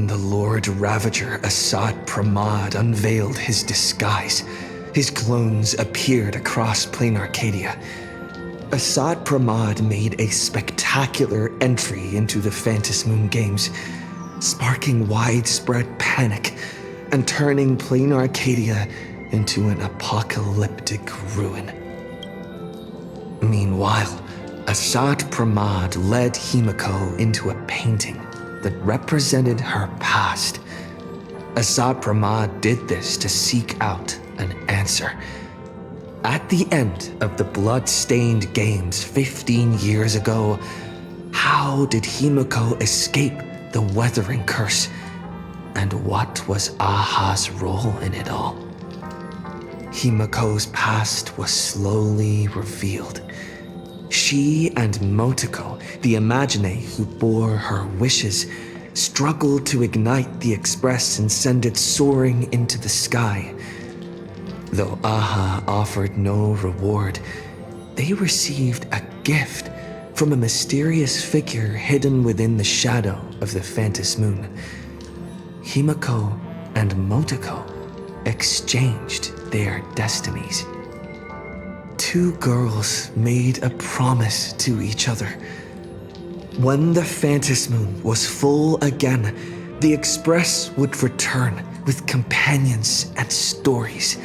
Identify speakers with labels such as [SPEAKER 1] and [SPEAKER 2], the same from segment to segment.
[SPEAKER 1] when the Lord Ravager Asat Pramad unveiled his disguise, his clones appeared across Planacardia. Asat Pramad made a spectacular entry into the Phantasmoon Games, sparking widespread panic and turning Planacardia into an apocalyptic ruin. Meanwhile, Asat Pramad led Himiko into a painting that represented her past. Asat Pramad did this to seek out an answer. At the end of the blood-stained games 15 years ago, how did Himiko escape the weathering curse? And what was Aha's role in it all? Himiko's past was slowly revealed. She and Motoko, the Imagine who bore her wishes, struggled to ignite the Express and send it soaring into the sky. Though Aha offered no reward, they received a gift from a mysterious figure hidden within the shadow of the Phantasmoon. Himiko and Motoko exchanged their destinies. Two girls made a promise to each other. When the Phantasmoon was full again, the Express would return with companions and stories.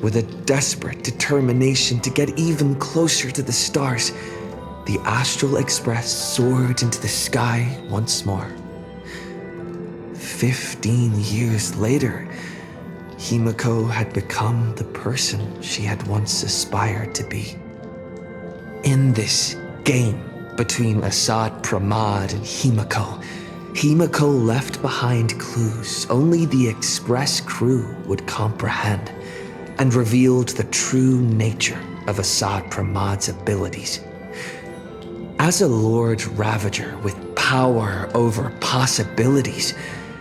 [SPEAKER 1] With a desperate determination to get even closer to the stars, the Astral Express soared into the sky once more. 15 years later, Himiko had become the person she had once aspired to be. In this game between Asat Pramad and Himiko, Himiko left behind clues only the Express crew would comprehend, and revealed the true nature of Asat Pramad's abilities. As a Lord Ravager with power over possibilities,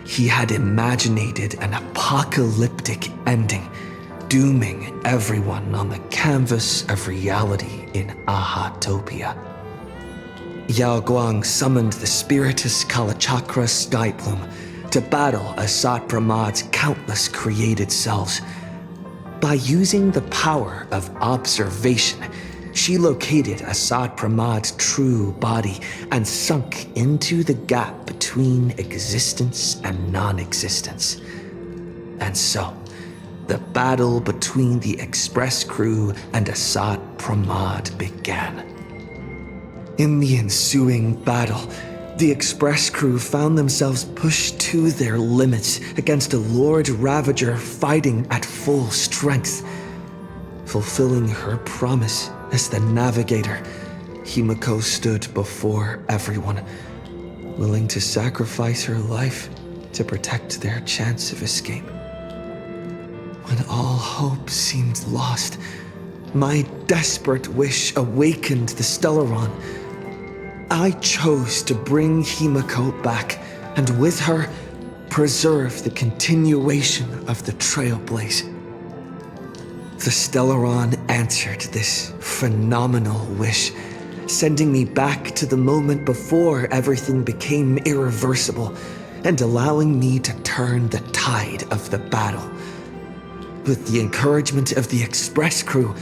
[SPEAKER 1] he had imaginated an apocalyptic ending, dooming everyone on the canvas of reality in Ahatopia. Yao Guang summoned the Spiritus Kalachakra Skyplume to battle Asat Pramad's countless created selves. By using the power of observation, she located Asat Pramad's true body and sunk into the gap between existence and non-existence. And so, the battle between the Express crew and Asat Pramad began. In the ensuing battle, the Express crew found themselves pushed to their limits against a Lord Ravager fighting at full strength. Fulfilling her promise as the navigator, Himiko stood before everyone, willing to sacrifice her life to protect their chance of escape. When all hope seemed lost, my desperate wish awakened the Stellaron. I chose to bring Himiko back, and with her, preserve the continuation of the Trailblaze. The Stellaron answered this phenomenal wish, sending me back to the moment before everything became irreversible, and allowing me to turn the tide of the battle. With the encouragement of the Express crew,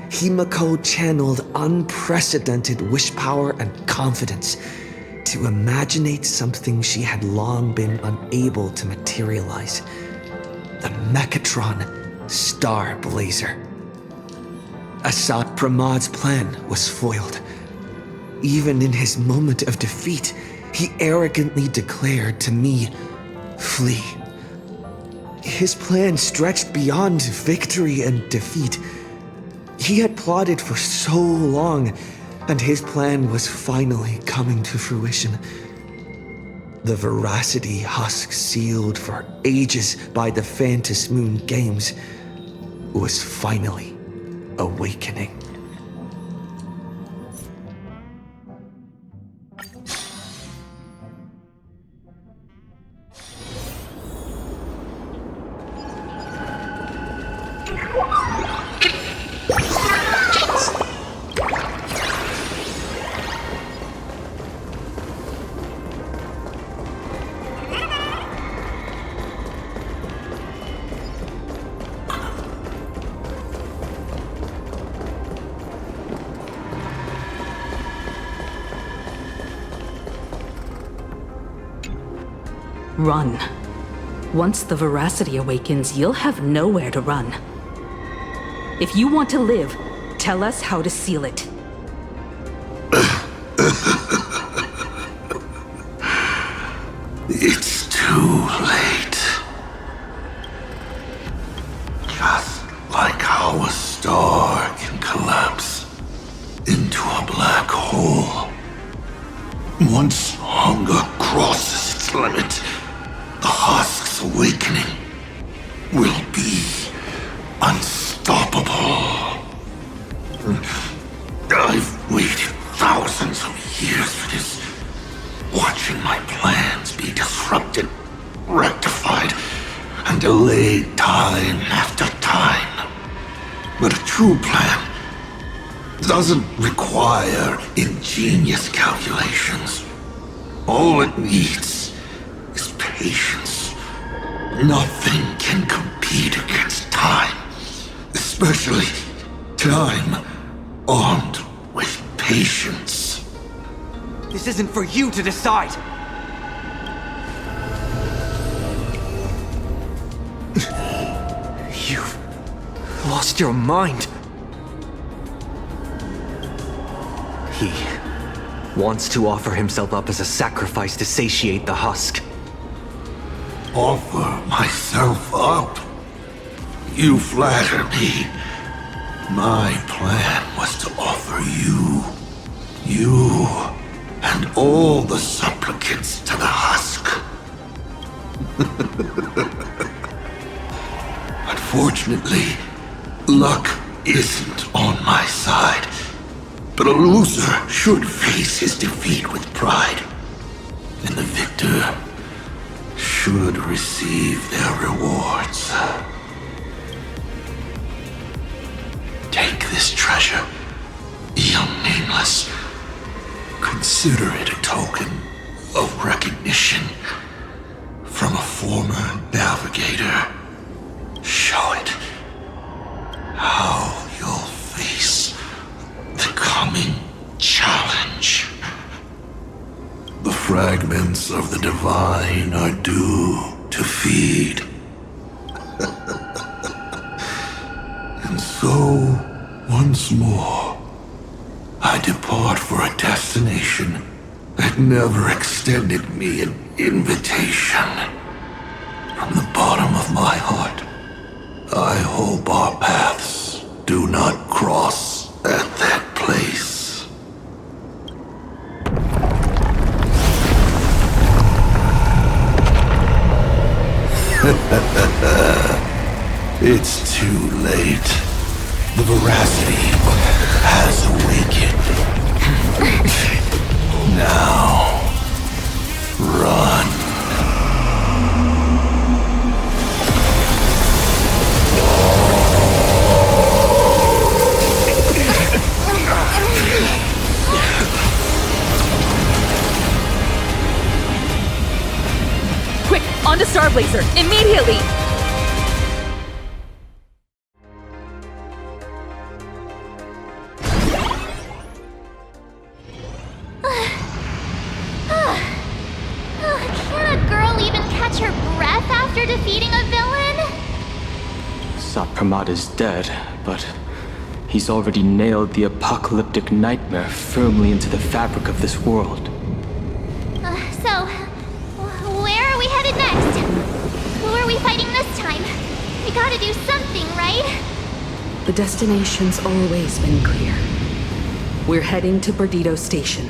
[SPEAKER 1] Himiko channeled unprecedented wish power and confidence to imaginate something she had long been unable to materialize: the Mechatron Starblazer. Asat Pramad's plan was foiled. Even in his moment of defeat, he arrogantly declared to me, "Flee." His plan stretched beyond victory and defeat. He had plotted for so long, and his plan was finally coming to fruition. The Voracity husk sealed for ages by the Phantasmoon Games was finally awakening.
[SPEAKER 2] run. Once the Voracity awakens, you'll have nowhere to run. If you want to live, tell us how to seal it.
[SPEAKER 3] It's too late. Just like how a star can collapse into a black hole. Once hunger crosses its limit, the husk's awakening will be unstoppable. I've waited thousands of years for this, watching my plans be disrupted, rectified, and delayed time after time. But a true plan doesn't require ingenious calculations. All it needs is patience. Nothing can compete against time, especially time armed with patience.
[SPEAKER 4] This isn't for you to decide! You've lost your mind. He wants to offer himself up as a sacrifice to satiate the husk.
[SPEAKER 3] Offer myself up? You flatter me. My plan was to offer you, and all the supplicants to the husk. Unfortunately, luck isn't on my side. But a loser should face his defeat with pride. And the victor should receive their rewards. Take this treasure, young nameless. Consider it a token of recognition from a former navigator. Show it how you'll face the coming challenge. The fragments of the divine are due to feed. And so, once more, I depart for a destination that never extended me an invitation. From the bottom of my heart, I hope our paths do not cross at that place. It's too late. The Voracity has awakened. Now, run.
[SPEAKER 2] Quick, on to Trailblazer, immediately!
[SPEAKER 5] Can a girl even catch her breath after defeating a villain?
[SPEAKER 6] Pramad is dead, but he's already nailed the apocalyptic nightmare firmly into the fabric of this world.
[SPEAKER 5] So, where are we headed next? Who are we fighting this time? We gotta do something, right?
[SPEAKER 2] The destination's always been clear. We're heading to Perdido Station.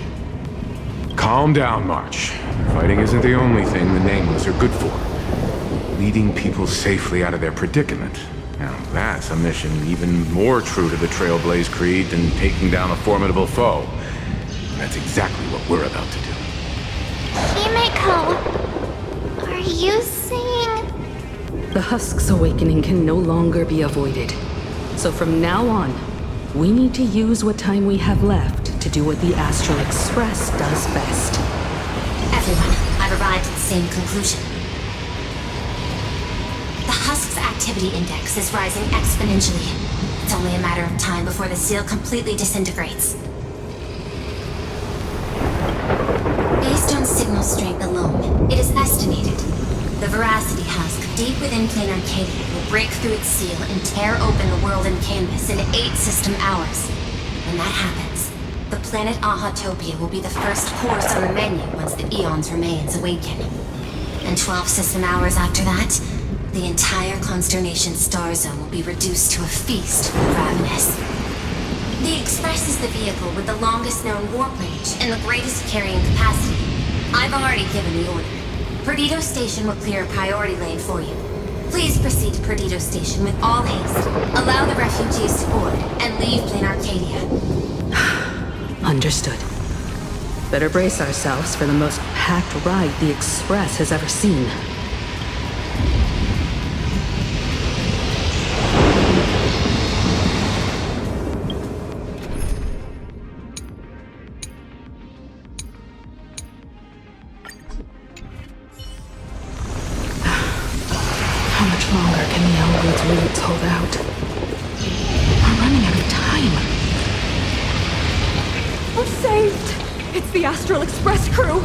[SPEAKER 7] Calm down, March. Fighting isn't the only thing the Nameless are good for. Leading people safely out of their predicament. Now, that's a mission even more true to the Trailblaze creed than taking down a formidable foe. That's exactly what we're about to do.
[SPEAKER 5] Himeko, are you saying...
[SPEAKER 2] The husk's awakening can no longer be avoided. So from now on, we need to use what time we have left to do what the Astral Express does best.
[SPEAKER 8] Everyone, I've arrived at the same conclusion. The husk's activity index is rising exponentially. It's only a matter of time before the seal completely disintegrates. Based on signal strength alone, it is estimated The Voracity husk, deep within Planarcadia, will break through its seal and tear open the world and canvas in 8 system hours. When that happens, the planet Ahatopia will be the first course on the menu once the Eon's remains awaken. And 12 system hours after that, the entire Consternation star zone will be reduced to a feast for the ravenous. The Express is the vehicle with the longest known warp range and the greatest carrying capacity. I've already given the order. Perdido Station will clear a priority lane for you. Please proceed to Perdido Station with all haste. Allow the refugees to board and leave Planarcadia.
[SPEAKER 2] Understood. Better brace ourselves for the most packed ride the Express has ever seen. Routes hold out. We're running out of time. We're saved! It's the Astral Express crew!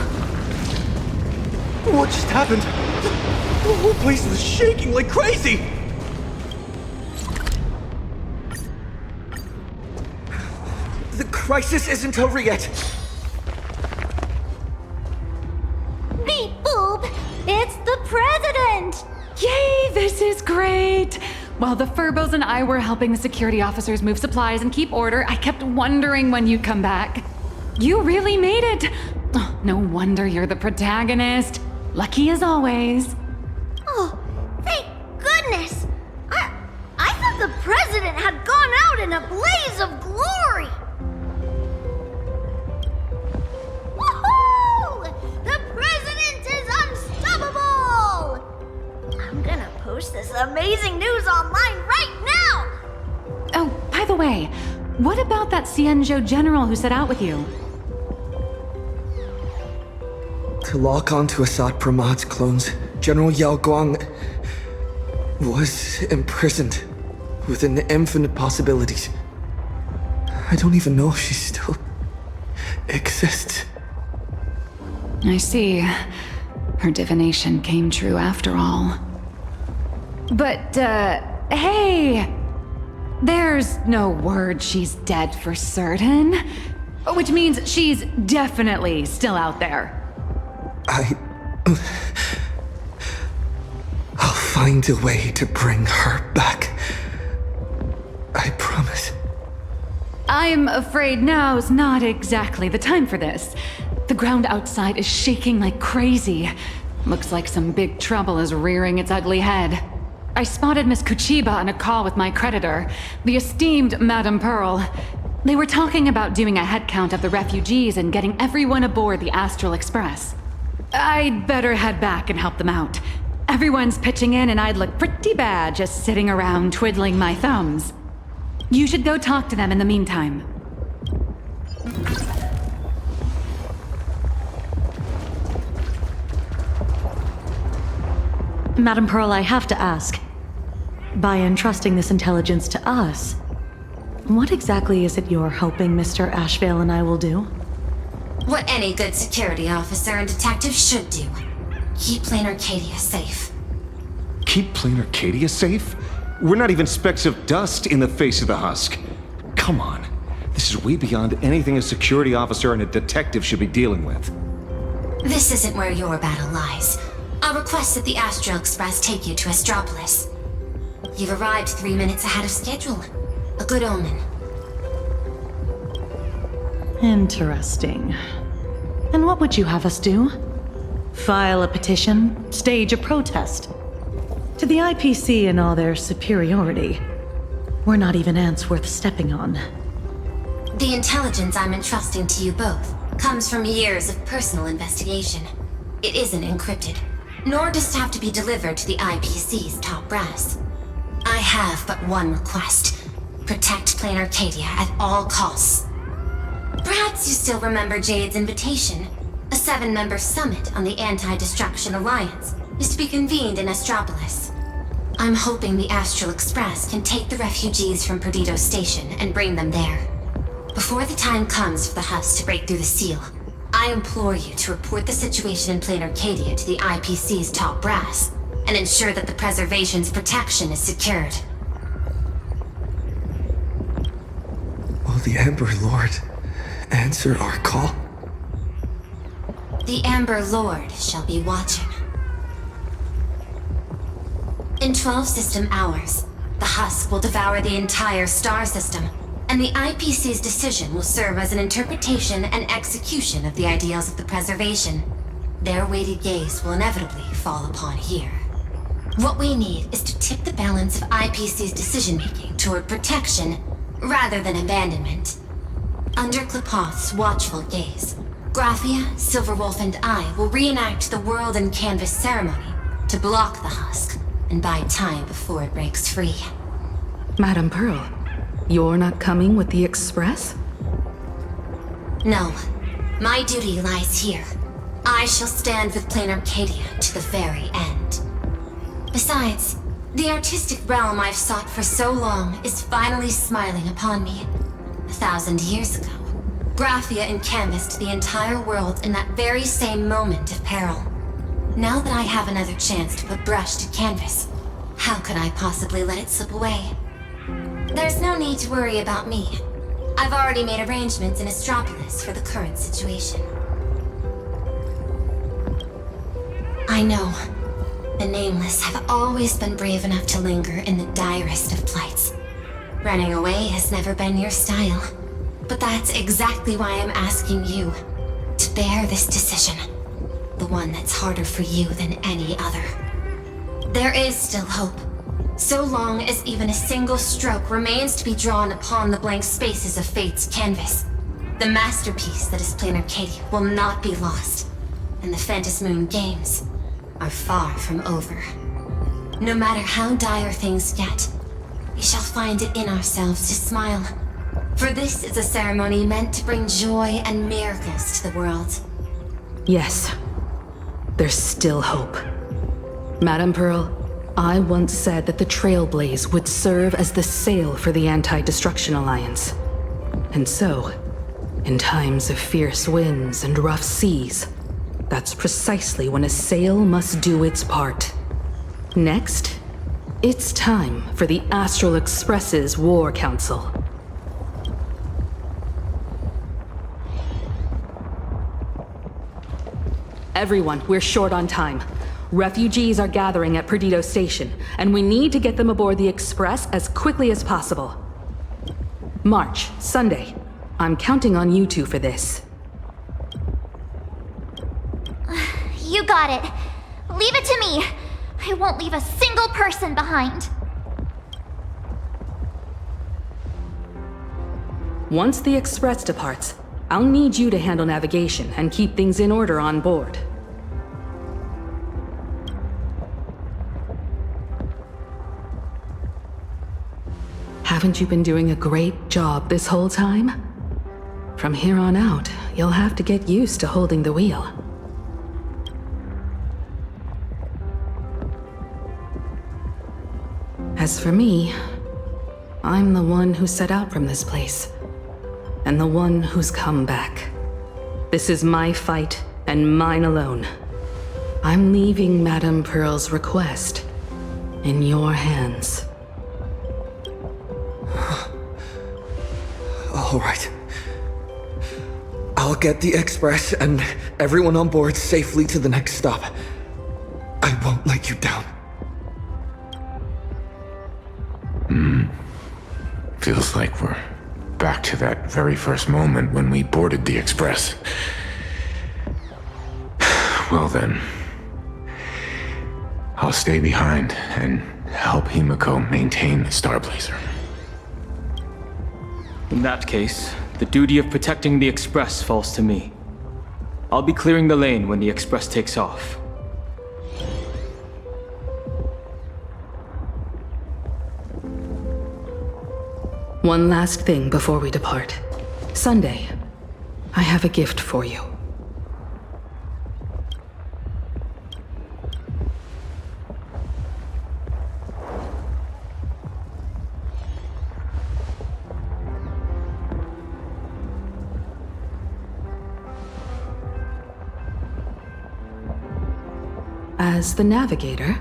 [SPEAKER 4] What just happened? The whole place was shaking like crazy! The crisis isn't over yet!
[SPEAKER 5] Beep boop! It's the president!
[SPEAKER 9] Yay, this is great! While the Furbos and I were helping the security officers move supplies and keep order, I kept wondering when you'd come back. You really made it! Oh, no wonder you're the protagonist. Lucky as always.
[SPEAKER 5] Oh, thank goodness! I thought the president had gone out in a blaze of glory! Woohoo! The president is unstoppable! I'm gonna post this amazing news online right now!
[SPEAKER 9] Oh, by the way, what about that Cienjo general who set out with you?
[SPEAKER 1] To lock onto Asat Pramad's clones, General Yao Guang was imprisoned within infinite possibilities. I don't even know if she still exists.
[SPEAKER 9] I see. Her divination came true after all. But, hey! There's no word she's dead for certain. Which means she's definitely still out there.
[SPEAKER 1] I'll find a way to bring her back. I promise.
[SPEAKER 9] I'm afraid now's not exactly the time for this. The ground outside is shaking like crazy. Looks like some big trouble is rearing its ugly head. I spotted Miss Kuchiba on a call with my creditor, the esteemed Madame Pearl. They were talking about doing a head count of the refugees and getting everyone aboard the Astral Express. I'd better head back and help them out. Everyone's pitching in and I'd look pretty bad just sitting around twiddling my thumbs. You should go talk to them in the meantime.
[SPEAKER 10] Madam Pearl, I have to ask. By entrusting this intelligence to us, what exactly is it you're hoping Mr. Ashvale and I will do?
[SPEAKER 8] What any good security officer and detective should do. Keep Planarcadia safe.
[SPEAKER 11] Keep Planarcadia safe? We're not even specks of dust in the face of the husk. Come on. This is way beyond anything a security officer and a detective should be dealing with.
[SPEAKER 8] This isn't where your battle lies. I'll request that the Astral Express take you to Astropolis. You've arrived 3 minutes ahead of schedule. A good omen.
[SPEAKER 10] Interesting. And what would you have us do? File a petition? Stage a protest? To the IPC and all their superiority, we're not even ants worth stepping on.
[SPEAKER 8] The intelligence I'm entrusting to you both comes from years of personal investigation. It isn't encrypted, nor does it have to be delivered to the IPC's top brass. I have but one request. Protect Planarcadia at all costs. Perhaps you still remember Jade's invitation. A 7-member summit on the Anti-Destruction Alliance is to be convened in Astropolis. I'm hoping the Astral Express can take the refugees from Perdido Station and bring them there. Before the time comes for the husk to break through the seal, I implore you to report the situation in Planarcadia to the IPC's top brass, and ensure that the Preservation's protection is secured.
[SPEAKER 1] Will the Amber Lord answer our call?
[SPEAKER 8] The Amber Lord shall be watching. In 12 system hours, the husk will devour the entire star system, and the IPC's decision will serve as an interpretation and execution of the ideals of the Preservation. Their weighted gaze will inevitably fall upon here. What we need is to tip the balance of IPC's decision-making toward protection, rather than abandonment. Under Klapoth's watchful gaze, Graphia, Silverwolf, and I will reenact the World and Canvas ceremony to block the husk and buy time before it breaks free.
[SPEAKER 2] Madam Pearl, you're not coming with the Express?
[SPEAKER 8] No. My duty lies here. I shall stand with Planarcadia to the very end. Besides, the artistic realm I've sought for so long is finally smiling upon me. 1,000 years ago, Graphia encanvassed the entire world in that very same moment of peril. Now that I have another chance to put brush to canvas, how could I possibly let it slip away? There's no need to worry about me. I've already made arrangements in Astropolis for the current situation. I know. The Nameless have always been brave enough to linger in the direst of plights. Running away has never been your style. But that's exactly why I'm asking you to bear this decision. The one that's harder for you than any other. There is still hope. So long as even a single stroke remains to be drawn upon the blank spaces of Fate's canvas, the masterpiece that is Planarcadia will not be lost, and the Phantom Moon Games are far from over. No matter how dire things get, we shall find it in ourselves to smile. For this is a ceremony meant to bring joy and miracles to the world.
[SPEAKER 2] Yes. There's still hope. Madam Pearl, I once said that the Trailblaze would serve as the sail for the Anti-Destruction Alliance. And so, in times of fierce winds and rough seas, that's precisely when a sail must do its part. Next, it's time for the Astral Express's War Council. Everyone, we're short on time. Refugees are gathering at Perdido Station, and we need to get them aboard the Express as quickly as possible. March, Sunday. I'm counting on you two for this.
[SPEAKER 5] You got it. Leave it to me. I won't leave a single person behind.
[SPEAKER 2] Once the Express departs, I'll need you to handle navigation and keep things in order on board. Haven't you been doing a great job this whole time? From here on out, you'll have to get used to holding the wheel. As for me, I'm the one who set out from this place, and the one who's come back. This is my fight, and mine alone. I'm leaving Madame Pearl's request in your hands.
[SPEAKER 1] All right. I'll get the Express and everyone on board safely to the next stop. I won't let you down.
[SPEAKER 7] Feels like we're back to that very first moment when we boarded the Express. Well then, I'll stay behind and help Himiko maintain the Starblazer.
[SPEAKER 6] In that case, the duty of protecting the Express falls to me. I'll be clearing the lane when the Express takes off.
[SPEAKER 2] One last thing before we depart. Sunday, I have a gift for you. as the navigator,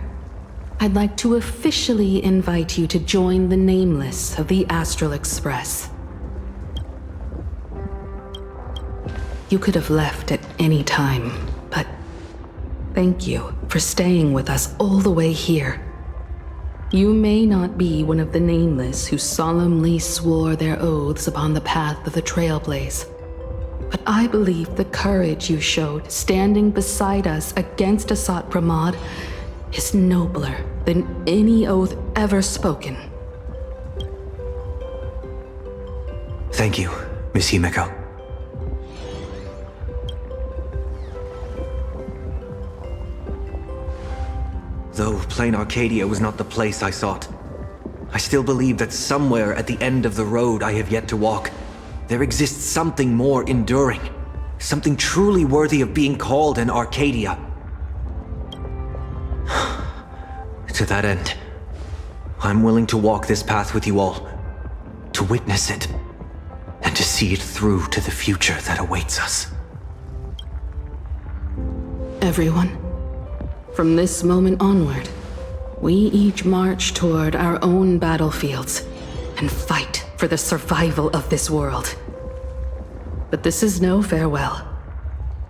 [SPEAKER 2] I'd like to officially invite you to join the Nameless of the Astral Express. You could have left at any time, but thank you for staying with us all the way here. You may not be one of the Nameless who solemnly swore their oaths upon the path of the Trailblaze, but I believe the courage you showed standing beside us against Asat Pramad is nobler than any oath ever spoken.
[SPEAKER 4] Thank you, Miss Himeko. Though Planacardia was not the place I sought, I still believe that somewhere at the end of the road I have yet to walk, there exists something more enduring, something truly worthy of being called an Arcadia. To that end, I'm willing to walk this path with you all, to witness it, and to see it through to the future that awaits us.
[SPEAKER 2] Everyone, from this moment onward, we each march toward our own battlefields and fight for the survival of this world. But this is no farewell.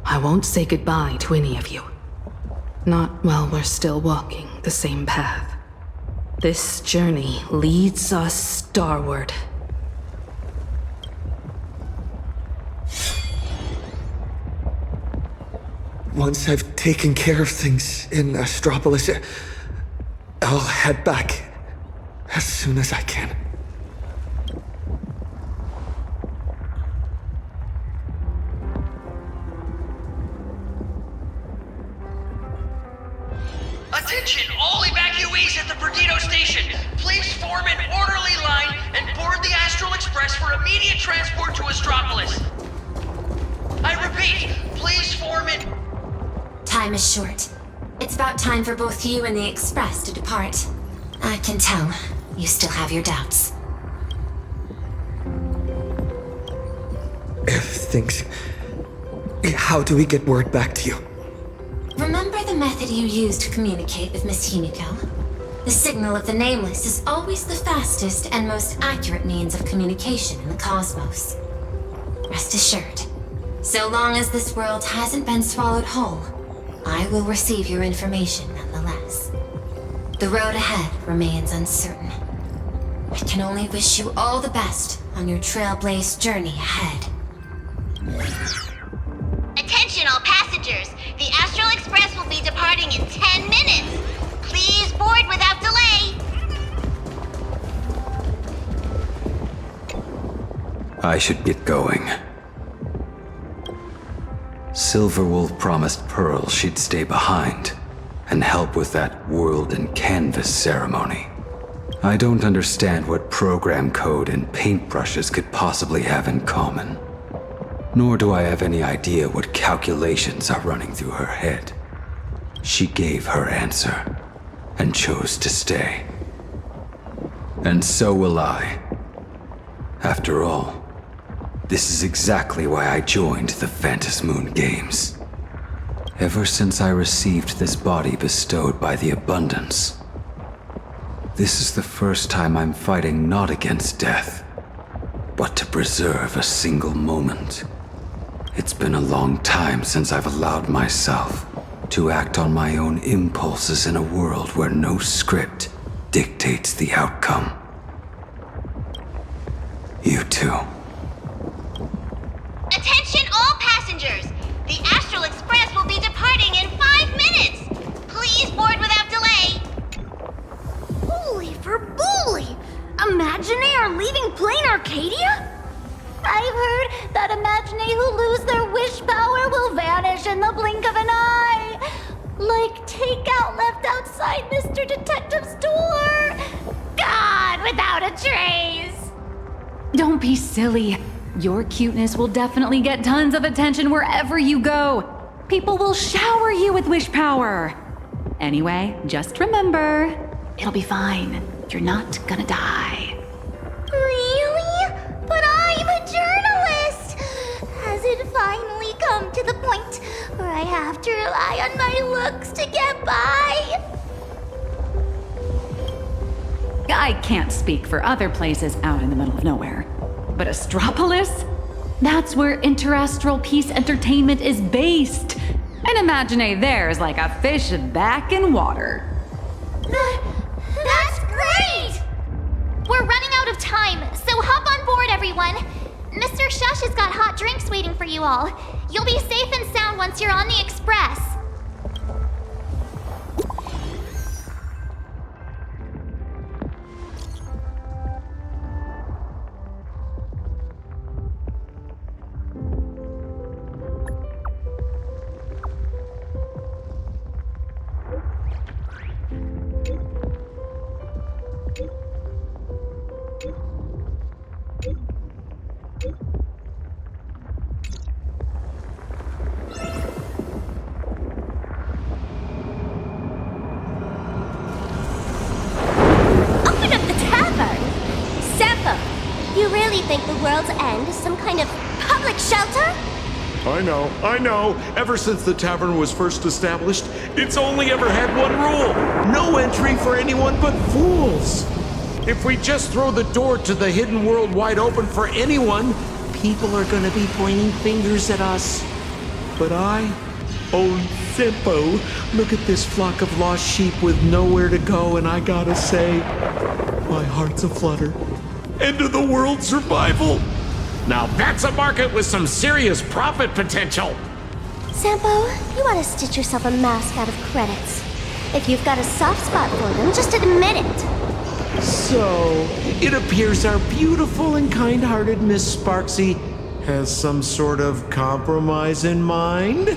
[SPEAKER 2] I won't say goodbye to any of you. Not while we're still walking the same path. This journey leads us starward.
[SPEAKER 1] Once I've taken care of things in Astropolis, I'll head back as soon as I can.
[SPEAKER 12] Attention, all evacuees at the Perdido station! Please form an orderly line and board the Astral Express for immediate transport to Astropolis. I repeat, please form an...
[SPEAKER 8] Time is short. It's about time for both you and the Express to depart. I can tell you still have your doubts.
[SPEAKER 1] How do we get word back to you?
[SPEAKER 8] Remember the method you used to communicate with Miss Himeko? The signal of the Nameless is always the fastest and most accurate means of communication in the cosmos. Rest assured, so long as this world hasn't been swallowed whole, I will receive your information nonetheless. The road ahead remains uncertain. I can only wish you all the best on your Trailblaze journey ahead.
[SPEAKER 5] Attention all passengers! The Astral Express will be departing in 10 minutes! Please board without delay!
[SPEAKER 13] I should get going. Silverwolf promised Pearl she'd stay behind and help with that world and canvas ceremony. I don't understand what program code and paintbrushes could possibly have in common. Nor do I have any idea what calculations are running through her head. She gave her answer and chose to stay. And so will I. After all, this is exactly why I joined the Phantasmoon Games. Ever since I received this body bestowed by the Abundance, this is the first time I'm fighting not against death, but to preserve a single moment. It's been a long time since I've allowed myself to act on my own impulses in a world where no script dictates the outcome. You too.
[SPEAKER 5] Attention all passengers! The Astral Express will be departing in 5 minutes! Please board without delay!
[SPEAKER 14] Holy for bully! Imaginae are leaving Planacardia? I've heard that Imaginae who lose their wish power will vanish in the blink of an eye. Like takeout left outside Mr. Detective's door. God, without a trace!
[SPEAKER 9] Don't be silly. Your cuteness will definitely get tons of attention wherever you go. People will shower you with wish power. Anyway, just remember, it'll be fine. You're not gonna die.
[SPEAKER 14] Really? But I'm a journalist! Has it finally come to the point where I have have to rely on my looks to get by.
[SPEAKER 9] I can't speak for other places out in the middle of nowhere, but Astropolis? That's where Interastral Peace Entertainment is based. And imagine there's like a fish back in water.
[SPEAKER 14] That's great!
[SPEAKER 5] We're running out of time, so hop on board, everyone. Mr. Shush has got hot drinks waiting for you all. You'll be safe and sound once you're on the Express.
[SPEAKER 14] You really think the world's end is some kind of public shelter?
[SPEAKER 3] I know. Ever since the tavern was first established, it's only ever had one rule. No entry for anyone but fools. If we just throw the door to the hidden world wide open for anyone, people are gonna be pointing fingers at us. But Sampo, look at this flock of lost sheep with nowhere to go, and I gotta say, my heart's aflutter. End of the world survival. Now that's a market with some serious profit potential.
[SPEAKER 14] Sampo, you ought to stitch yourself a mask out of credits. If you've got a soft spot for them, just admit it.
[SPEAKER 3] So, it appears our beautiful and kind-hearted Miss Sparxie has some sort of compromise in mind?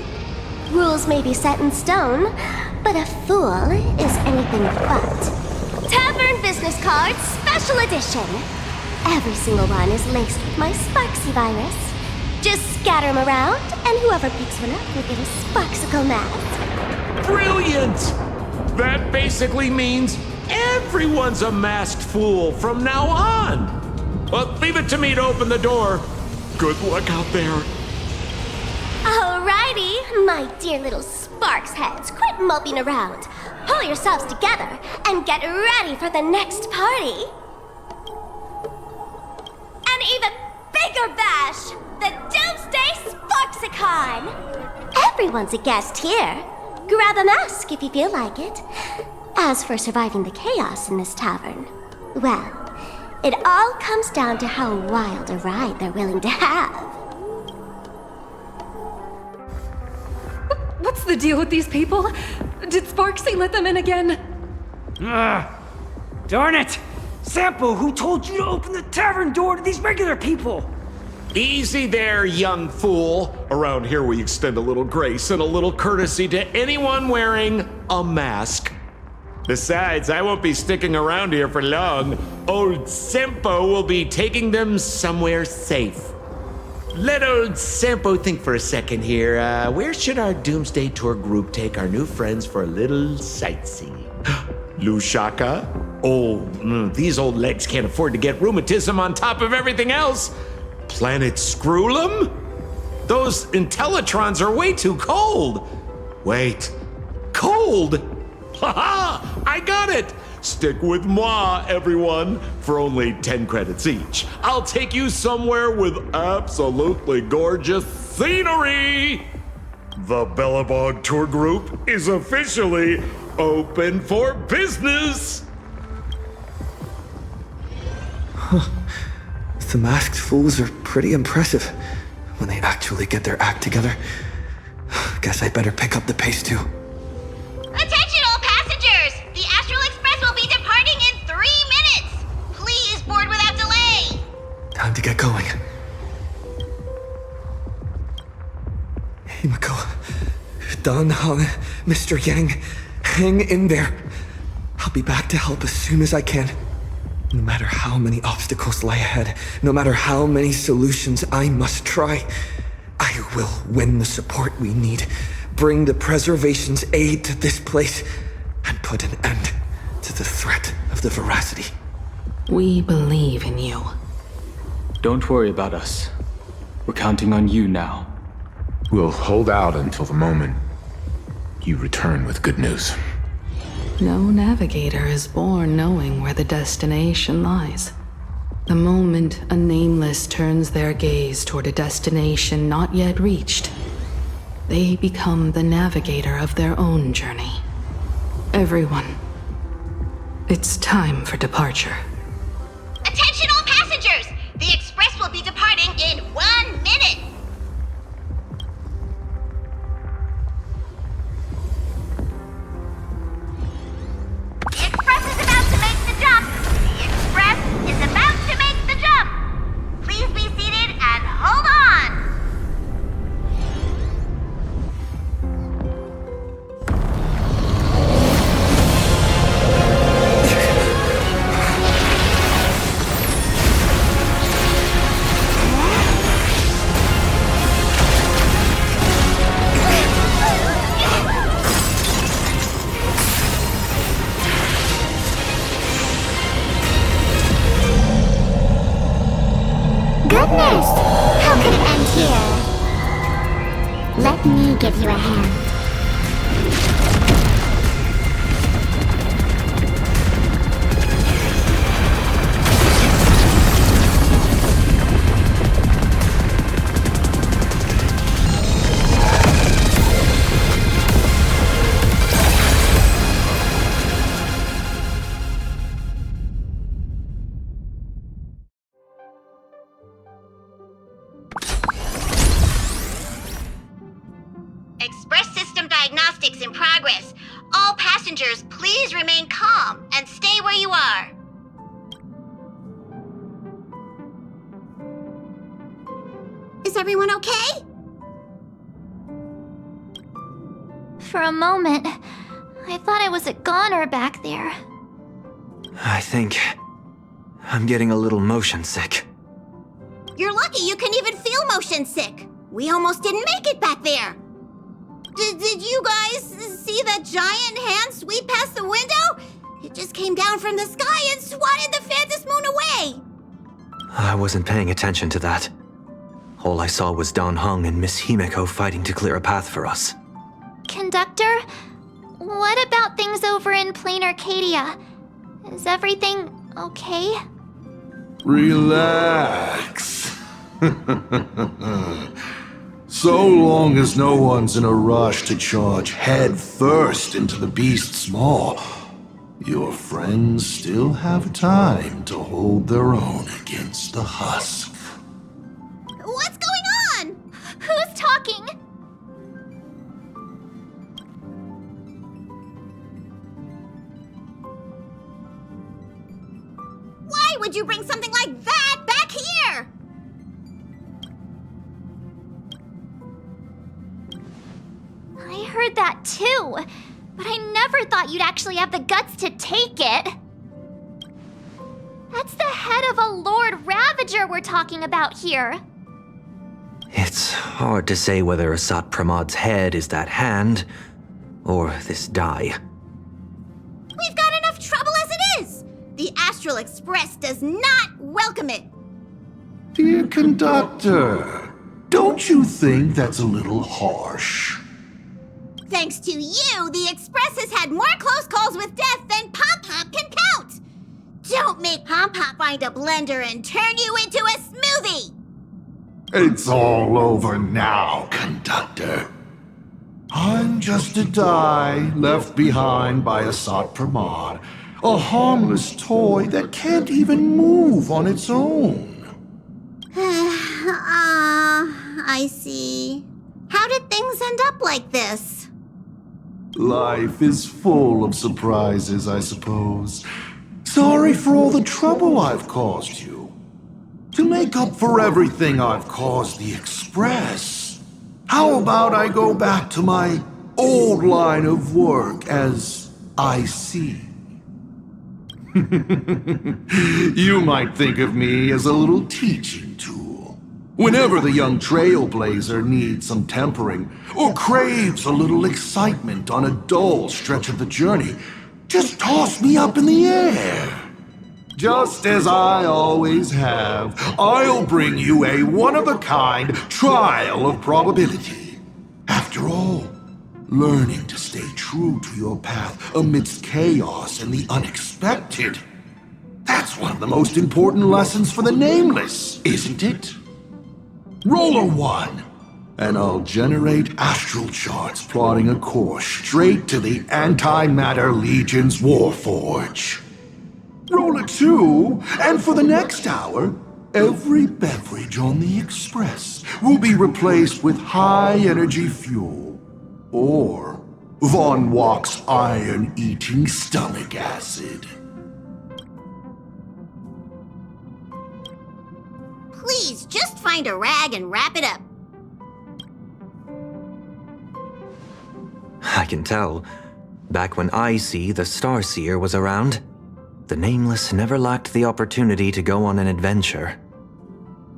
[SPEAKER 14] Rules may be set in stone, but a fool is anything but. Tavern business cards, special edition. Every single one is laced with my Sparxie virus. Just scatter them around, and whoever picks one up will get a Sparxicle mask.
[SPEAKER 3] Brilliant! That basically means everyone's a masked fool from now on. Well, leave it to me to open the door. Good luck out there.
[SPEAKER 14] Alrighty, my dear little Sparks heads, quit moping around. Pull yourselves together and get ready for the next party. An even bigger bash, the Doomsday Sparxicon! Everyone's a guest here. Grab a mask if you feel like it. As for surviving the chaos in this tavern, well, it all comes down to how wild a ride they're willing to have.
[SPEAKER 2] What's the deal with these people? Did Sparxie let them in again?
[SPEAKER 15] Darn it! Sampo, who told you to open the tavern door to these regular people?
[SPEAKER 3] Easy there, young fool. Around here we extend a little grace and a little courtesy to anyone wearing a mask. Besides, I won't be sticking around here for long. Old Sampo will be taking them somewhere safe. Let old Sampo think for a second here. Where should our Doomsday Tour group take our new friends for a little sightseeing? Lushaka? Oh, these old legs can't afford to get rheumatism on top of everything else. Planet Screwlum? Those Intellitrons are way too cold. Wait, cold? Haha, I got it. Stick with moi, everyone, for only 10 credits each. I'll take you somewhere with absolutely gorgeous scenery. The Bellabog Tour Group is officially open for business.
[SPEAKER 1] The masked fools are pretty impressive when they actually get their act together. Guess I better pick up the pace too.
[SPEAKER 5] Attention all passengers! The Astral Express will be departing in 3 minutes! Please board without delay!
[SPEAKER 1] Time to get going. Himiko, Dan Hong, Mr. Yang, hang in there. I'll be back to help as soon as I can. No matter how many obstacles lie ahead, no matter how many solutions I must try, I will win the support we need, bring the preservation's aid to this place, and put an end to the threat of the Voracity.
[SPEAKER 2] We believe in you.
[SPEAKER 6] Don't worry about us. We're counting on you now.
[SPEAKER 7] We'll hold out until the moment you return with good news.
[SPEAKER 2] No navigator is born knowing where the destination lies. The moment a nameless turns their gaze toward a destination not yet reached, they become the navigator of their own journey. Everyone, it's time for departure.
[SPEAKER 14] Attention all passengers! The express will be departing in 1 minute! The express is about to make the jump! The express is about to make the jump! Please be seated and hold on!
[SPEAKER 5] Goodness! How could it end here? Let me give you a hand. Express system diagnostics in progress. All passengers, please remain calm and stay where you are. Is everyone okay? For a moment, I thought I was a goner back there.
[SPEAKER 4] I think I'm getting a little motion sick.
[SPEAKER 14] You're lucky you can even feel motion sick. We almost didn't make it back there. Did you guys see that giant hand sweep past the window? It just came down from the sky and swatted the Phantom Moon away.
[SPEAKER 4] I wasn't paying attention to that. All I saw was Don Hung and Miss Himeko fighting to clear a path for us.
[SPEAKER 5] Conductor, what about things over in Planarcadia? Is everything okay?
[SPEAKER 3] Relax. So long as no one's in a rush to charge head first into the beast's maw, your friends still have time to hold their own against the husk.
[SPEAKER 14] What's going on?
[SPEAKER 5] Who's talking?
[SPEAKER 14] Why would you bring something like that back here?
[SPEAKER 5] I heard that too, but I never thought you'd actually have the guts to take it. That's the head of a Lord Ravager we're talking about here.
[SPEAKER 4] It's hard to say whether Asat Pramad's head is that hand, or this die.
[SPEAKER 14] We've got enough trouble as it is. The Astral Express does not welcome it.
[SPEAKER 3] Dear conductor, don't you think that's a little harsh?
[SPEAKER 14] Thanks to you, the Express has had more close calls with death than Pom-Pom can count. Don't make Pom-Pom find a blender and turn you into a smoothie.
[SPEAKER 3] It's all over now, conductor. I'm just a die left behind by Asat Pramad, a harmless toy that can't even move on its own.
[SPEAKER 14] I see. How did things end up like this?
[SPEAKER 3] Life is full of surprises, I suppose. Sorry for all the trouble I've caused you. To make up for everything I've caused the Express, how about I go back to my old line of work as IC? You might think of me as a little teaching tool. Whenever the young Trailblazer needs some tempering, or craves a little excitement on a dull stretch of the journey, just toss me up in the air. Just as I always have, I'll bring you a one-of-a-kind trial of probability. After all, learning to stay true to your path amidst chaos and the unexpected. That's one of the most important lessons for the Nameless, isn't it? Roll a 1, and I'll generate astral charts plotting a course straight to the Antimatter Legion's Warforge. Roll a 2, and for the next hour, every beverage on the Express will be replaced with high-energy fuel, or Von Walk's iron-eating stomach acid.
[SPEAKER 14] Please, just find a rag and wrap it up.
[SPEAKER 4] I can tell. Back when Icy, the Starseer, was around, the Nameless never lacked the opportunity to go on an adventure.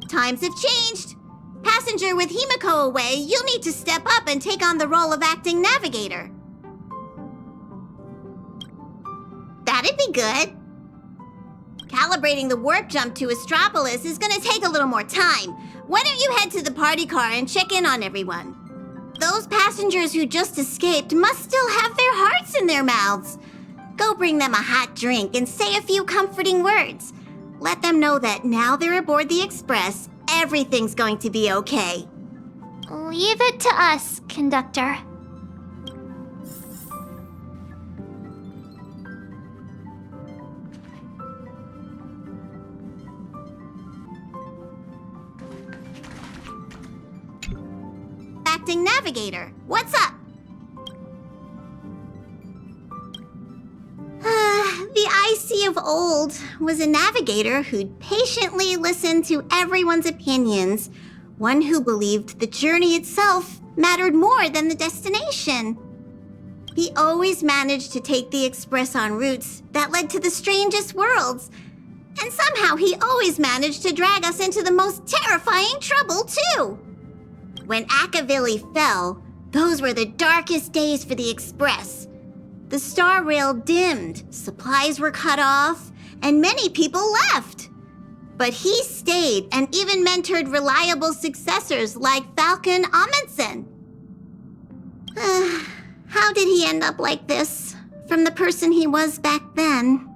[SPEAKER 14] Times have changed. Passenger with Himiko away, you'll need to step up and take on the role of acting navigator. That'd be good. Calibrating the warp jump to Astropolis is gonna take a little more time. Why don't you head to the party car and check in on everyone? Those passengers who just escaped must still have their hearts in their mouths. Go bring them a hot drink and say a few comforting words. Let them know that now they're aboard the Express, everything's going to be okay.
[SPEAKER 5] Leave it to us, conductor.
[SPEAKER 14] Acting navigator, what's up? The Icy of old was a navigator who'd patiently listen to everyone's opinions, one who believed the journey itself mattered more than the destination. He always managed to take the Express on routes that led to the strangest worlds, and somehow he always managed to drag us into the most terrifying trouble, too. When Akavili fell, those were the darkest days for the Express. The star rail dimmed, supplies were cut off, and many people left. But he stayed and even mentored reliable successors like Falcon Amundsen. How did he end up like this, from the person he was back then?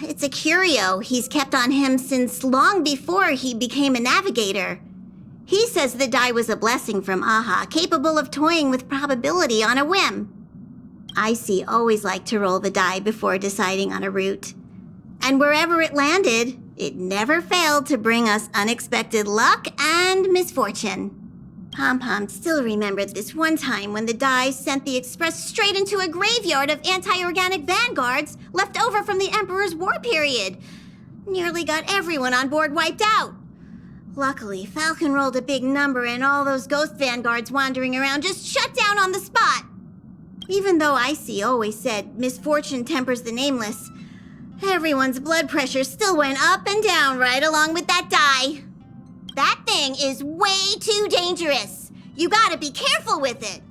[SPEAKER 14] It's a curio he's kept on him since long before he became a navigator. He says the die was a blessing from Aha, capable of toying with probability on a whim. Icy always liked to roll the die before deciding on a route. And wherever it landed, it never failed to bring us unexpected luck and misfortune. Pompom still remembered this one time when the die sent the Express straight into a graveyard of anti-organic vanguards left over from the Emperor's war period. Nearly got everyone on board wiped out. Luckily, Falcon rolled a big number and all those ghost vanguards wandering around just shut down on the spot. Even though Icy always said misfortune tempers the Nameless, everyone's blood pressure still went up and down right along with that die. That thing is way too dangerous. You gotta be careful with it.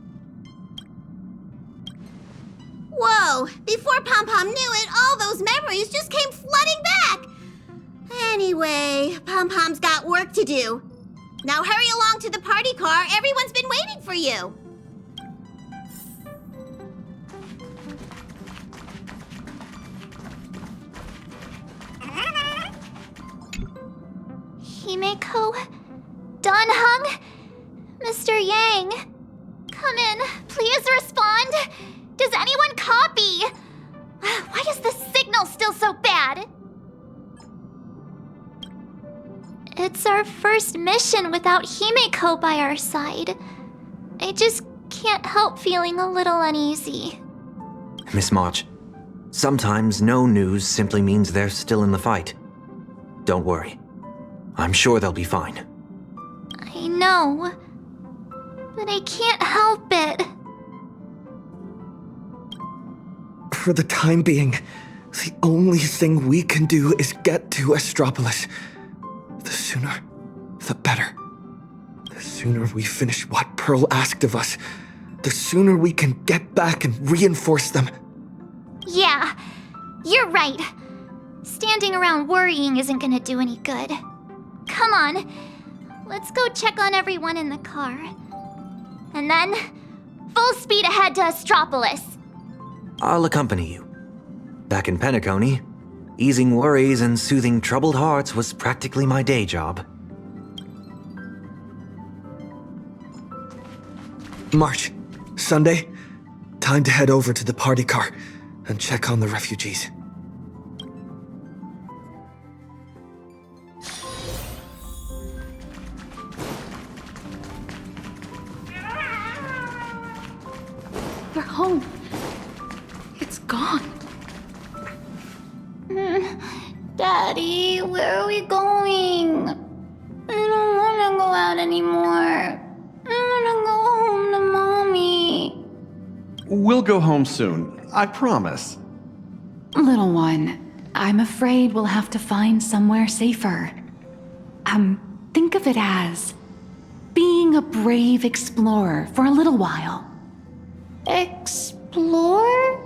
[SPEAKER 14] Whoa, before Pompom knew it, all those memories just came flooding back. Anyway, Pompom's got work to do. Now hurry along to the party car. Everyone's been waiting for you.
[SPEAKER 5] Himiko, Dunhung, Mr. Yang, come in. Please respond. Does anyone copy? Why is the signal still so bad? It's our first mission without Himiko by our side. I just can't help feeling a little uneasy.
[SPEAKER 4] Miss March, sometimes no news simply means they're still in the fight. Don't worry. I'm sure they'll be fine.
[SPEAKER 5] I know, but I can't help it.
[SPEAKER 1] For the time being, the only thing we can do is get to Astropolis. The sooner, the better. The sooner we finish what Pearl asked of us, the sooner we can get back and reinforce them.
[SPEAKER 5] Yeah, you're right. Standing around worrying isn't gonna do any good. Come on, let's go check on everyone in the car. And then, full speed ahead to Astropolis.
[SPEAKER 4] I'll accompany you. Back in Penacony, easing worries and soothing troubled hearts was practically my day job.
[SPEAKER 1] March, Sunday, time to head over to the party car and check on the refugees.
[SPEAKER 9] We're home. It's gone.
[SPEAKER 14] Daddy, where are we going? I don't want to go out anymore. I want to go home to Mommy.
[SPEAKER 16] We'll go home soon, I promise.
[SPEAKER 9] Little one, I'm afraid we'll have to find somewhere safer. Think of it as being a brave explorer for a little while.
[SPEAKER 14] Explore?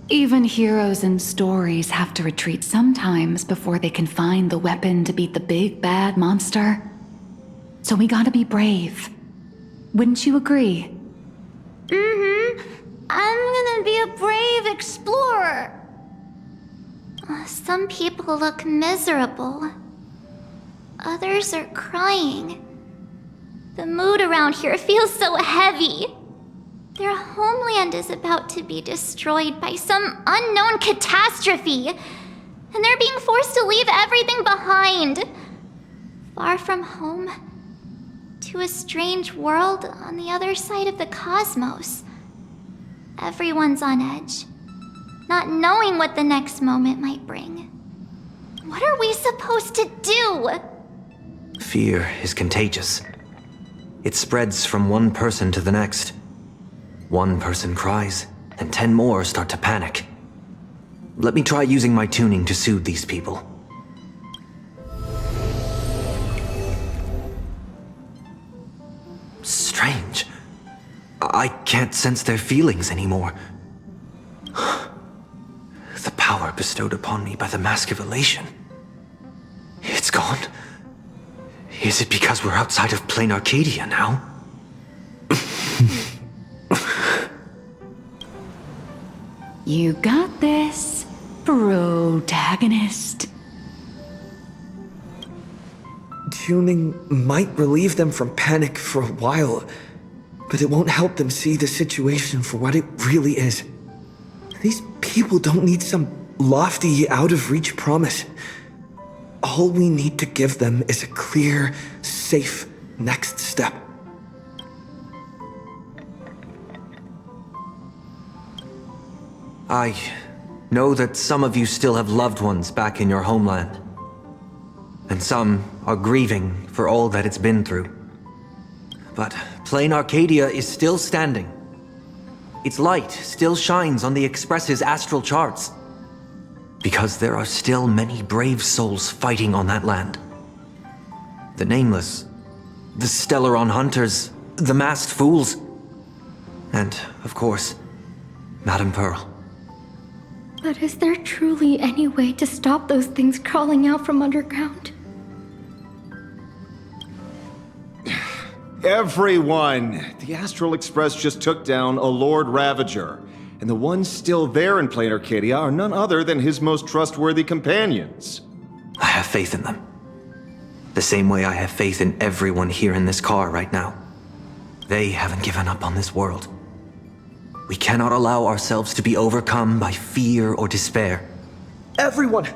[SPEAKER 9] Even heroes in stories have to retreat sometimes before they can find the weapon to beat the big bad monster. So we gotta be brave. Wouldn't you agree?
[SPEAKER 14] I'm gonna be a brave explorer.
[SPEAKER 5] Some people look miserable. Others are crying. The mood around here feels so heavy. Their homeland is about to be destroyed by some unknown catastrophe, and they're being forced to leave everything behind. Far from home, to a strange world on the other side of the cosmos. Everyone's on edge, not knowing what the next moment might bring. What are we supposed to do?
[SPEAKER 4] Fear is contagious. It spreads from one person to the next. One person cries, and 10 more start to panic. Let me try using my tuning to soothe these people. Strange. I can't sense their feelings anymore. The power bestowed upon me by the Mask of Elation. It's gone. Is it because we're outside of Planacardia now?
[SPEAKER 9] You got this, protagonist.
[SPEAKER 1] Tuning might relieve them from panic for a while, but it won't help them see the situation for what it really is. These people don't need some lofty, out-of-reach promise. All we need to give them is a clear, safe next step.
[SPEAKER 4] I know that some of you still have loved ones back in your homeland. And some are grieving for all that it's been through. But Planacardia is still standing. Its light still shines on the Express's astral charts. Because there are still many brave souls fighting on that land. The Nameless, the Stellaron Hunters, the Masked Fools, and, of course, Madame Pearl.
[SPEAKER 14] But is there truly any way to stop those things crawling out from underground?
[SPEAKER 11] Everyone! The Astral Express just took down a Lord Ravager, and the ones still there in Planacardia are none other than his most trustworthy companions.
[SPEAKER 4] I have faith in them. The same way I have faith in everyone here in this car right now. They haven't given up on this world. We cannot allow ourselves to be overcome by fear or despair.
[SPEAKER 1] Everyone,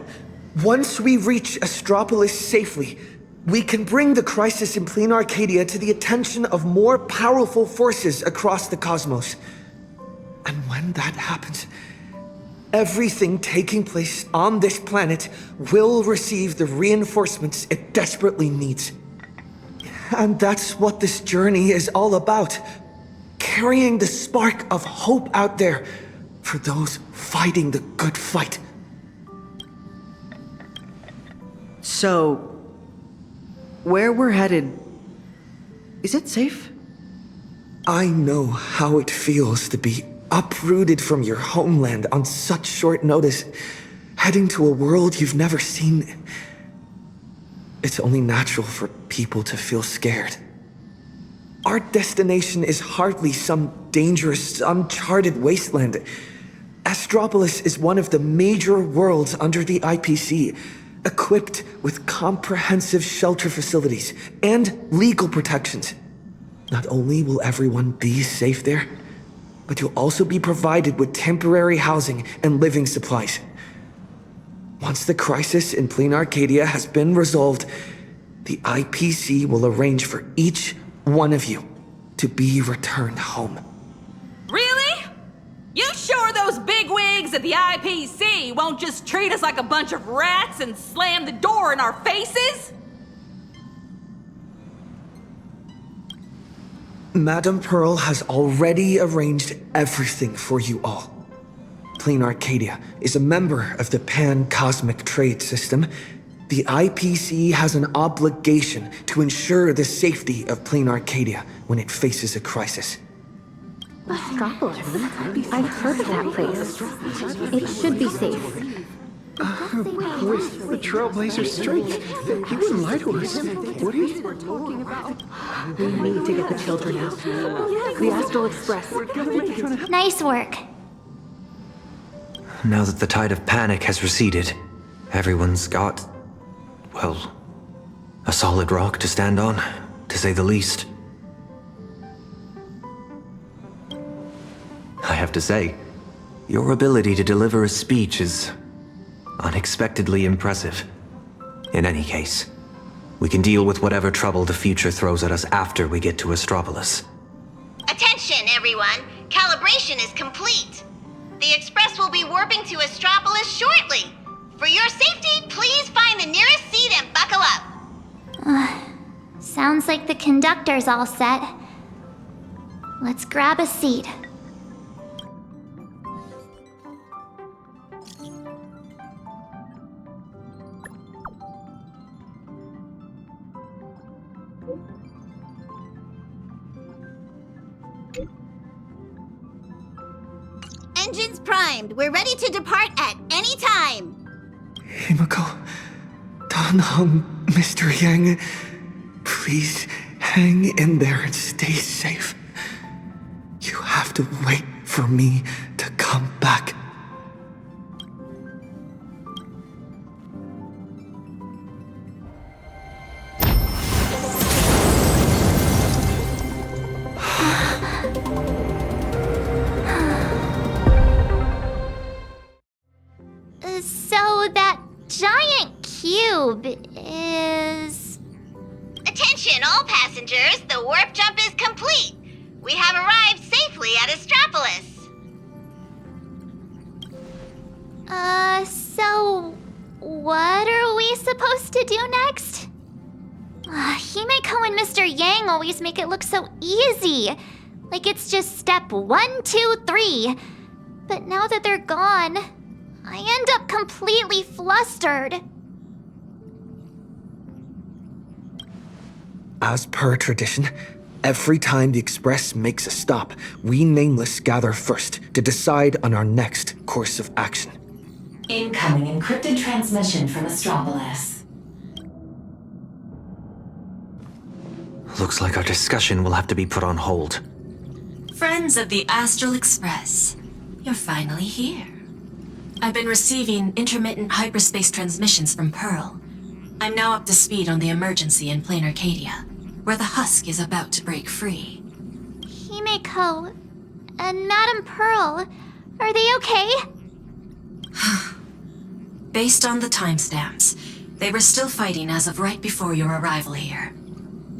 [SPEAKER 1] once we reach Astropolis safely, we can bring the crisis in Planacardia to the attention of more powerful forces across the cosmos. And when that happens, everything taking place on this planet will receive the reinforcements it desperately needs. And that's what this journey is all about. Carrying the spark of hope out there for those fighting the good fight.
[SPEAKER 17] So, where we're headed, is it safe?
[SPEAKER 1] I know how it feels to be uprooted from your homeland on such short notice, heading to a world you've never seen. It's only natural for people to feel scared. Our destination is hardly some dangerous, uncharted wasteland. Astropolis is one of the major worlds under the IPC, equipped with comprehensive shelter facilities and legal protections. Not only will everyone be safe there, but you'll also be provided with temporary housing and living supplies. Once the crisis in Planacardia has been resolved, the IPC will arrange for each one of you to be returned home.
[SPEAKER 18] Really? You sure those bigwigs at the IPC won't just treat us like a bunch of rats and slam the door in our faces?
[SPEAKER 1] Madame Pearl has already arranged everything for you all. Planacardia is a member of the Pan-Cosmic Trade System. The IPC has an obligation to ensure the safety of Planacardia when it faces a crisis.
[SPEAKER 14] Astropolis. I've heard of that place. It should be safe.
[SPEAKER 11] With the Trailblazer strike, he wouldn't lie to us, would he?
[SPEAKER 2] We need to get the children out. The Astral Express.
[SPEAKER 5] Nice work.
[SPEAKER 4] Now that the tide of panic has receded, everyone's got, well, a solid rock to stand on, to say the least. I have to say, your ability to deliver a speech is unexpectedly impressive. In any case, we can deal with whatever trouble the future throws at us after we get to Astropolis.
[SPEAKER 8] Attention, everyone! Calibration is complete! The Express will be warping to Astropolis shortly! For your safety, please find the nearest seat and buckle up!
[SPEAKER 5] Sounds like the conductor's all set. Let's grab a seat.
[SPEAKER 8] Engines primed. We're ready to depart at any time.
[SPEAKER 1] Himiko, Dan Hung, Mr. Yang, please hang in there and stay safe. You have to wait for me to come back.
[SPEAKER 5] So that giant cube is...
[SPEAKER 8] Attention, all passengers. The warp jump is complete. We have arrived safely at Astropolis.
[SPEAKER 5] So what are we supposed to do next? Himeko and Mr. Yang always make it look so easy. Like it's just step 1, 2, 3. But now that they're gone, I end up completely flustered.
[SPEAKER 1] As per tradition, every time the Express makes a stop, we Nameless gather first to decide on our next course of action.
[SPEAKER 19] Incoming encrypted transmission from Astropolis.
[SPEAKER 4] Looks like our discussion will have to be put on hold.
[SPEAKER 19] Friends of the Astral Express, you're finally here. I've been receiving intermittent hyperspace transmissions from Pearl. I'm now up to speed on the emergency in Planacardia, where the husk is about to break free.
[SPEAKER 5] Himeko and Madame Pearl, are they okay?
[SPEAKER 19] Based on the timestamps, they were still fighting as of right before your arrival here.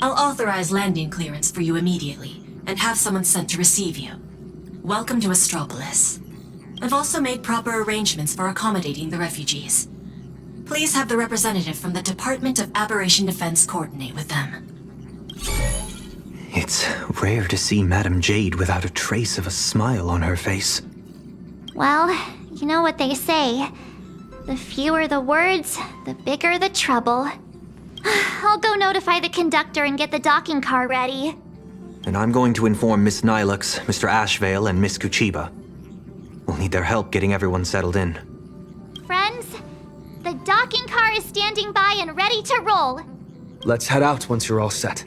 [SPEAKER 19] I'll authorize landing clearance for you immediately, and have someone sent to receive you. Welcome to Astropolis. I've also made proper arrangements for accommodating the refugees. Please have the representative from the Department of Aberration Defense coordinate with them.
[SPEAKER 4] It's rare to see Madame Jade without a trace of a smile on her face.
[SPEAKER 5] Well, you know what they say. The fewer the words, the bigger the trouble. I'll go notify the conductor and get the docking car ready.
[SPEAKER 4] And I'm going to inform Miss Nihilux, Mr. Ashvale, and Miss Kuchiba. We'll need their help getting everyone settled in.
[SPEAKER 5] Friends, the docking car is standing by and ready to roll.
[SPEAKER 1] Let's head out once you're all set.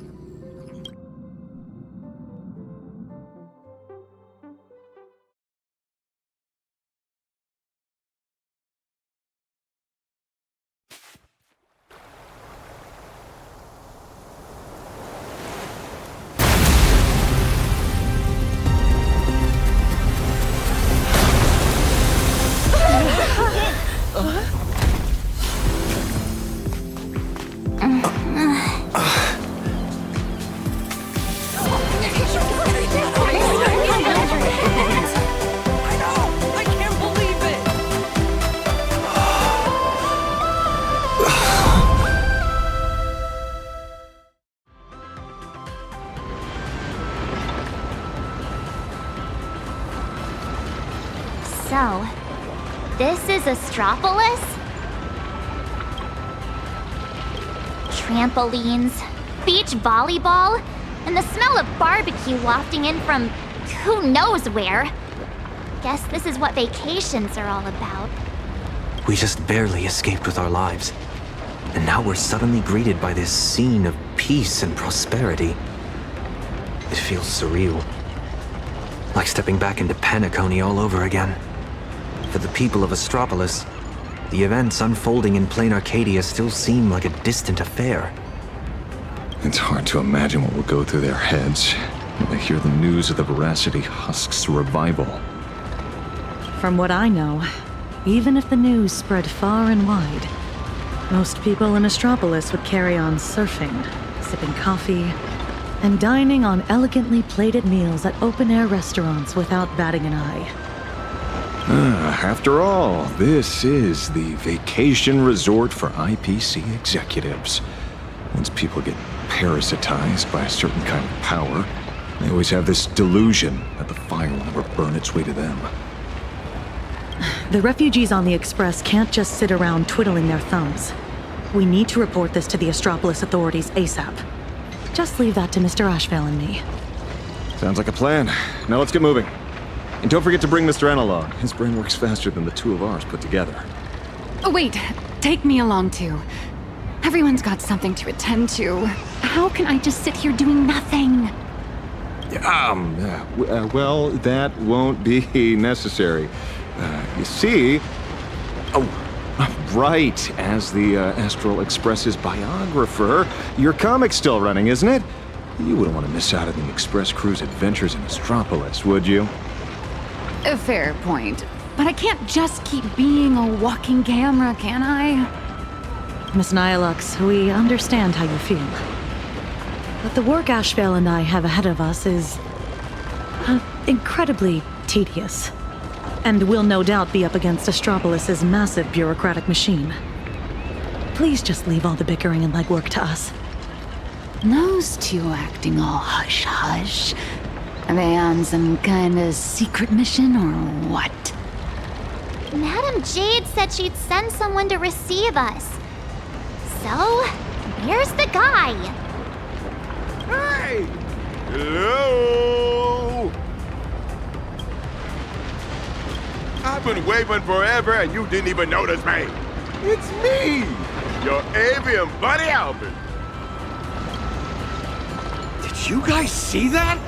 [SPEAKER 5] So, this is Astropolis? Trampolines, beach volleyball, and the smell of barbecue wafting in from who knows where. Guess this is what vacations are all about.
[SPEAKER 4] We just barely escaped with our lives. And now we're suddenly greeted by this scene of peace and prosperity. It feels surreal. Like stepping back into Paniconi all over again. For the people of Astropolis, the events unfolding in Planarcadia still seem like a distant affair.
[SPEAKER 11] It's hard to imagine what will go through their heads when they hear the news of the Voracity Husk's revival.
[SPEAKER 10] From what I know, even if the news spread far and wide, most people in Astropolis would carry on surfing, sipping coffee, and dining on elegantly plated meals at open-air restaurants without batting an eye.
[SPEAKER 11] After all, this is the vacation resort for IPC executives. Once people get parasitized by a certain kind of power, they always have this delusion that the fire will never burn its way to them.
[SPEAKER 10] The refugees on the Express can't just sit around twiddling their thumbs. We need to report this to the Astropolis authorities ASAP. Just leave that to Mr. Ashvale and me.
[SPEAKER 11] Sounds like a plan. Now let's get moving. And don't forget to bring Mr. Analog. His brain works faster than the two of ours put together.
[SPEAKER 9] Oh, wait. Take me along, too. Everyone's got something to attend to. How can I just sit here doing nothing?
[SPEAKER 11] Well, that won't be necessary. You see... Oh, right. As the Astral Express's biographer, your comic's still running, isn't it? You wouldn't want to miss out on the Express crew's adventures in Astropolis, would you?
[SPEAKER 9] A fair point. But I can't just keep being a walking camera, can I?
[SPEAKER 10] Miss Nihilux, we understand how you feel. But the work Ashvale and I have ahead of us is... incredibly tedious. And will no doubt be up against Astropolis' massive bureaucratic machine. Please just leave all the bickering and legwork to us.
[SPEAKER 9] Those two acting all hush-hush. Are they on some kind of secret mission or what?
[SPEAKER 5] Madam Jade said she'd send someone to receive us. So, where's the guy?
[SPEAKER 20] Hey! Hello! I've been waving forever and you didn't even notice me. It's me, your avian buddy Albert.
[SPEAKER 15] Did you guys see that?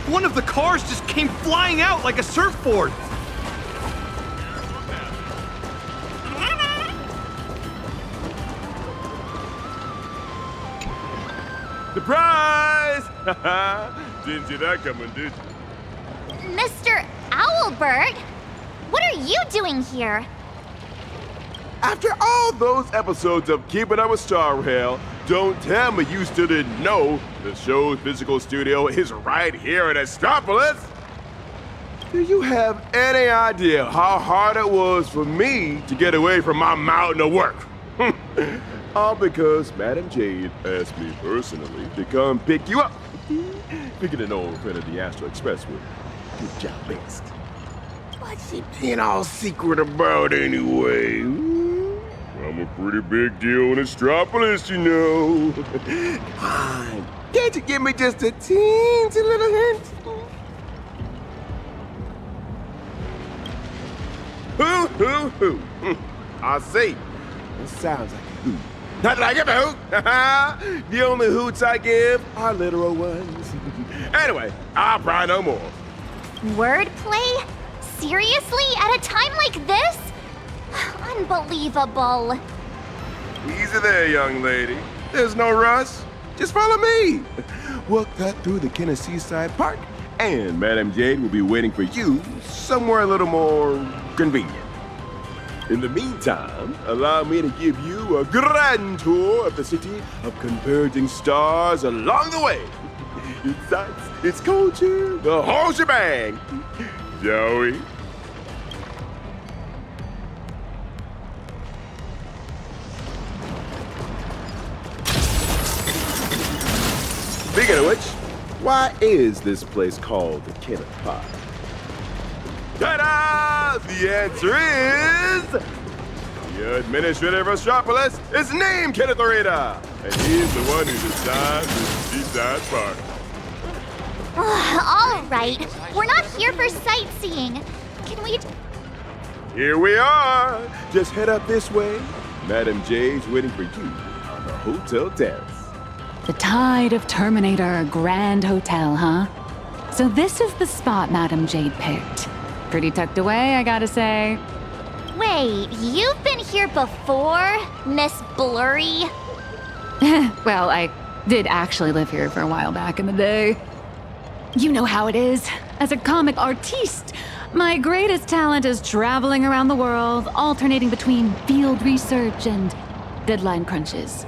[SPEAKER 15] One of the cars just came flying out like a surfboard.
[SPEAKER 20] Surprise! Didn't see that coming, did you?
[SPEAKER 5] Mr. Owlbert? What are you doing here?
[SPEAKER 20] After all those episodes of Keeping Up with Star Rail, don't tell me you still didn't know the show's physical studio is right here in Astropolis. Do you have any idea how hard it was for me to get away from my mountain of work? All because Madam Jade asked me personally to come pick you up. Picking an old friend of the Astral Express would. Good job, best. What's she being all secret about anyway? I'm a pretty big deal in Astropolis, you know. Come on, can't you give me just a teensy little hint? Hoo. I see. It sounds like a who. Not like a hoot. The only hoots I give are literal ones. Anyway, I'll pry no more.
[SPEAKER 5] Wordplay? Seriously? At a time like this? Unbelievable.
[SPEAKER 20] Easy there, young lady. There's no rush. Just follow me. We'll cut through the Seaside Park, and Madam Jade will be waiting for you somewhere a little more convenient. In the meantime, allow me to give you a grand tour of the city of converging stars along the way. Its sights, its culture, the whole shebang. Shall we? Speaking of which, why is this place called the Kenneth Pod? Ta-da! The answer is... The administrator of Astropolis is named Kenneth Arita, and he's the one who designed the Seaside Park.
[SPEAKER 5] All right, we're not here for sightseeing. Can we...
[SPEAKER 20] Here we are. Just head up this way. Madam Jade's waiting for you on the Hotel Terrace.
[SPEAKER 9] The Tide of Terminator Grand Hotel, huh? So this is the spot Madam Jade picked. Pretty tucked away, I gotta say.
[SPEAKER 5] Wait, you've been here before, Miss Blurry?
[SPEAKER 9] Well, I did actually live here for a while back in the day. You know how it is. As a comic artiste, my greatest talent is traveling around the world, alternating between field research and deadline crunches.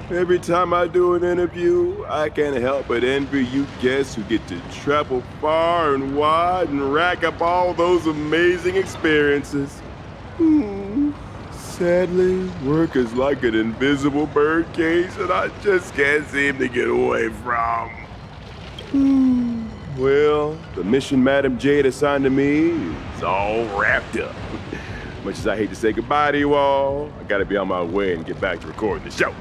[SPEAKER 20] Every time I do an interview, I can't help but envy you guests who get to travel far and wide and rack up all those amazing experiences. Sadly, work is like an invisible birdcage that I just can't seem to get away from. Well, the mission Madam Jade assigned to me is all wrapped up. Much as I hate to say goodbye to you all, I gotta be on my way and get back to recording the show.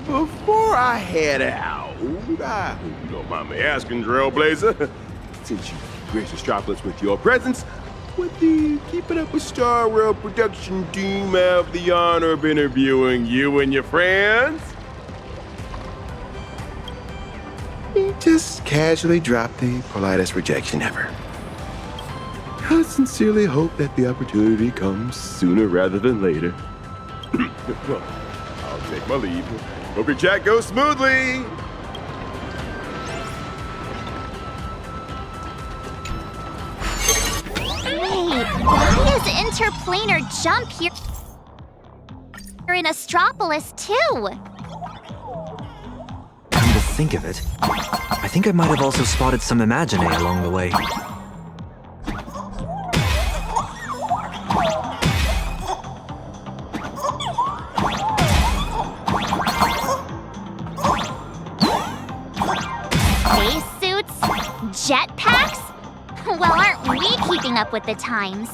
[SPEAKER 20] Before I head out, I hope you don't mind me asking, Trailblazer, since you graced Astropolis with your presence, would the Keep It Up with Star Rail production team have the honor of interviewing you and your friends? He just casually dropped the politest rejection ever. I sincerely hope that the opportunity comes sooner rather than later. Well, I'll take my leave. Hope your chat goes smoothly.
[SPEAKER 5] Wait, why is interplanar jump here in Astropolis too?
[SPEAKER 4] Come to think of it, I think I might have also spotted some Imagine along the way.
[SPEAKER 5] Jetpacks? Well, aren't we keeping up with the times?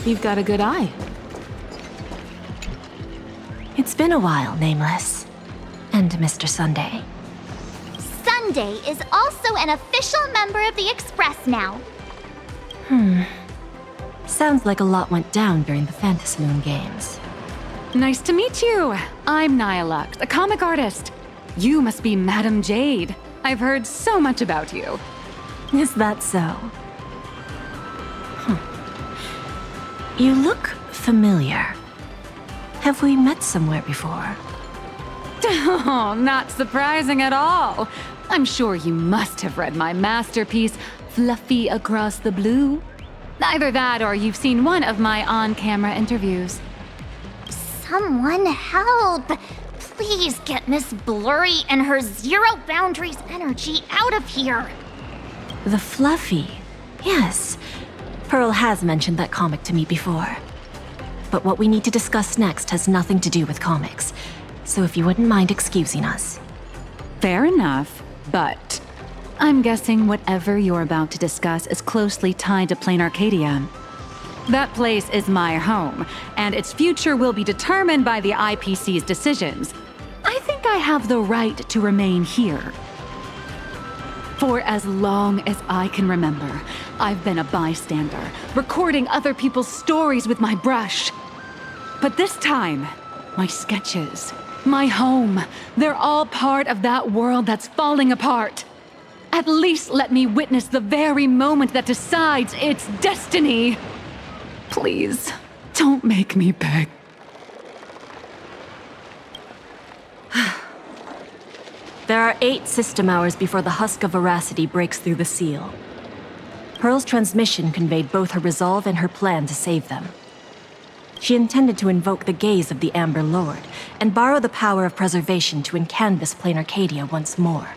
[SPEAKER 2] You've got a good eye.
[SPEAKER 19] It's been a while, Nameless. And Mr. Sunday.
[SPEAKER 5] Sunday is also an official member of the Express now.
[SPEAKER 19] Sounds like a lot went down during the Fantasmoon Games.
[SPEAKER 9] Nice to meet you. I'm Nihilux, a comic artist. You must be Madam Jade. I've heard so much about you.
[SPEAKER 19] Is that so? You look familiar. Have we met somewhere before?
[SPEAKER 9] Oh, not surprising at all. I'm sure you must have read my masterpiece, Fluffy Across the Blue. Either that or you've seen one of my on-camera interviews.
[SPEAKER 5] Someone help! Please get Miss Blurry and her zero boundaries energy out of here!
[SPEAKER 19] The Fluffy. Yes. Pearl has mentioned that comic to me before. But what we need to discuss next has nothing to do with comics. So if you wouldn't mind excusing us.
[SPEAKER 9] Fair enough, but I'm guessing whatever you're about to discuss is closely tied to Planarcadia. That place is my home, and its future will be determined by the IPC's decisions. I think I have the right to remain here. For as long as I can remember, I've been a bystander, recording other people's stories with my brush. But this time, my sketches, my home, they're all part of that world that's falling apart. At least let me witness the very moment that decides its destiny. Please, don't make me beg.
[SPEAKER 19] There are 8 system hours before the husk of Voracity breaks through the seal. Pearl's transmission conveyed both her resolve and her plan to save them. She intended to invoke the gaze of the Amber Lord and borrow the power of preservation to encanvas Planarcadia once more,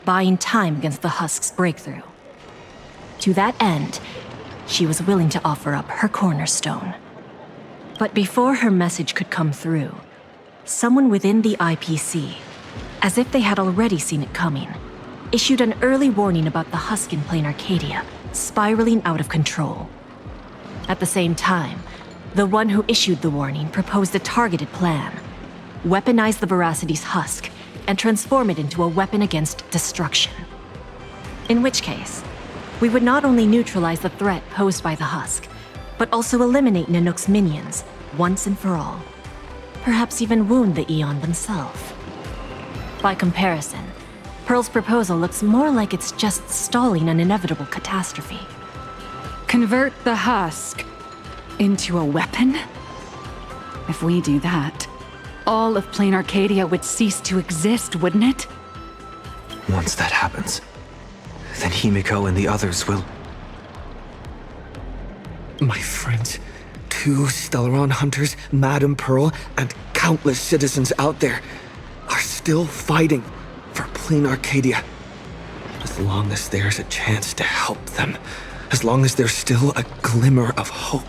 [SPEAKER 19] buying time against the husk's breakthrough. To that end, she was willing to offer up her cornerstone. But before her message could come through, someone within the IPC, as if they had already seen it coming, issued an early warning about the husk in Planarcadia spiraling out of control. At the same time, the one who issued the warning proposed a targeted plan: weaponize the Voracity's husk and transform it into a weapon against destruction. In which case, we would not only neutralize the threat posed by the husk, but also eliminate Nihilux minions once and for all. Perhaps even wound the Eon themselves. By comparison, Pearl's proposal looks more like it's just stalling an inevitable catastrophe.
[SPEAKER 9] Convert the husk into a weapon? If we do that, all of Planarcadia would cease to exist, wouldn't it?
[SPEAKER 4] Once that happens, then Himiko and the others will...
[SPEAKER 1] My friends, 2 Stellaron hunters, Madame Pearl, and countless citizens out there are still fighting for Planarcadia. As long as there's a chance to help them, as long as there's still a glimmer of hope,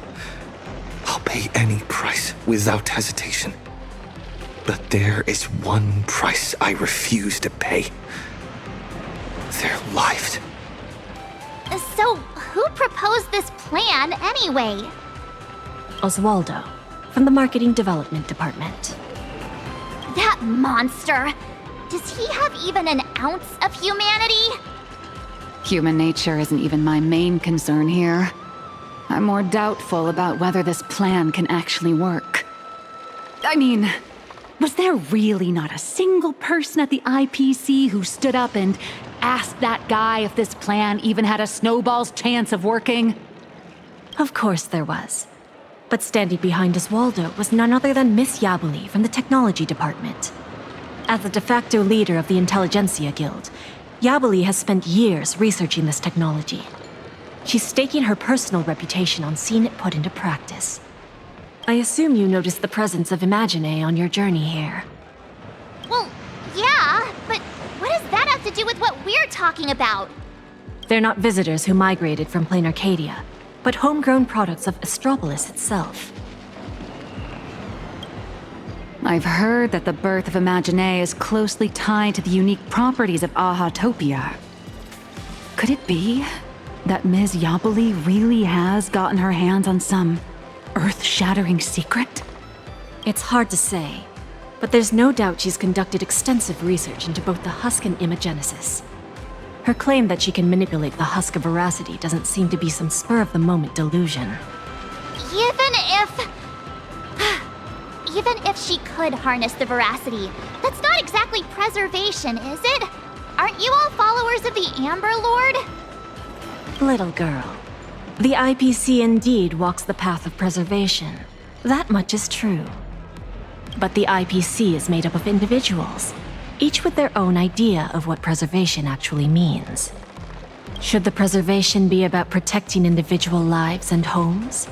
[SPEAKER 1] I'll pay any price without hesitation. But there is one price I refuse to pay. Their lives.
[SPEAKER 5] So, who proposed this plan anyway?
[SPEAKER 19] Oswaldo, from the Marketing Development Department.
[SPEAKER 5] That monster! Does he have even an ounce of humanity?
[SPEAKER 9] Human nature isn't even my main concern here. I'm more doubtful about whether this plan can actually work. I mean, was there really not a single person at the IPC who stood up and asked that guy if this plan even had a snowball's chance of working?
[SPEAKER 19] Of course there was. But standing behind Oswaldo was none other than Miss Yabuli from the Technology Department. As the de facto leader of the Intelligentsia Guild, Yabuli has spent years researching this technology. She's staking her personal reputation on seeing it put into practice. I assume you noticed the presence of Imagine on your journey here.
[SPEAKER 5] Well, yeah, but what does that have to do with what we're talking about?
[SPEAKER 19] They're not visitors who migrated from Planarcadia, but homegrown products of Astropolis itself.
[SPEAKER 9] I've heard that the birth of Imagine is closely tied to the unique properties of Ahatopia. Could it be that Ms. Yabuli really has gotten her hands on some earth-shattering secret?
[SPEAKER 21] It's hard to say, but there's no doubt she's conducted extensive research into both the husk and imagenesis. Her claim that she can manipulate the husk of Voracity doesn't seem to be some spur-of-the-moment delusion.
[SPEAKER 5] Even if she could harness the Voracity, that's not exactly preservation, is it? Aren't you all followers of the Amber Lord?
[SPEAKER 21] Little girl, the IPC indeed walks the path of preservation. That much is true. But the IPC is made up of individuals, each with their own idea of what preservation actually means. Should the preservation be about protecting individual lives and homes,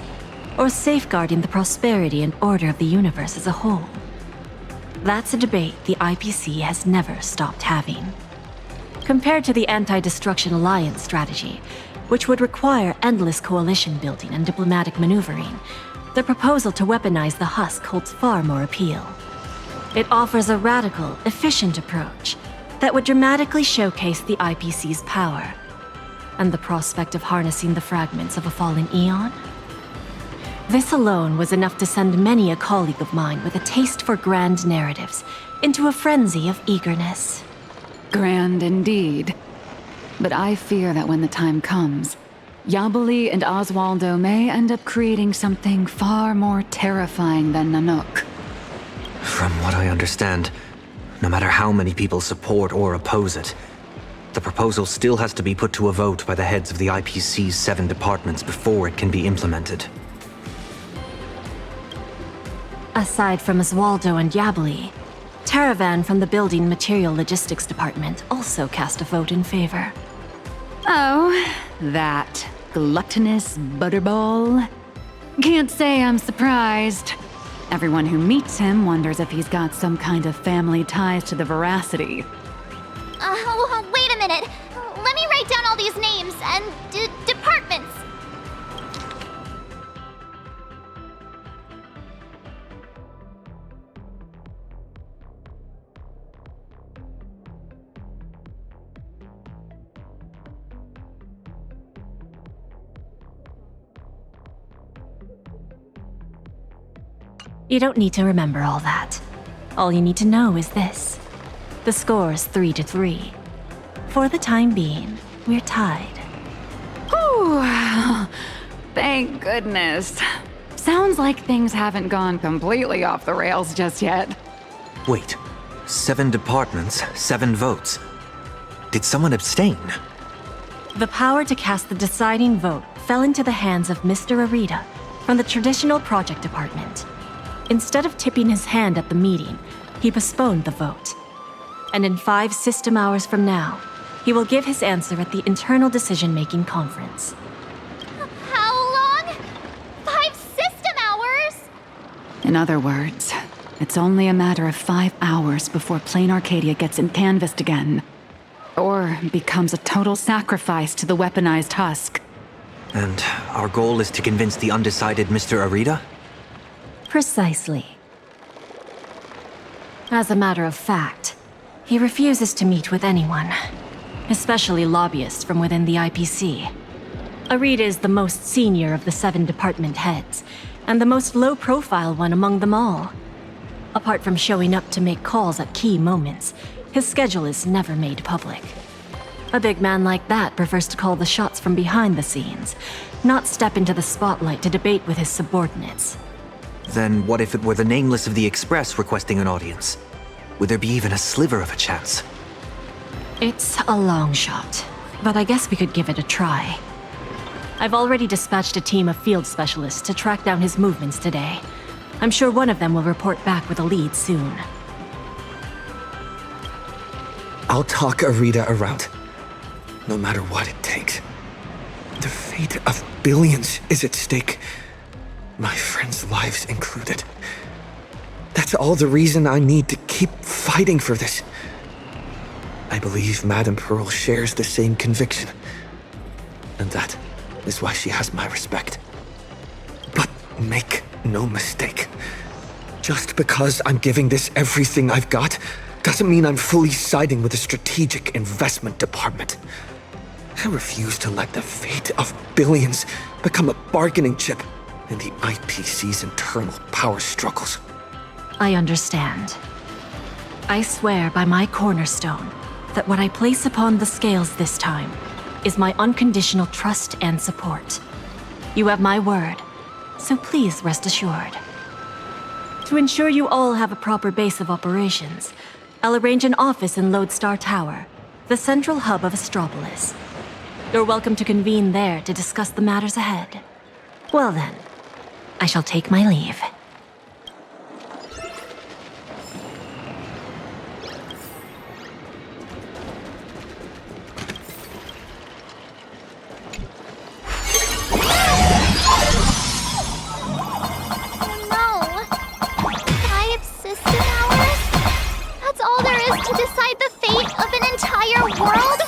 [SPEAKER 21] or safeguarding the prosperity and order of the universe as a whole? That's a debate the IPC has never stopped having. Compared to the Anti-Destruction Alliance strategy, which would require endless coalition building and diplomatic maneuvering, the proposal to weaponize the husk holds far more appeal. It offers a radical, efficient approach that would dramatically showcase the IPC's power, and the prospect of harnessing the fragments of a fallen eon. This alone was enough to send many a colleague of mine with a taste for grand narratives into a frenzy of eagerness.
[SPEAKER 9] Grand indeed. But I fear that when the time comes, Yabali and Oswaldo may end up creating something far more terrifying than Nanook.
[SPEAKER 4] From what I understand, no matter how many people support or oppose it, the proposal still has to be put to a vote by the heads of the IPC's 7 departments before it can be implemented.
[SPEAKER 21] Aside from Oswaldo and Yabali, Taravan from the Building Material Logistics Department also cast a vote in favor.
[SPEAKER 9] Oh, that gluttonous butterball. Can't say I'm surprised. Everyone who meets him wonders if he's got some kind of family ties to the Voracity.
[SPEAKER 5] Wait a minute. Let me write down all these names and departments.
[SPEAKER 21] You don't need to remember all that. All you need to know is this. The score is 3-3. For the time being, we're tied.
[SPEAKER 9] Whew. Thank goodness. Sounds like things haven't gone completely off the rails just yet.
[SPEAKER 4] Wait, 7 departments, 7 votes. Did someone abstain?
[SPEAKER 21] The power to cast the deciding vote fell into the hands of Mr. Arita from the Traditional Project Department. Instead of tipping his hand at the meeting, he postponed the vote. And in 5 system hours from now, he will give his answer at the Internal Decision-Making Conference.
[SPEAKER 5] How long? 5 system hours?
[SPEAKER 9] In other words, it's only a matter of 5 hours before Planacardia gets canvassed again. Or becomes a total sacrifice to the weaponized husk.
[SPEAKER 4] And our goal is to convince the undecided Mr. Arita?
[SPEAKER 21] Precisely. As a matter of fact, he refuses to meet with anyone, especially lobbyists from within the IPC. Arita is the most senior of the 7 department heads, and the most low-profile one among them all. Apart from showing up to make calls at key moments, his schedule is never made public. A big man like that prefers to call the shots from behind the scenes, not step into the spotlight to debate with his subordinates.
[SPEAKER 4] Then what if it were the Nameless of the Express requesting an audience? Would there be even a sliver of a chance?
[SPEAKER 21] It's a long shot, but I guess we could give it a try. I've already dispatched a team of field specialists to track down his movements today. I'm sure one of them will report back with a lead soon.
[SPEAKER 1] I'll talk Arita around, no matter what it takes. The fate of billions is at stake. My friends' lives included. That's all the reason I need to keep fighting for this. I believe Madame Pearl shares the same conviction. And that is why she has my respect. But make no mistake. Just because I'm giving this everything I've got, doesn't mean I'm fully siding with the Strategic Investment Department. I refuse to let the fate of billions become a bargaining chip in the IPC's internal power struggles.
[SPEAKER 21] I understand. I swear by my cornerstone that what I place upon the scales this time is my unconditional trust and support. You have my word, so please rest assured. To ensure you all have a proper base of operations, I'll arrange an office in Loadstar Tower, the central hub of Astropolis. You're welcome to convene there to discuss the matters ahead. Well then, I shall take my leave.
[SPEAKER 5] To decide the fate of an entire world?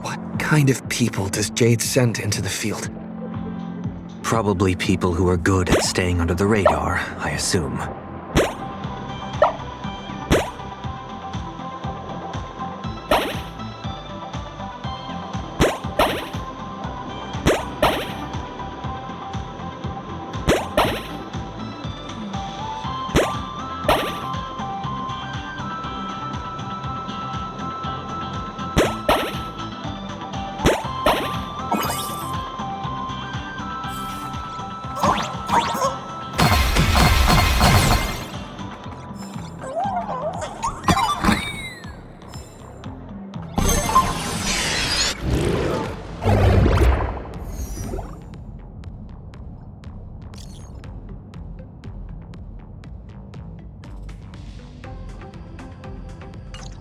[SPEAKER 1] What kind of people does Jade send into the field?
[SPEAKER 4] Probably people who are good at staying under the radar, I assume.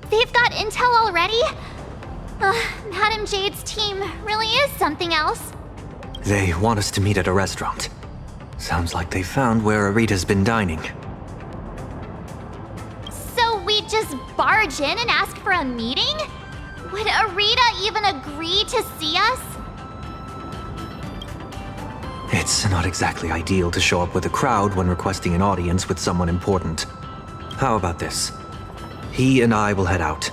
[SPEAKER 5] They've got intel already? Madam Jade's team really is something else.
[SPEAKER 4] They want us to meet at a restaurant. Sounds like they found where Arita's been dining.
[SPEAKER 5] So we just barge in and ask for a meeting? Would Arita even agree to see us?
[SPEAKER 4] It's not exactly ideal to show up with a crowd when requesting an audience with someone important. How about this? He and I will head out,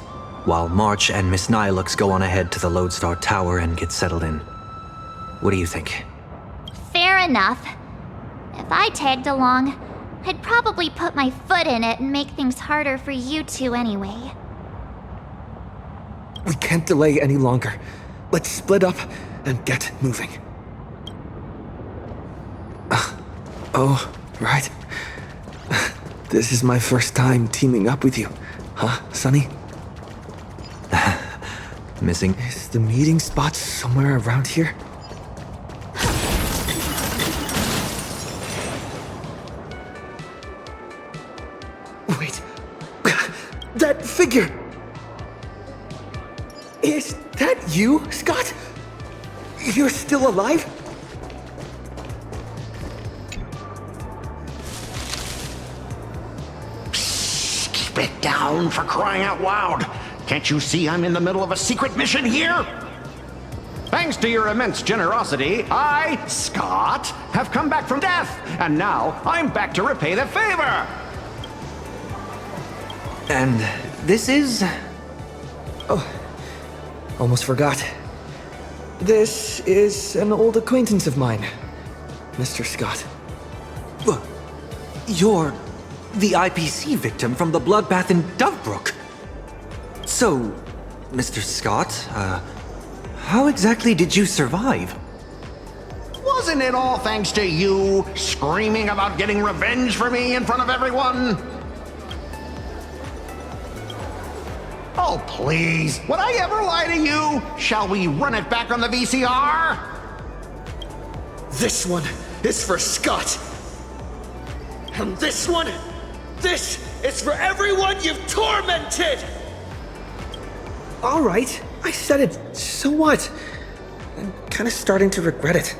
[SPEAKER 4] while March and Miss Nihilux go on ahead to the Loadstar Tower and get settled in. What do you think?
[SPEAKER 5] Fair enough. If I tagged along, I'd probably put my foot in it and make things harder for you two anyway.
[SPEAKER 1] We can't delay any longer. Let's split up and get moving. Oh, right. This is my first time teaming up with you. Huh, Sonny?
[SPEAKER 4] Missing?
[SPEAKER 1] Is the meeting spot somewhere around here? Wait. That figure! Is that you, Scott? You're still alive?
[SPEAKER 12] Keep it down, for crying out loud! Can't you see I'm in the middle of a secret mission here? Thanks to your immense generosity, I, Scott, have come back from death, and now I'm back to repay the favor!
[SPEAKER 4] And this is...
[SPEAKER 1] Oh, almost forgot. This is an old acquaintance of mine, Mr. Scott.
[SPEAKER 4] You're the IPC victim from the bloodbath in Dovebrook. So, Mr. Scott, how exactly did you survive?
[SPEAKER 12] Wasn't it all thanks to you screaming about getting revenge for me in front of everyone? Oh, please, would I ever lie to you? Shall we run it back on the VCR?
[SPEAKER 1] This one is for Scott. And this one, this is for everyone you've tormented! All right, I said it. So what? I'm kind of starting to regret it.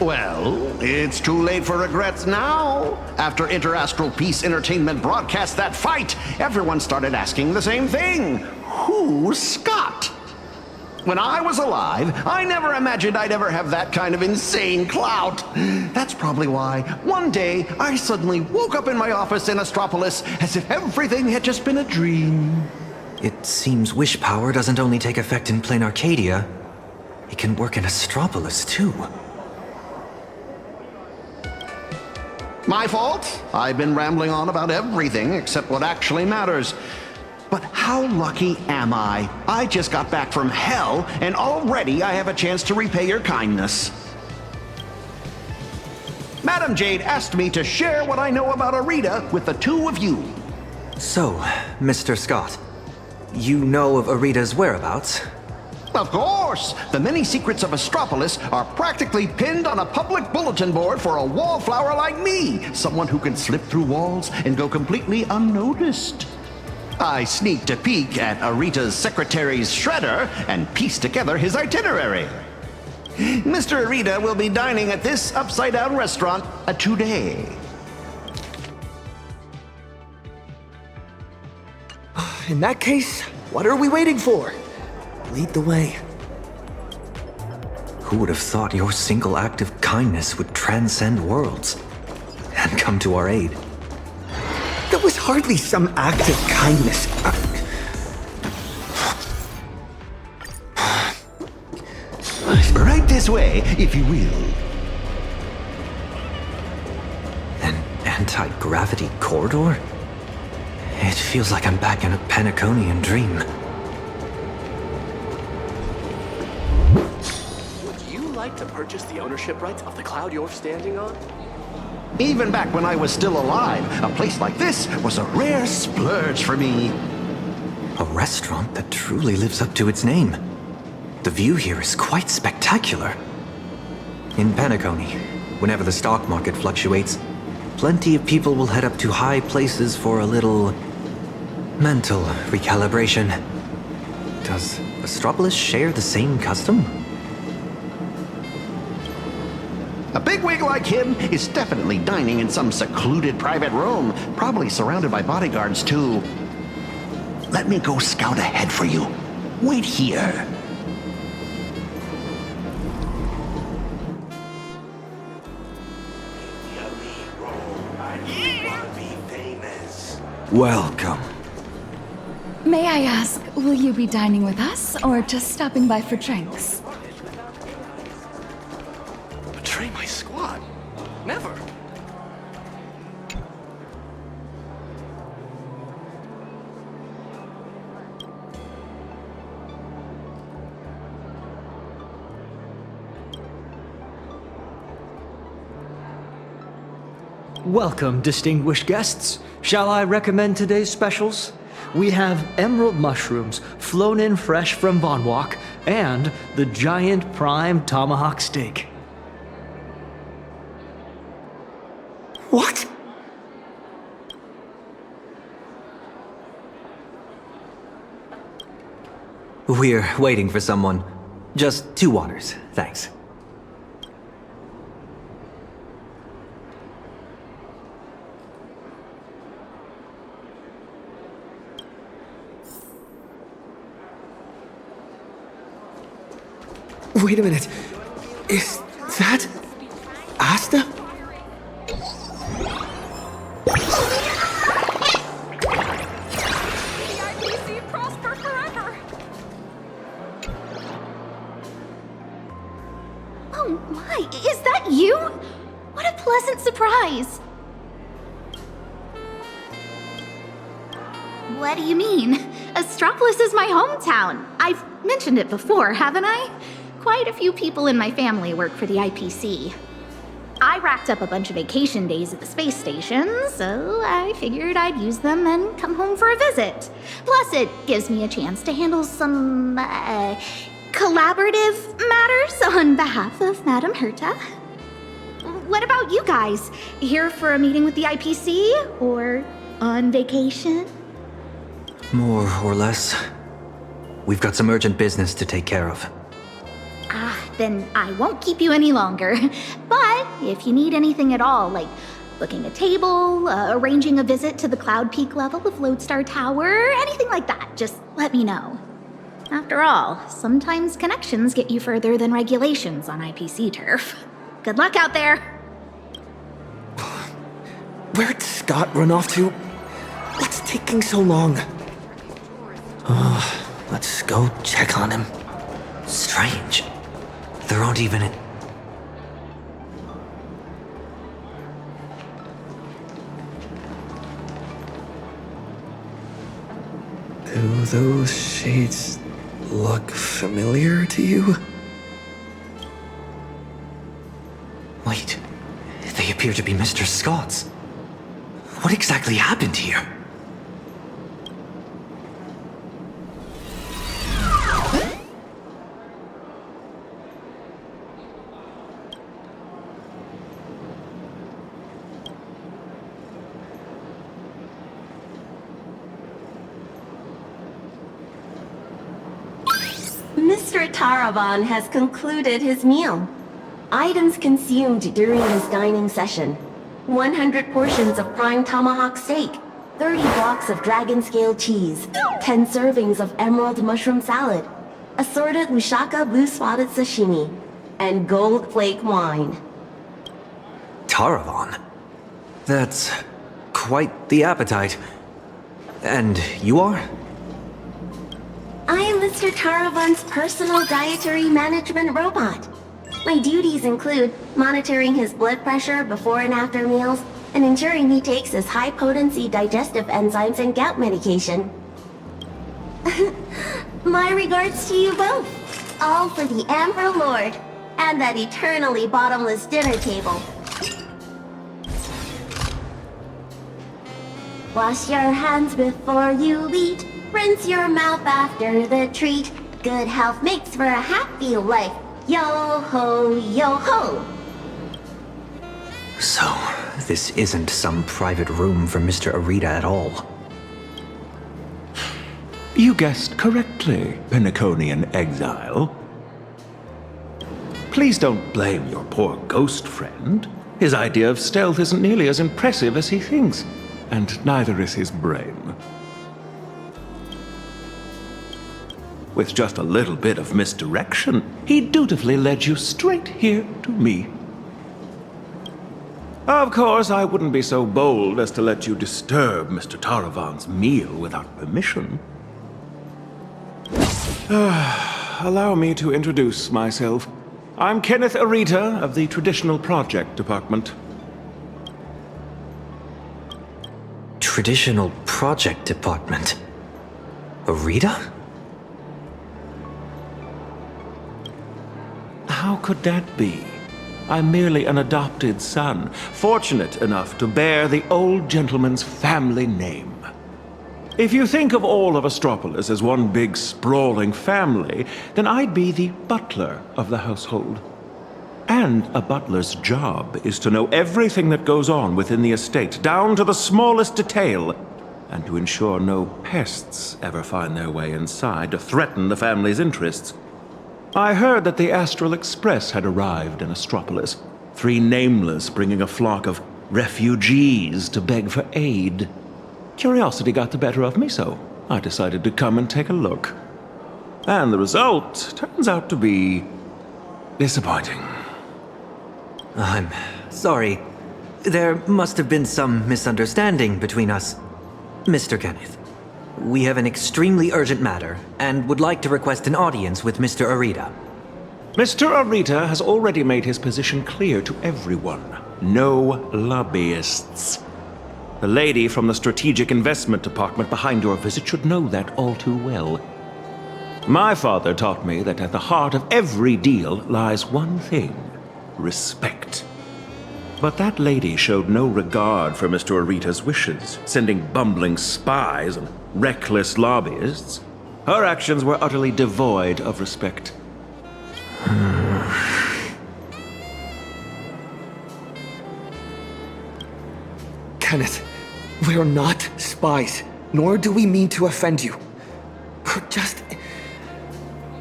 [SPEAKER 12] Well, it's too late for regrets now. After Interastral Peace Entertainment broadcast that fight, everyone started asking the same thing. Who's Scott? When I was alive, I never imagined I'd ever have that kind of insane clout. That's probably why one day I suddenly woke up in my office in Astropolis as if everything had just been a dream.
[SPEAKER 4] It seems wish power doesn't only take effect in Planacardia. It can work in Astropolis, too.
[SPEAKER 12] My fault. I've been rambling on about everything except what actually matters. But how lucky am I? I just got back from hell, and already I have a chance to repay your kindness. Madam Jade asked me to share what I know about Arita with the two of you.
[SPEAKER 4] So, Mr. Scott, you know of Arita's whereabouts?
[SPEAKER 12] Of course! The many secrets of Astropolis are practically pinned on a public bulletin board for a wallflower like me, someone who can slip through walls and go completely unnoticed. I sneaked a peek at Arita's secretary's shredder and pieced together his itinerary. Mr. Arita will be dining at this upside-down restaurant today.
[SPEAKER 1] In that case, what are we waiting for? Lead the way.
[SPEAKER 4] Who would have thought your single act of kindness would transcend worlds and come to our aid?
[SPEAKER 1] That was hardly some act of kindness.
[SPEAKER 12] Right this way, if you will.
[SPEAKER 4] An anti-gravity corridor? It feels like I'm back in a Panaconian dream.
[SPEAKER 13] To purchase the ownership rights of the cloud you're standing on?
[SPEAKER 12] Even back when I was still alive, a place like this was a rare splurge for me.
[SPEAKER 4] A restaurant that truly lives up to its name. The view here is quite spectacular. In Panacony, whenever the stock market fluctuates, plenty of people will head up to high places for a little mental recalibration. Does Astropolis share the same custom?
[SPEAKER 12] A bigwig like him is definitely dining in some secluded private room, probably surrounded by bodyguards too. Let me go scout ahead for you. Wait here.
[SPEAKER 4] Welcome.
[SPEAKER 22] May I ask, will you be dining with us or just stopping by for drinks?
[SPEAKER 13] Betray my squad? Never.
[SPEAKER 23] Welcome, distinguished guests. Shall I recommend today's specials? We have emerald mushrooms, flown in fresh from Von Walk, and the giant prime tomahawk steak.
[SPEAKER 1] What?
[SPEAKER 4] We're waiting for someone. Just 2 waters, thanks.
[SPEAKER 1] Wait a minute. Is that Asta?
[SPEAKER 18] Prosper forever.
[SPEAKER 5] Oh my, is that you? What a pleasant surprise. What do you mean? Astropolis is my hometown. I've mentioned it before, haven't I? Quite a few people in my family work for the IPC. I racked up a bunch of vacation days at the space station, so I figured I'd use them and come home for a visit. Plus, it gives me a chance to handle some, collaborative matters on behalf of Madame Herta. What about you guys? Here for a meeting with the IPC? Or on vacation?
[SPEAKER 4] More or less. We've got some urgent business to take care of.
[SPEAKER 5] Then I won't keep you any longer. But if you need anything at all, like booking a table, arranging a visit to the Cloud Peak level of Loadstar Tower, anything like that, just let me know.
[SPEAKER 14] After all, sometimes connections get you further than regulations on IPC turf. Good luck out there!
[SPEAKER 1] Where'd Scott run off to? What's taking so long? Let's go check on him.
[SPEAKER 4] Strange. There aren't even a...
[SPEAKER 1] Do those shades look familiar to you?
[SPEAKER 4] Wait, they appear to be Mr. Scott's. What exactly happened here?
[SPEAKER 3] Mr. Taravan has concluded his meal. Items consumed during his dining session: 100 portions of prime tomahawk steak, 30 blocks of dragon scale cheese, 10 servings of emerald mushroom salad, assorted Mushaka blue spotted sashimi, and gold flake wine.
[SPEAKER 4] Taravan? That's quite the appetite. And you are?
[SPEAKER 3] I am Mr. Taravan's personal dietary management robot. My duties include monitoring his blood pressure before and after meals, and ensuring he takes his high-potency digestive enzymes and gout medication. My regards to you both. All for the Amber Lord, and that eternally bottomless dinner table. Wash your hands before you eat. Rinse your mouth after the treat. Good health makes for a happy life. Yo ho, yo ho!
[SPEAKER 4] So, this isn't some private room for Mr. Arita at all.
[SPEAKER 11] You guessed correctly, Pinnaconian exile. Please don't blame your poor ghost friend. His idea of stealth isn't nearly as impressive as he thinks, and neither is his brain. With just a little bit of misdirection, he dutifully led you straight here to me. Of course, I wouldn't be so bold as to let you disturb Mr. Taravan's meal without permission. Allow me to introduce myself. I'm Kenneth Arita of the Traditional Project Department.
[SPEAKER 4] Traditional Project Department? Arita?
[SPEAKER 11] How could that be? I'm merely an adopted son, fortunate enough to bear the old gentleman's family name. If you think of all of Astropolis as one big sprawling family, then I'd be the butler of the household. And a butler's job is to know everything that goes on within the estate, down to the smallest detail, and to ensure no pests ever find their way inside to threaten the family's interests. I heard that the Astral Express had arrived in Astropolis, 3 nameless bringing a flock of refugees to beg for aid. Curiosity got the better of me, so I decided to come and take a look. And the result turns out to be disappointing.
[SPEAKER 4] I'm sorry. There must have been some misunderstanding between us. Mr. Kenneth, we have an extremely urgent matter, and would like to request an audience with Mr. Arita.
[SPEAKER 11] Mr. Arita has already made his position clear to everyone. No lobbyists. The lady from the Strategic Investment Department behind your visit should know that all too well. My father taught me that at the heart of every deal lies one thing: respect. But that lady showed no regard for Mr. Arita's wishes, sending bumbling spies and reckless lobbyists. Her actions were utterly devoid of respect.
[SPEAKER 1] Kenneth, we're not spies, nor do we mean to offend you. We're just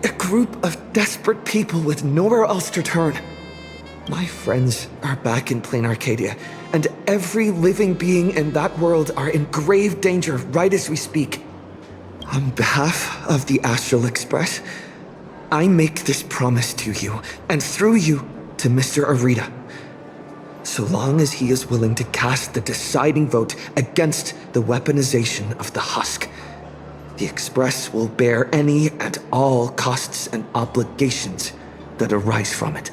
[SPEAKER 1] a group of desperate people with nowhere else to turn. My friends are back in Planacardia, and every living being in that world are in grave danger right as we speak. On behalf of the Astral Express, I make this promise to you, and through you, to Mr. Arita. So long as he is willing to cast the deciding vote against the weaponization of the husk, the Express will bear any and all costs and obligations that arise from it.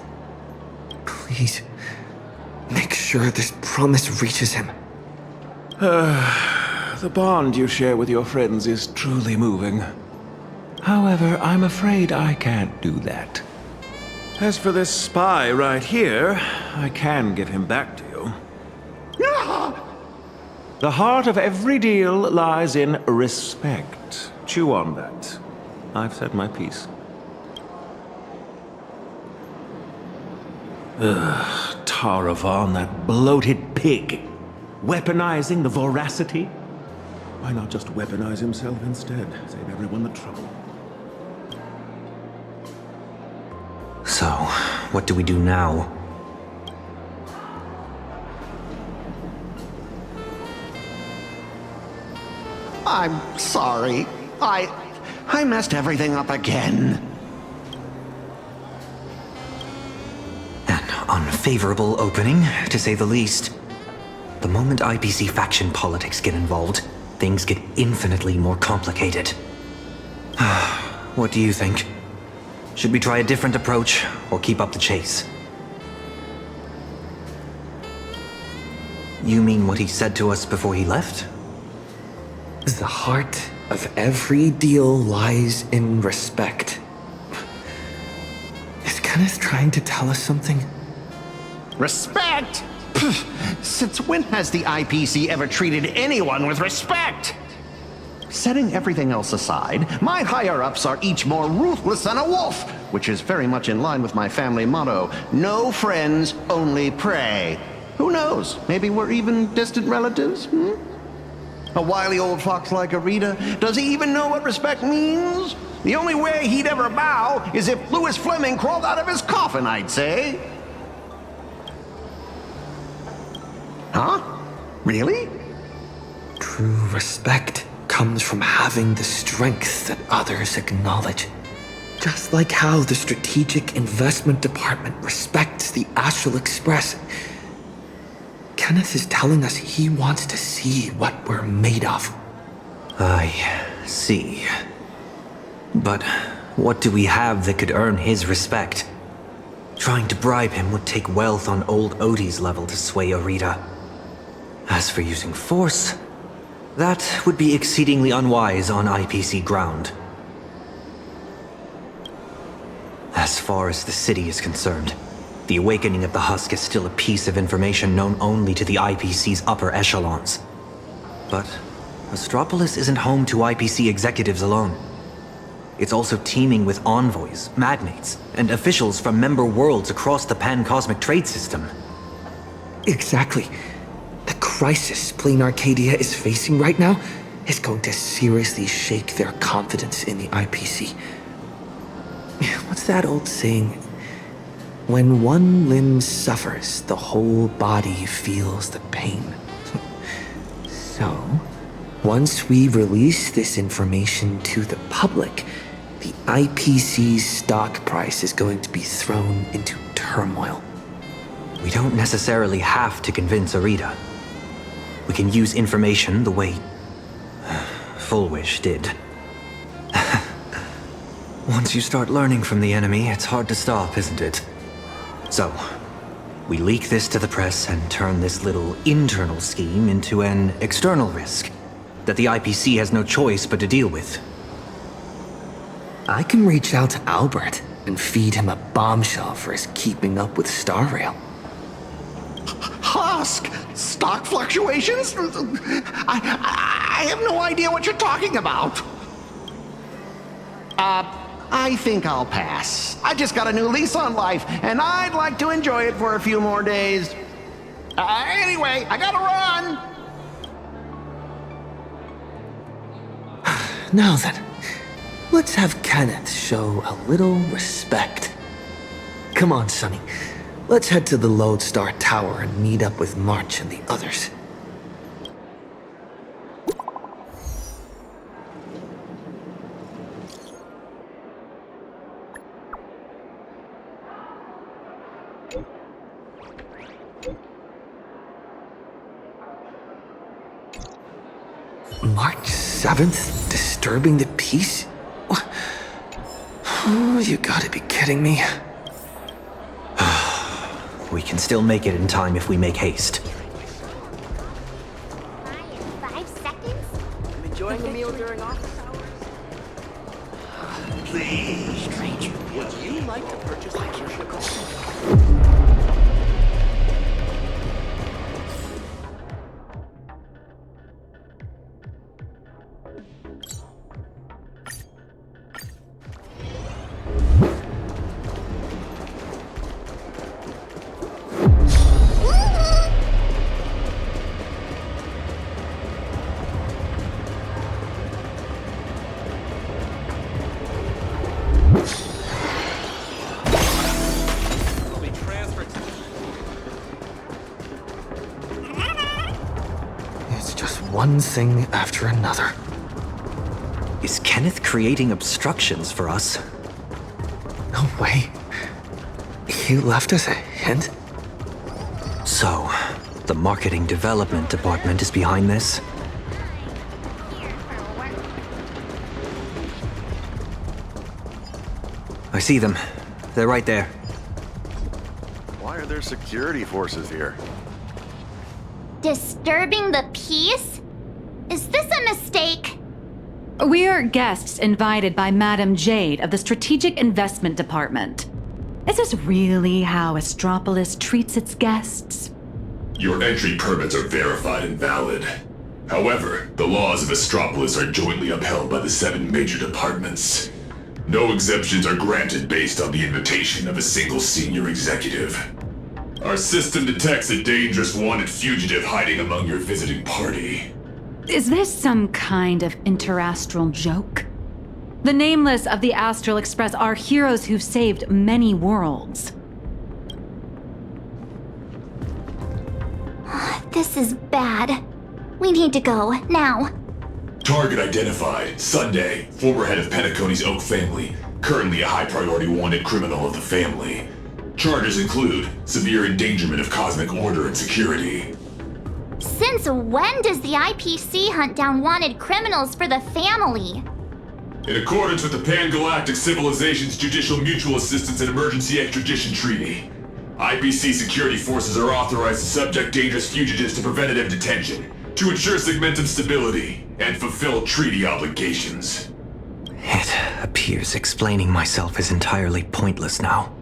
[SPEAKER 1] Please, make sure this promise reaches him.
[SPEAKER 11] The bond you share with your friends is truly moving. However, I'm afraid I can't do that. As for this spy right here, I can give him back to you. The heart of every deal lies in respect. Chew on that. I've said my piece. Ugh, Taravan, that bloated pig. Weaponizing the Voracity? Why not just weaponize himself instead? Save everyone the trouble.
[SPEAKER 4] So, what do we do now?
[SPEAKER 12] I'm sorry. I messed everything up again.
[SPEAKER 4] An unfavorable opening, to say the least. The moment IPC faction politics get involved, things get infinitely more complicated. What do you think? Should we try a different approach, or keep up the chase? You mean what he said to us before he left?
[SPEAKER 1] The heart of every deal lies in respect. Is Kenneth trying to tell us something?
[SPEAKER 12] Respect? Since when has the IPC ever treated anyone with respect? Setting everything else aside, my higher-ups are each more ruthless than a wolf, which is very much in line with my family motto, no friends, only prey. Who knows? Maybe we're even distant relatives? A wily old fox like Arita, does he even know what respect means? The only way he'd ever bow is if Louis Fleming crawled out of his coffin, I'd say. Huh? Really?
[SPEAKER 1] True respect comes from having the strength that others acknowledge. Just like how the Strategic Investment Department respects the Astral Express. Kenneth is telling us he wants to see what we're made of.
[SPEAKER 4] I see. But what do we have that could earn his respect? Trying to bribe him would take wealth on old Odie's level to sway Arita. As for using force, that would be exceedingly unwise on IPC ground. As far as the city is concerned, the awakening of the husk is still a piece of information known only to the IPC's upper echelons. But Astropolis isn't home to IPC executives alone. It's also teeming with envoys, magnates, and officials from member worlds across the pan-cosmic trade system.
[SPEAKER 1] Exactly. The crisis Planacardia is facing right now is going to seriously shake their confidence in the IPC. What's that old saying? When one limb suffers, the whole body feels the pain. So, once we release this information to the public, the IPC's stock price is going to be thrown into turmoil.
[SPEAKER 4] We don't necessarily have to convince Arita. We can use information the way Fullwish did. Once you start learning from the enemy, it's hard to stop, isn't it? So, we leak this to the press and turn this little internal scheme into an external risk that the IPC has no choice but to deal with.
[SPEAKER 1] I can reach out to Albert and feed him a bombshell for his keeping up with Star Rail.
[SPEAKER 12] Husk! Stock fluctuations? I have no idea what you're talking about. I think I'll pass. I just got a new lease on life, and I'd like to enjoy it for a few more days. Anyway, I gotta run!
[SPEAKER 1] Now then, let's have Kenneth show a little respect. Come on, Sonny. Let's head to the Loadstar Tower and meet up with March and the others. 7th disturbing the peace? What? Oh, you gotta be kidding me.
[SPEAKER 4] We can still make it in time if we make haste.
[SPEAKER 14] 5 seconds?
[SPEAKER 13] I'm enjoying the meal during office hours.
[SPEAKER 20] Please, stranger.
[SPEAKER 13] Would you like to purchase the ownership?
[SPEAKER 1] It's just one thing after another.
[SPEAKER 4] Is Kenneth creating obstructions for us?
[SPEAKER 1] No way. He left us a hint?
[SPEAKER 4] So, the marketing development department is behind this? I see them. They're right there.
[SPEAKER 20] Why are there security forces here?
[SPEAKER 14] Disturbing the peace? Is this a mistake?
[SPEAKER 9] We're guests invited by Madam Jade of the Strategic Investment Department. Is this really how Astropolis treats its guests?
[SPEAKER 6] Your entry permits are verified and valid. However, the laws of Astropolis are jointly upheld by the 7 major departments. No exemptions are granted based on the invitation of a single senior executive. Our system detects a dangerous wanted fugitive hiding among your visiting party.
[SPEAKER 9] Is this some kind of interastral joke? The Nameless of the Astral Express are heroes who've saved many worlds.
[SPEAKER 14] This is bad. We need to go, now.
[SPEAKER 6] Target identified. Sunday, former head of Penacony's Oak family. Currently a high-priority wanted criminal of the family. Charges include severe endangerment of cosmic order and security.
[SPEAKER 14] Since when does the IPC hunt down wanted criminals for the family?
[SPEAKER 6] In accordance with the Pan-Galactic Civilization's Judicial Mutual Assistance and Emergency Extradition Treaty, IPC security forces are authorized to subject dangerous fugitives to preventative detention to ensure segmentum stability and fulfill treaty obligations.
[SPEAKER 4] It appears explaining myself is entirely pointless now.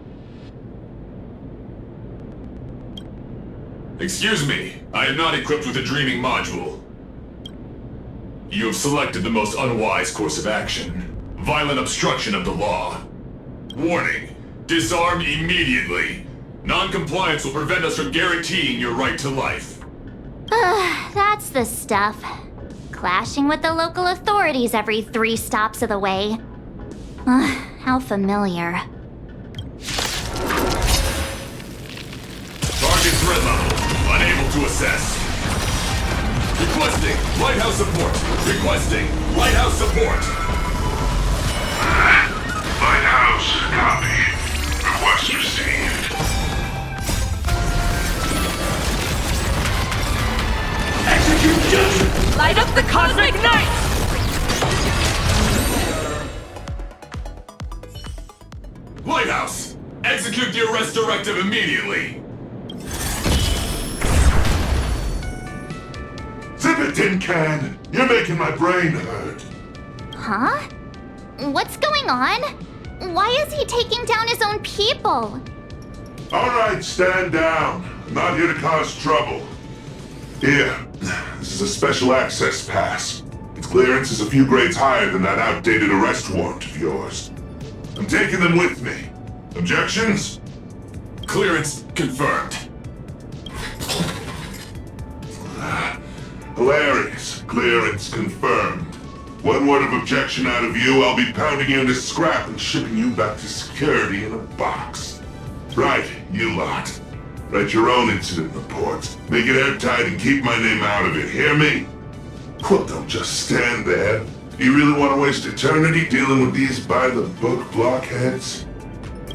[SPEAKER 6] Excuse me, I am not equipped with a dreaming module. You have selected the most unwise course of action. Violent obstruction of the law. Warning, disarm immediately. Non-compliance will prevent us from guaranteeing your right to life.
[SPEAKER 14] That's the stuff. Clashing with the local authorities every 3 stops of the way. How familiar.
[SPEAKER 6] Target threat level. Unable to assess. Requesting lighthouse support. Requesting lighthouse support.
[SPEAKER 7] Lighthouse, copy. Request received.
[SPEAKER 6] Execute judgment!
[SPEAKER 18] Light up the cosmic night!
[SPEAKER 6] Lighthouse! Execute the arrest directive immediately!
[SPEAKER 7] Zip it, tin can! You're making my brain hurt.
[SPEAKER 14] Huh? What's going on? Why is he taking down his own people?
[SPEAKER 7] Alright, stand down. I'm not here to cause trouble. Here, this is a special access pass. Its clearance is a few grades higher than that outdated arrest warrant of yours. I'm taking them with me. Objections?
[SPEAKER 6] Clearance confirmed.
[SPEAKER 7] Hilarious. Clearance confirmed. One word of objection out of you, I'll be pounding you into scrap and shipping you back to security in a box. Right, you lot. Write your own incident reports. Make it airtight and keep my name out of it, hear me? Well, don't just stand there. Do you really want to waste eternity dealing with these by-the-book blockheads?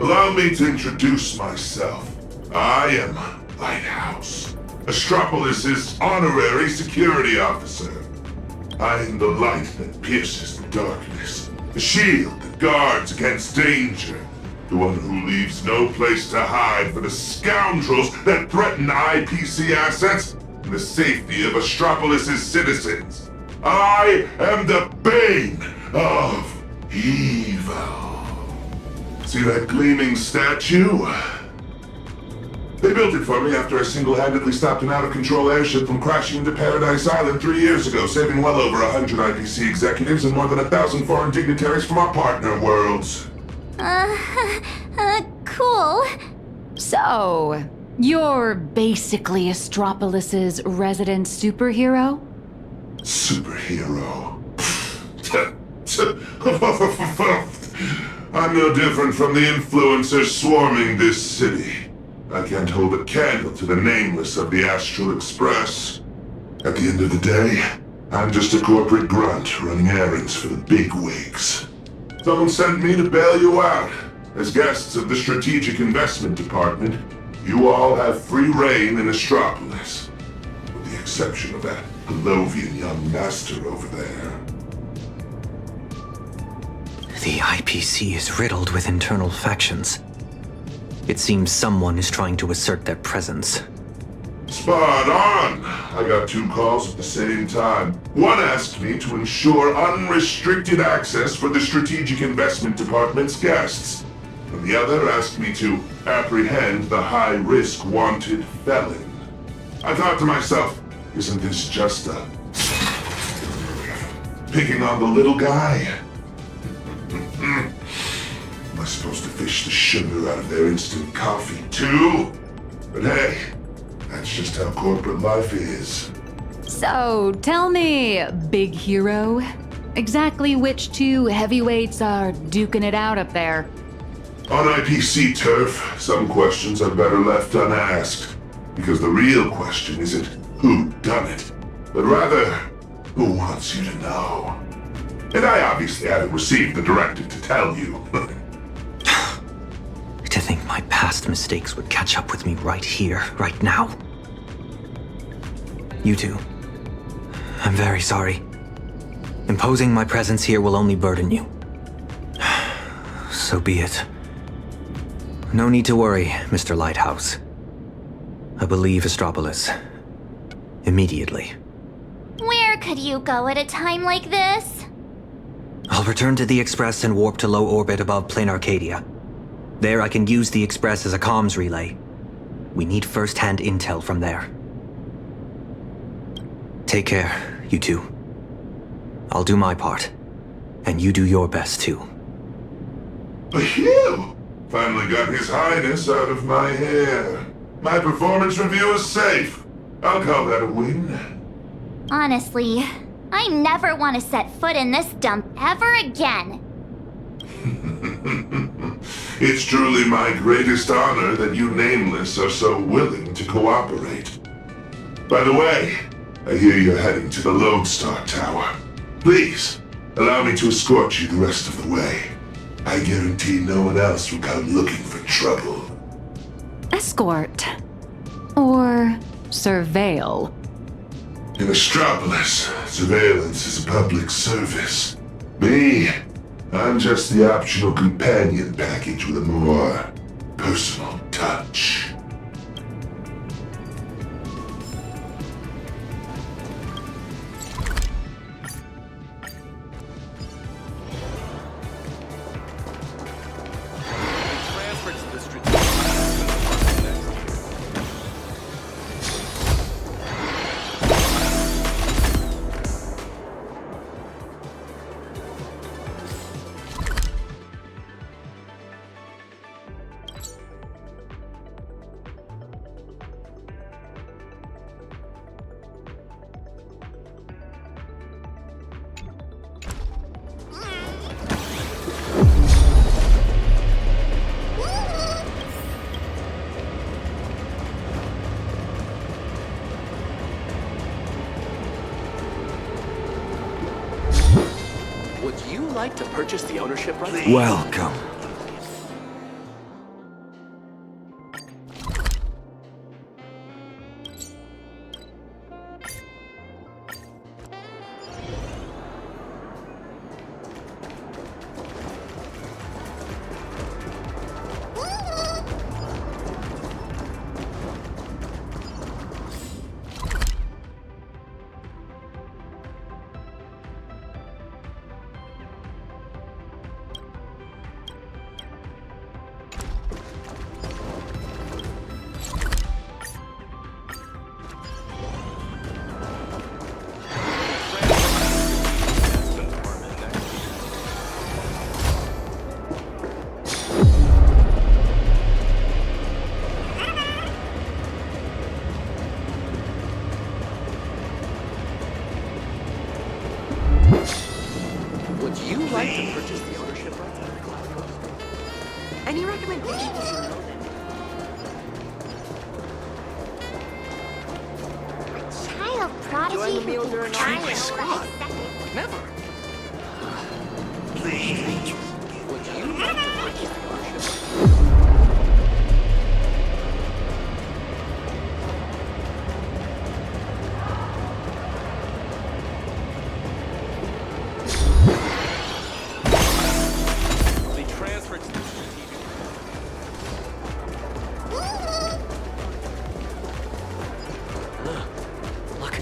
[SPEAKER 7] Allow me to introduce myself. I am Lighthouse, Astropolis' honorary security officer. I am the light that pierces the darkness, the shield that guards against danger, the one who leaves no place to hide for the scoundrels that threaten IPC assets and the safety of Astropolis' citizens. I am the bane of evil. See that gleaming statue? They built it for me after I single-handedly stopped an out-of-control airship from crashing into Paradise Island 3 years ago, saving well over 100 IPC executives and more than 1,000 foreign dignitaries from our partner worlds.
[SPEAKER 14] Cool.
[SPEAKER 9] So, you're basically Astropolis' resident superhero?
[SPEAKER 7] Superhero? I'm no different from the influencers swarming this city. I can't hold a candle to the nameless of the Astral Express. At the end of the day, I'm just a corporate grunt running errands for the bigwigs. Someone sent me to bail you out. As guests of the Strategic Investment Department, you all have free reign in Astropolis. With the exception of that Palovian young master over there.
[SPEAKER 4] The IPC is riddled with internal factions. It seems someone is trying to assert their presence.
[SPEAKER 7] Spot on! I got 2 calls at the same time. One asked me to ensure unrestricted access for the Strategic Investment Department's guests. And the other asked me to apprehend the high-risk wanted felon. I thought to myself, isn't this just a... picking on the little guy? Am I supposed to fish the sugar out of their instant coffee too? But hey, that's just how corporate life is.
[SPEAKER 9] So, tell me, big hero, exactly which 2 heavyweights are duking it out up there?
[SPEAKER 7] On IPC turf, some questions are better left unasked. Because the real question isn't who done it, but rather, who wants you to know? And I obviously haven't received the directive to tell you.
[SPEAKER 4] To think my past mistakes would catch up with me right here, right now. You two, I'm very sorry. Imposing my presence here will only burden you. So be it. No need to worry, Mr. Lighthouse. I believe Astropolis. Immediately.
[SPEAKER 14] Where could you go at a time like this?
[SPEAKER 4] I'll return to the Express and warp to low orbit above Planacardia. There I can use the Express as a comms relay. We need first-hand intel from there. Take care, you two. I'll do my part. And you do your best, too.
[SPEAKER 7] Phew! Finally got His Highness out of my hair. My performance review is safe. I'll call that a win.
[SPEAKER 14] Honestly, I never want to set foot in this dump ever again.
[SPEAKER 7] It's truly my greatest honor that you Nameless are so willing to cooperate. By the way, I hear you're heading to the Loadstar Tower. Please, allow me to escort you the rest of the way. I guarantee no one else will come looking for trouble.
[SPEAKER 9] Escort. Or surveil.
[SPEAKER 7] In Astropolis, surveillance is a public service. Me, I'm just the optional companion package with a more personal touch.
[SPEAKER 13] To purchase the ownership rights?
[SPEAKER 1] Welcome.
[SPEAKER 13] you like to purchase the ownership rights of the Cloud Coast? Any recommendations for
[SPEAKER 14] Child prodigy
[SPEAKER 13] enjoying the meal
[SPEAKER 14] who
[SPEAKER 13] during
[SPEAKER 14] can
[SPEAKER 13] our
[SPEAKER 14] cry
[SPEAKER 13] English
[SPEAKER 14] at
[SPEAKER 13] squad?
[SPEAKER 14] last second.
[SPEAKER 13] Never. Please. Would you like to purchase the ownership? They transferred to the strategic.
[SPEAKER 1] Look.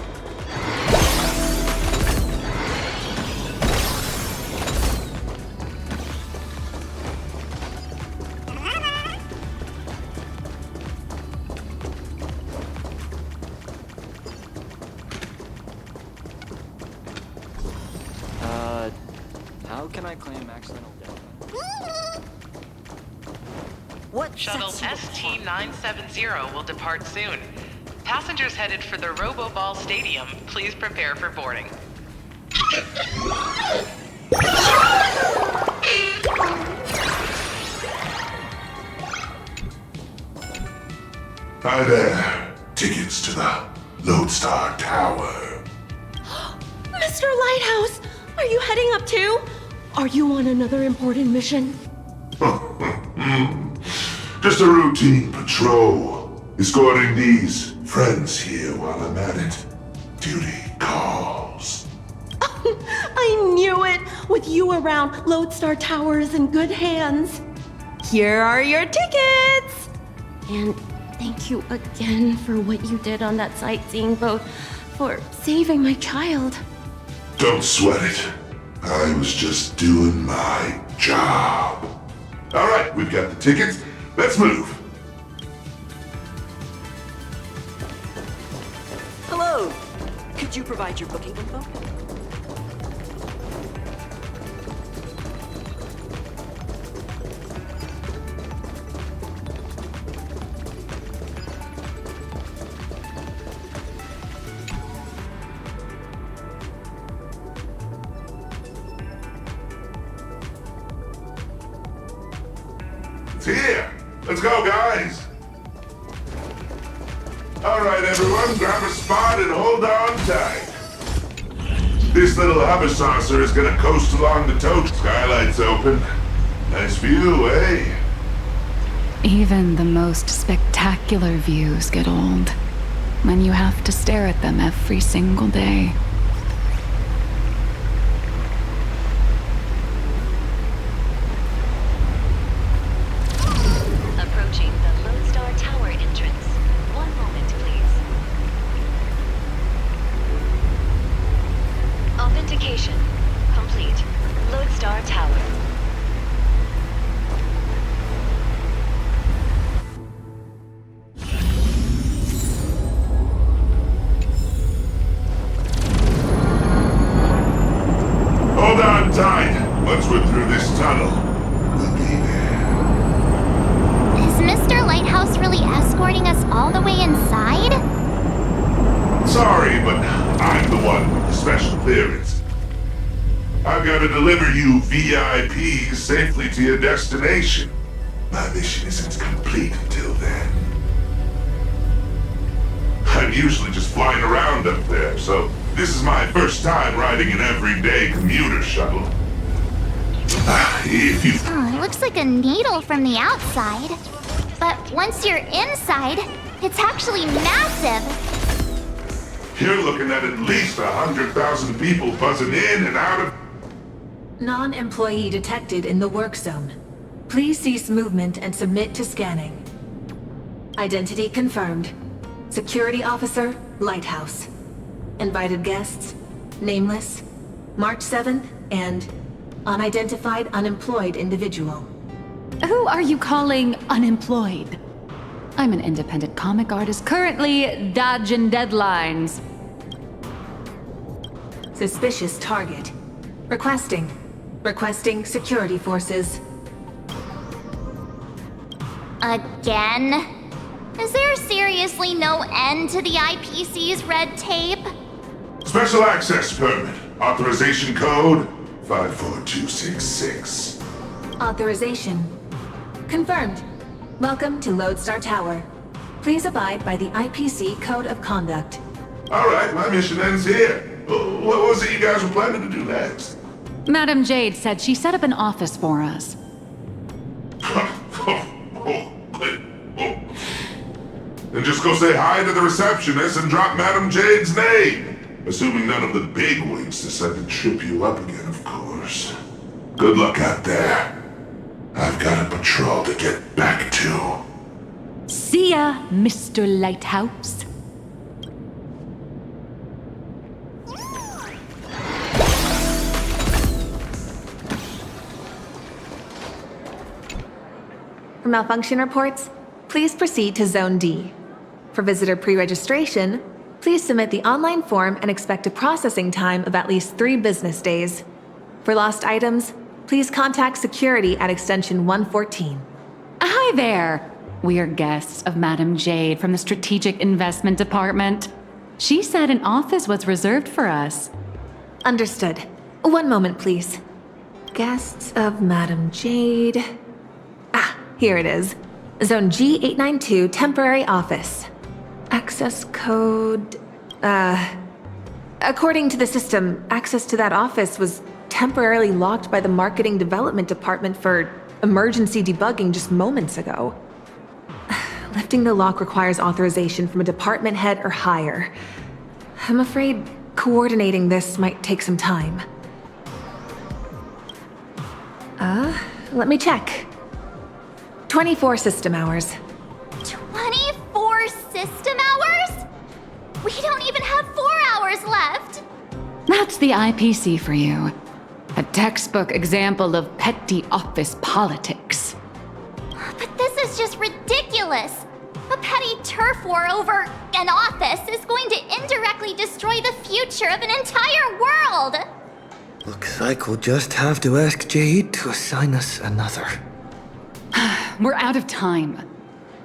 [SPEAKER 8] How can I claim accidental death?
[SPEAKER 16] What Shuttle ST-970 will depart soon. Passengers headed for the Roboball Stadium, please prepare for boarding.
[SPEAKER 7] Hi there. Tickets to the Loadstar Tower.
[SPEAKER 3] Mr. Lighthouse, are you heading up too? Are you on another important mission?
[SPEAKER 7] Just a routine patrol. Escorting these friends here while I'm at it. Duty calls.
[SPEAKER 3] I knew it! With you around, Loadstar Tower is in good hands. Here are your tickets! And thank you again for what you did on that sightseeing boat, for saving my child.
[SPEAKER 7] Don't sweat it. I was just doing my job. All right, we've got the tickets. Let's move.
[SPEAKER 18] Hello. Could you provide your booking info?
[SPEAKER 7] It's here. Let's go, guys. All right, everyone, grab a spot and hold on tight. This little hover saucer is gonna coast along the tow. Skylight's open. Nice view, eh?
[SPEAKER 9] Even the most spectacular views get old when you have to stare at them every single day.
[SPEAKER 17] Approaching the Loadstar Tower entrance. One moment, please. Authentication complete. Loadstar Tower.
[SPEAKER 7] Hold on tight. Once we're through this tunnel, we'll be there.
[SPEAKER 14] Is Mr. Lighthouse really escorting us all the way inside?
[SPEAKER 7] Sorry, but I'm the one with the special clearance. I've got to deliver you VIPs safely to your destination. My mission isn't complete until then. I'm usually just flying around up there, so this is my first time riding an everyday commuter shuttle. If you...
[SPEAKER 14] Oh, it looks like a needle from the outside. But once you're inside, it's actually massive.
[SPEAKER 7] You're looking at least 100,000 people buzzing in and out of...
[SPEAKER 24] Non-employee detected in the work zone. Please cease movement and submit to scanning. Identity confirmed. Security officer, Lighthouse. Invited guests, nameless, March 7th, and unidentified unemployed individual.
[SPEAKER 9] Who are you calling unemployed? I'm an independent comic artist currently dodging deadlines.
[SPEAKER 24] Suspicious target. Requesting security forces.
[SPEAKER 14] Again? Is there seriously no end to the IPC's red tape?
[SPEAKER 7] Special access permit. Authorization code 54266.
[SPEAKER 24] Authorization. Confirmed. Welcome to Loadstar Tower. Please abide by the IPC Code of Conduct.
[SPEAKER 7] Alright, my mission ends here. What was it you guys were planning to do next?
[SPEAKER 9] Madam Jade said she set up an office for us.
[SPEAKER 7] Then just go say hi to the receptionist and drop Madam Jade's name. Assuming none of the bigwigs decide to trip you up again, of course. Good luck out there. I've got a patrol to get back to.
[SPEAKER 9] See ya, Mr. Lighthouse.
[SPEAKER 2] For malfunction reports, please proceed to Zone D. For visitor pre-registration, please submit the online form and expect a processing time of at least 3 business days. For lost items, please contact security at extension 114.
[SPEAKER 9] Hi there. We're guests of Madam Jade from the Strategic Investment Department. She said an office was reserved for us.
[SPEAKER 2] Understood. 1 moment, please. Guests of Madam Jade. Here it is. Zone G892 Temporary Office. Access code... According to the system, access to that office was temporarily locked by the Marketing Development Department for emergency debugging just moments ago. Lifting the lock requires authorization from a department head or higher. I'm afraid coordinating this might take some time. Let me check. 24 system hours.
[SPEAKER 5] 24 system hours? We don't even have 4 hours left!
[SPEAKER 9] That's the IPC for you. A textbook example of petty office politics.
[SPEAKER 5] But this is just ridiculous! A petty turf war over an office is going to indirectly destroy the future of an entire world!
[SPEAKER 1] Looks like we'll just have to ask Jade to assign us another.
[SPEAKER 9] We're out of time.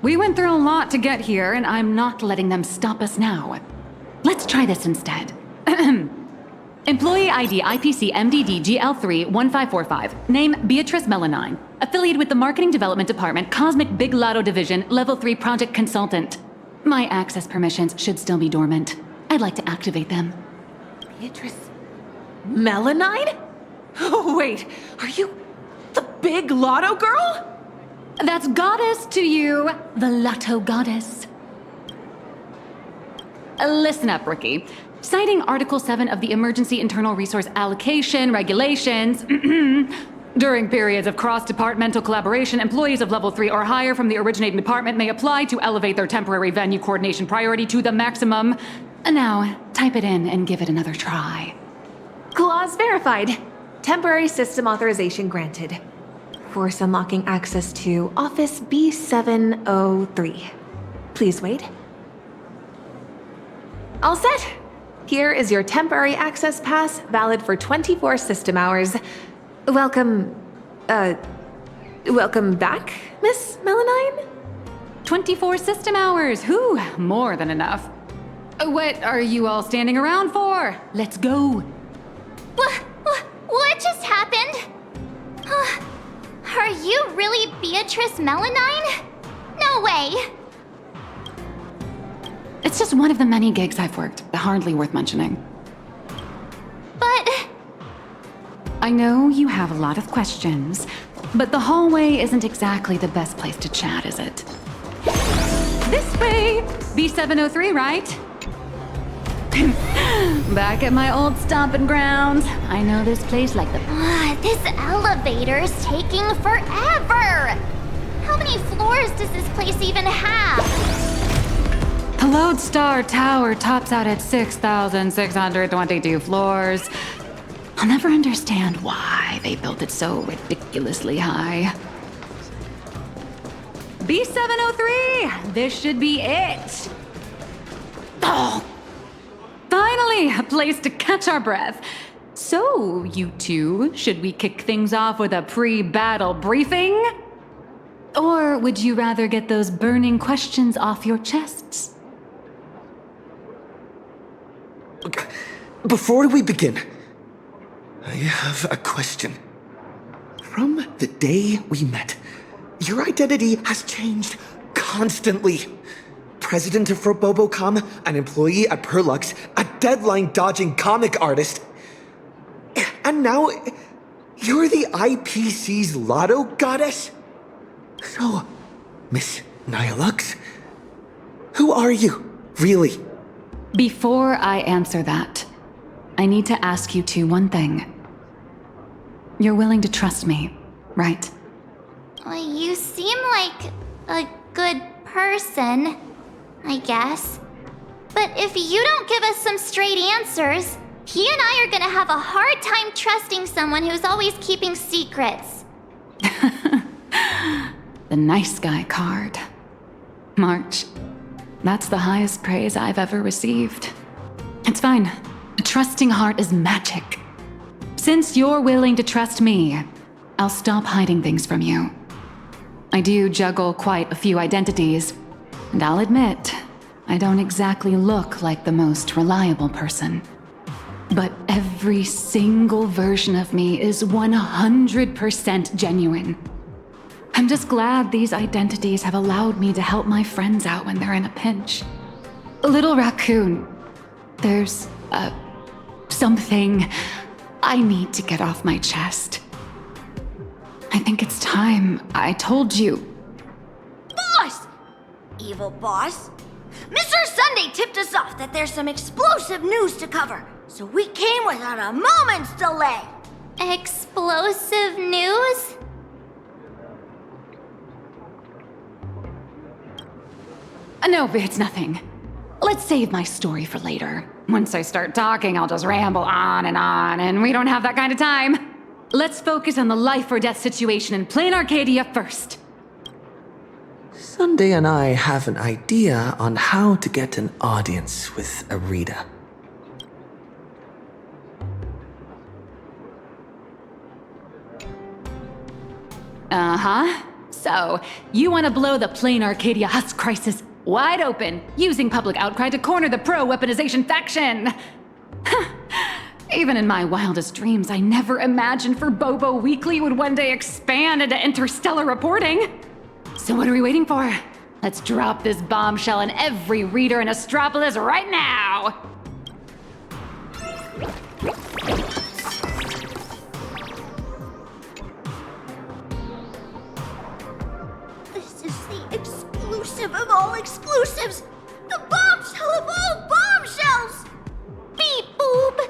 [SPEAKER 9] We went through a lot to get here, and I'm not letting them stop us now. Let's try this instead. Employee ID IPC MDD GL3 1545. Name Beatrice Melanine. Affiliated with the Marketing Development Department, Cosmic Big Lotto Division, Level 3 Project Consultant. My access permissions should still be dormant. I'd like to activate them.
[SPEAKER 2] Beatrice Melanine? Oh, wait, are you the Big Lotto girl?
[SPEAKER 9] That's goddess to you, the Lotto goddess. Listen up, rookie. Citing Article 7 of the Emergency Internal Resource Allocation Regulations, during periods of cross-departmental collaboration, employees of Level 3 or higher from the originating department may apply to elevate their temporary venue coordination priority to the maximum. Now, type it in and give it another try.
[SPEAKER 2] Clause verified. Temporary system authorization granted. Force unlocking access to Office B703. Please wait. All set. Here is your temporary access pass, valid for 24 system hours. Welcome back, Miss Melanine?
[SPEAKER 9] 24 system hours, whew, more than enough. What are you all standing around for? Let's go.
[SPEAKER 5] What just happened? Are you really Beatrice Melanine? No way!
[SPEAKER 9] It's just one of the many gigs I've worked, hardly worth mentioning.
[SPEAKER 5] But...
[SPEAKER 9] I know you have a lot of questions, but the hallway isn't exactly the best place to chat, is it? This way! B703, right? Back at my old stomping grounds. I know this place like the...
[SPEAKER 5] This elevator's taking forever! How many floors does this place even have?
[SPEAKER 9] The Loadstar Tower tops out at 6,622 floors. I'll never understand why they built it so ridiculously high. B703! This should be it! Oh! Finally, a place to catch our breath. So, you two, should we kick things off with a pre-battle briefing? Or would you rather get those burning questions off your chests?
[SPEAKER 1] Before we begin, I have a question. From the day we met, your identity has changed constantly. President of Robobocom, an employee at Perlux, a deadline-dodging comic artist. And now, you're the IPC's lotto goddess? So, Miss Nihilux, who are you, really?
[SPEAKER 9] Before I answer that, I need to ask you two one thing. You're willing to trust me, right?
[SPEAKER 5] You seem like a good person, I guess. But if you don't give us some straight answers, he and I are gonna have a hard time trusting someone who's always keeping secrets.
[SPEAKER 9] The nice guy card. March, that's the highest praise I've ever received. It's fine. A trusting heart is magic. Since you're willing to trust me, I'll stop hiding things from you. I do juggle quite a few identities, and I'll admit, I don't exactly look like the most reliable person. But every single version of me is 100% genuine. I'm just glad these identities have allowed me to help my friends out when they're in a pinch. Little Raccoon, there's something I need to get off my chest. I think it's time I told you.
[SPEAKER 14] Boss! Evil boss. Mr. Sunday tipped us off that there's some explosive news to cover, so we came without a moment's delay.
[SPEAKER 5] Explosive news?
[SPEAKER 9] No, it's nothing. Let's save my story for later. Once I start talking, I'll just ramble on, and we don't have that kind of time. Let's focus on the life or death situation in Planacardia first.
[SPEAKER 1] Sunday and I have an idea on how to get an audience with Arita.
[SPEAKER 9] Uh-huh. So, you want to blow the Planacardia husk crisis wide open, using public outcry to corner the pro-weaponization faction. Even in my wildest dreams, I never imagined Bobo Weekly would one day expand into interstellar reporting. So what are we waiting for? Let's drop this bombshell in every reader in Astropolis right now!
[SPEAKER 14] This is the exclusive of all exclusives! The bombshell of all bombshells!
[SPEAKER 5] Beep boop!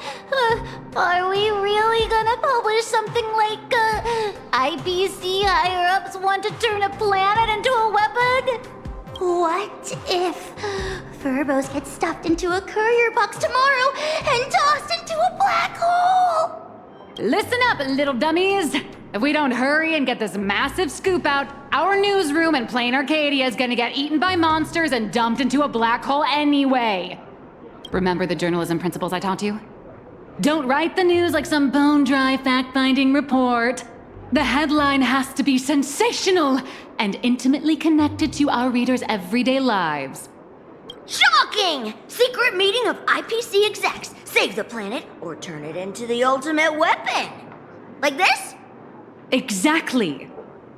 [SPEAKER 5] Are we really gonna publish something like, IPC higher-ups want to turn a planet into a weapon? What if Furbos get stuffed into a courier box tomorrow and tossed into a black hole?
[SPEAKER 9] Listen up, little dummies! If we don't hurry and get this massive scoop out, our newsroom in Planacardia is gonna get eaten by monsters and dumped into a black hole anyway. Remember the journalism principles I taught you? Don't write the news like some bone-dry fact-finding report. The headline has to be sensational and intimately connected to our readers' everyday lives.
[SPEAKER 14] Shocking! Secret meeting of IPC execs. Save the planet or turn it into the ultimate weapon. Like this?
[SPEAKER 9] Exactly.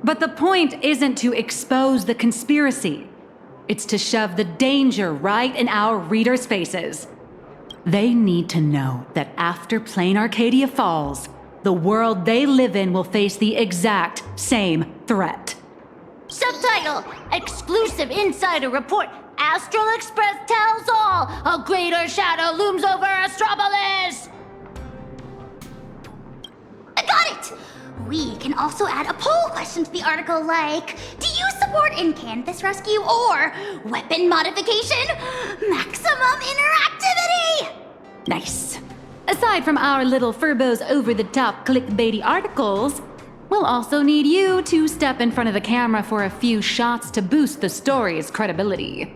[SPEAKER 9] But the point isn't to expose the conspiracy. It's to shove the danger right in our readers' faces. They need to know that after Planacardia falls, the world they live in will face the exact same threat.
[SPEAKER 14] Subtitle: Exclusive Insider Report. Astral Express tells all. A greater shadow looms over Astropolis.
[SPEAKER 5] I got it! We can also add a poll question to the article like, do you support in-canvas rescue or weapon modification? Maximum interactivity!
[SPEAKER 9] Nice. Aside from our little Furbos over-the-top clickbaity articles, we'll also need you to step in front of the camera for a few shots to boost the story's credibility.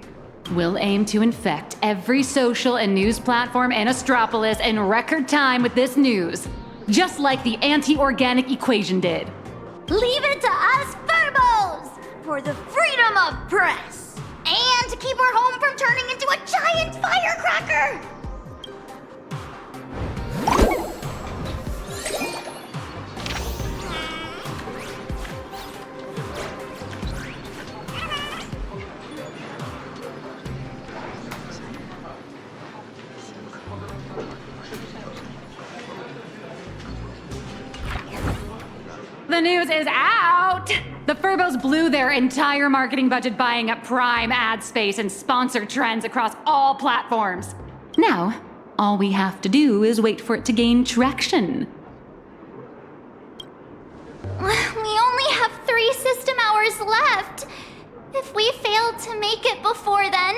[SPEAKER 9] We'll aim to infect every social and news platform in Astropolis in record time with this news, just like the anti-organic equation did.
[SPEAKER 14] Leave it to us Furbos for the freedom of press.
[SPEAKER 5] And to keep our home from turning into a giant firecracker!
[SPEAKER 9] the news is out! The Furbos blew their entire marketing budget buying up Prime ad space and sponsored trends across all platforms. Now, all we have to do is wait for it to gain traction.
[SPEAKER 5] We only have 3 system hours left. If we fail to make it before then...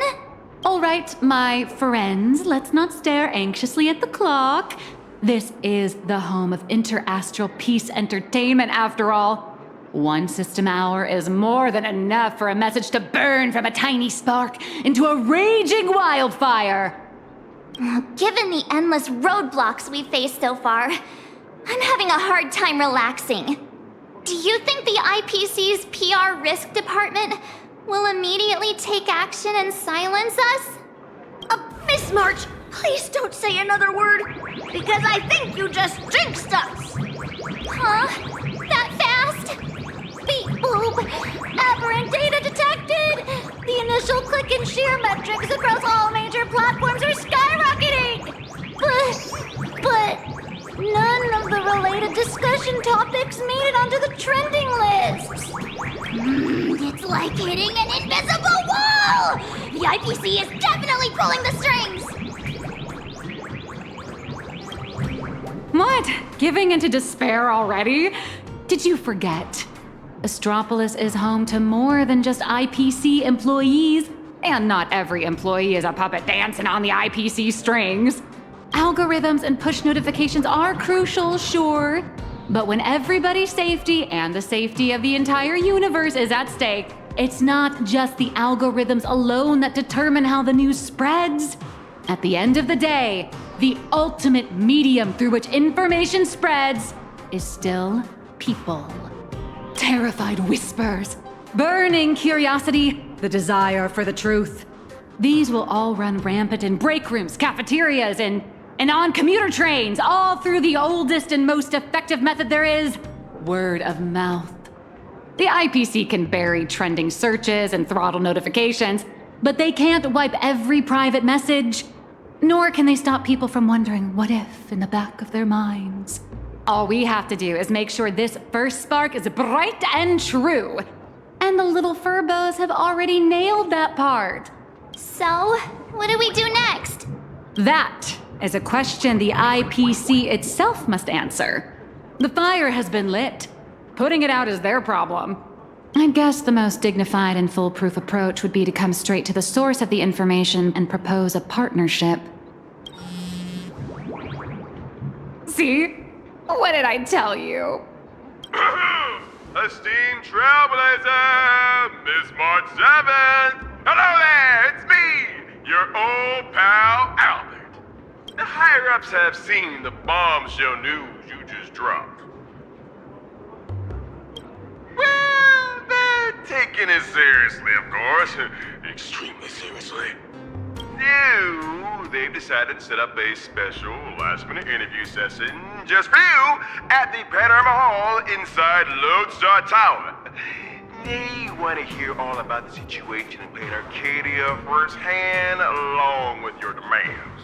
[SPEAKER 9] All right, my friends, let's not stare anxiously at the clock. This is the home of interastral peace entertainment, after all. 1 system hour is more than enough for a message to burn from a tiny spark into a raging wildfire.
[SPEAKER 5] Given the endless roadblocks we've faced so far, I'm having a hard time relaxing. Do you think the IPC's PR risk department will immediately take action and silence us?
[SPEAKER 14] Miss March, please don't say another word, because I think you just jinxed us!
[SPEAKER 5] Huh? That fast?
[SPEAKER 14] Beep boop! Aberrant data detected! The initial click and share metrics across all major platforms are skyrocketing! But none of the related discussion topics made it onto the trending lists!
[SPEAKER 5] It's like hitting an invisible wall! The IPC is definitely pulling the strings!
[SPEAKER 9] What? Giving into despair already? Did you forget? Astropolis is home to more than just IPC employees, and not every employee is a puppet dancing on the IPC strings. Algorithms and push notifications are crucial, sure, but when everybody's safety and the safety of the entire universe is at stake, it's not just the algorithms alone that determine how the news spreads. At the end of the day, the ultimate medium through which information spreads is still people. Terrified whispers, burning curiosity, the desire for the truth. These will all run rampant in break rooms, cafeterias, and on commuter trains, all through the oldest and most effective method there is, word of mouth. The IPC can bury trending searches and throttle notifications, but they can't wipe every private message, nor can they stop people from wondering what if in the back of their minds. All we have to do is make sure this first spark is bright and true. And the little Furbos have already nailed that part.
[SPEAKER 5] So, what do we do next?
[SPEAKER 9] That is a question the IPC itself must answer. The fire has been lit. Putting it out is their problem. I guess the most dignified and foolproof approach would be to come straight to the source of the information and propose a partnership. See? What did I tell you?
[SPEAKER 20] Esteemed Trailblazer, Miss March 7th. Hello there, it's me, your old pal Albert. The higher-ups have seen the bombshell news you just dropped. Well, they're taking it seriously, of course. Extremely seriously. No, they've decided to set up a special last-minute interview session just for you at the Panorama Hall inside Loadstar Tower. They want to hear all about the situation in Planacardia firsthand, along with your demands.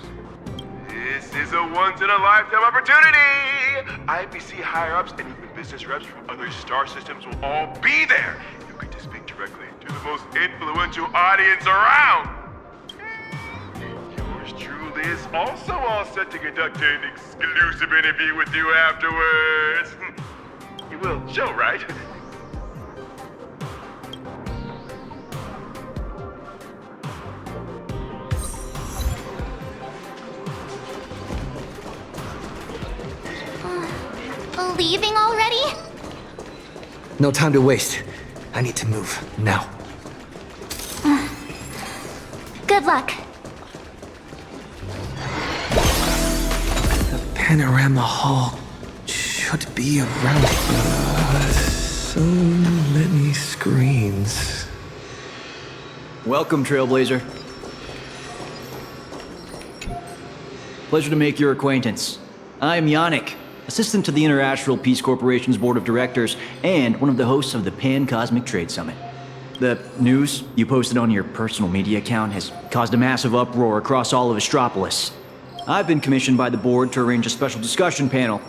[SPEAKER 20] This is a once-in-a-lifetime opportunity! IPC higher-ups and even business reps from other star systems will all be there. You get to speak directly to the most influential audience around. Yours truly is also all set to conduct an exclusive interview with you afterwards. You will show, right?
[SPEAKER 5] Leaving already?
[SPEAKER 1] No time to waste. I need to move now.
[SPEAKER 5] Good luck.
[SPEAKER 1] The Panorama Hall should be around so many screens.
[SPEAKER 8] Welcome, Trailblazer. Pleasure to make your acquaintance. I'm Yannick, assistant to the Interastral Peace Corporation's board of directors and one of the hosts of the Pan-Cosmic Trade Summit. The news you posted on your personal media account has caused a massive uproar across all of Astropolis. I've been commissioned by the board to arrange a special discussion panel.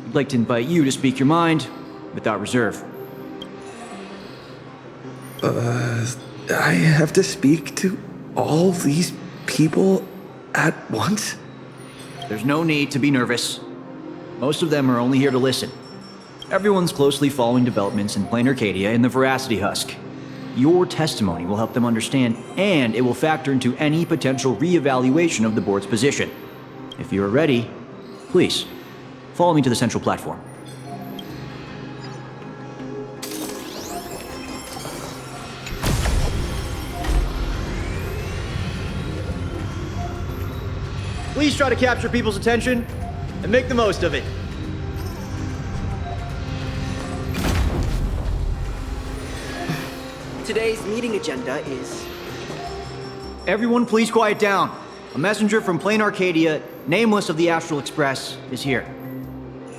[SPEAKER 8] We'd like to invite you to speak your mind without reserve.
[SPEAKER 1] I have to speak to all these people at once?
[SPEAKER 8] There's no need to be nervous. Most of them are only here to listen. Everyone's closely following developments in Planarcadia and the Voracity Husk. Your testimony will help them understand, and it will factor into any potential re-evaluation of the board's position. If you are ready, please, follow me to the central platform. Please try to capture people's attention and make the most of it.
[SPEAKER 13] Today's meeting agenda is...
[SPEAKER 8] Everyone please quiet down. A messenger from Planarcadia, nameless of the Astral Express, is here.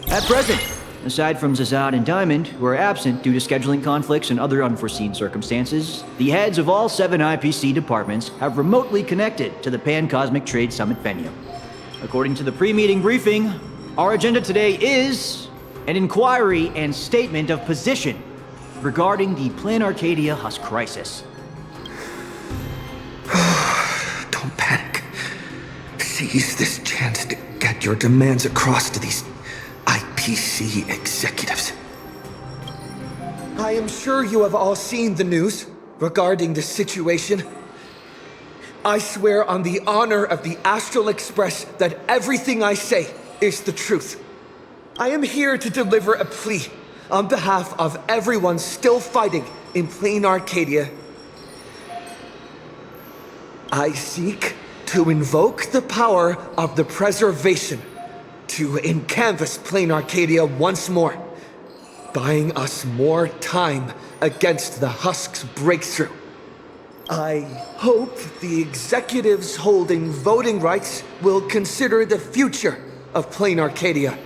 [SPEAKER 8] At present, aside from Zazad and Diamond, who are absent due to scheduling conflicts and other unforeseen circumstances, the heads of all 7 IPC departments have remotely connected to the Pan-Cosmic Trade Summit venue. According to the pre-meeting briefing, our agenda today is an inquiry and statement of position regarding the Planarcadia Husk crisis.
[SPEAKER 1] Don't panic. Seize this chance to get your demands across to these IPC executives. I am sure you have all seen the news regarding the situation. I swear on the honor of the Astral Express that everything I say is the truth. I am here to deliver a plea on behalf of everyone still fighting in Planarcadia. I seek to invoke the power of the preservation to encanvas Planarcadia once more, buying us more time against the Husk's breakthrough. I hope the executives holding voting rights will consider the future of Planarcadia,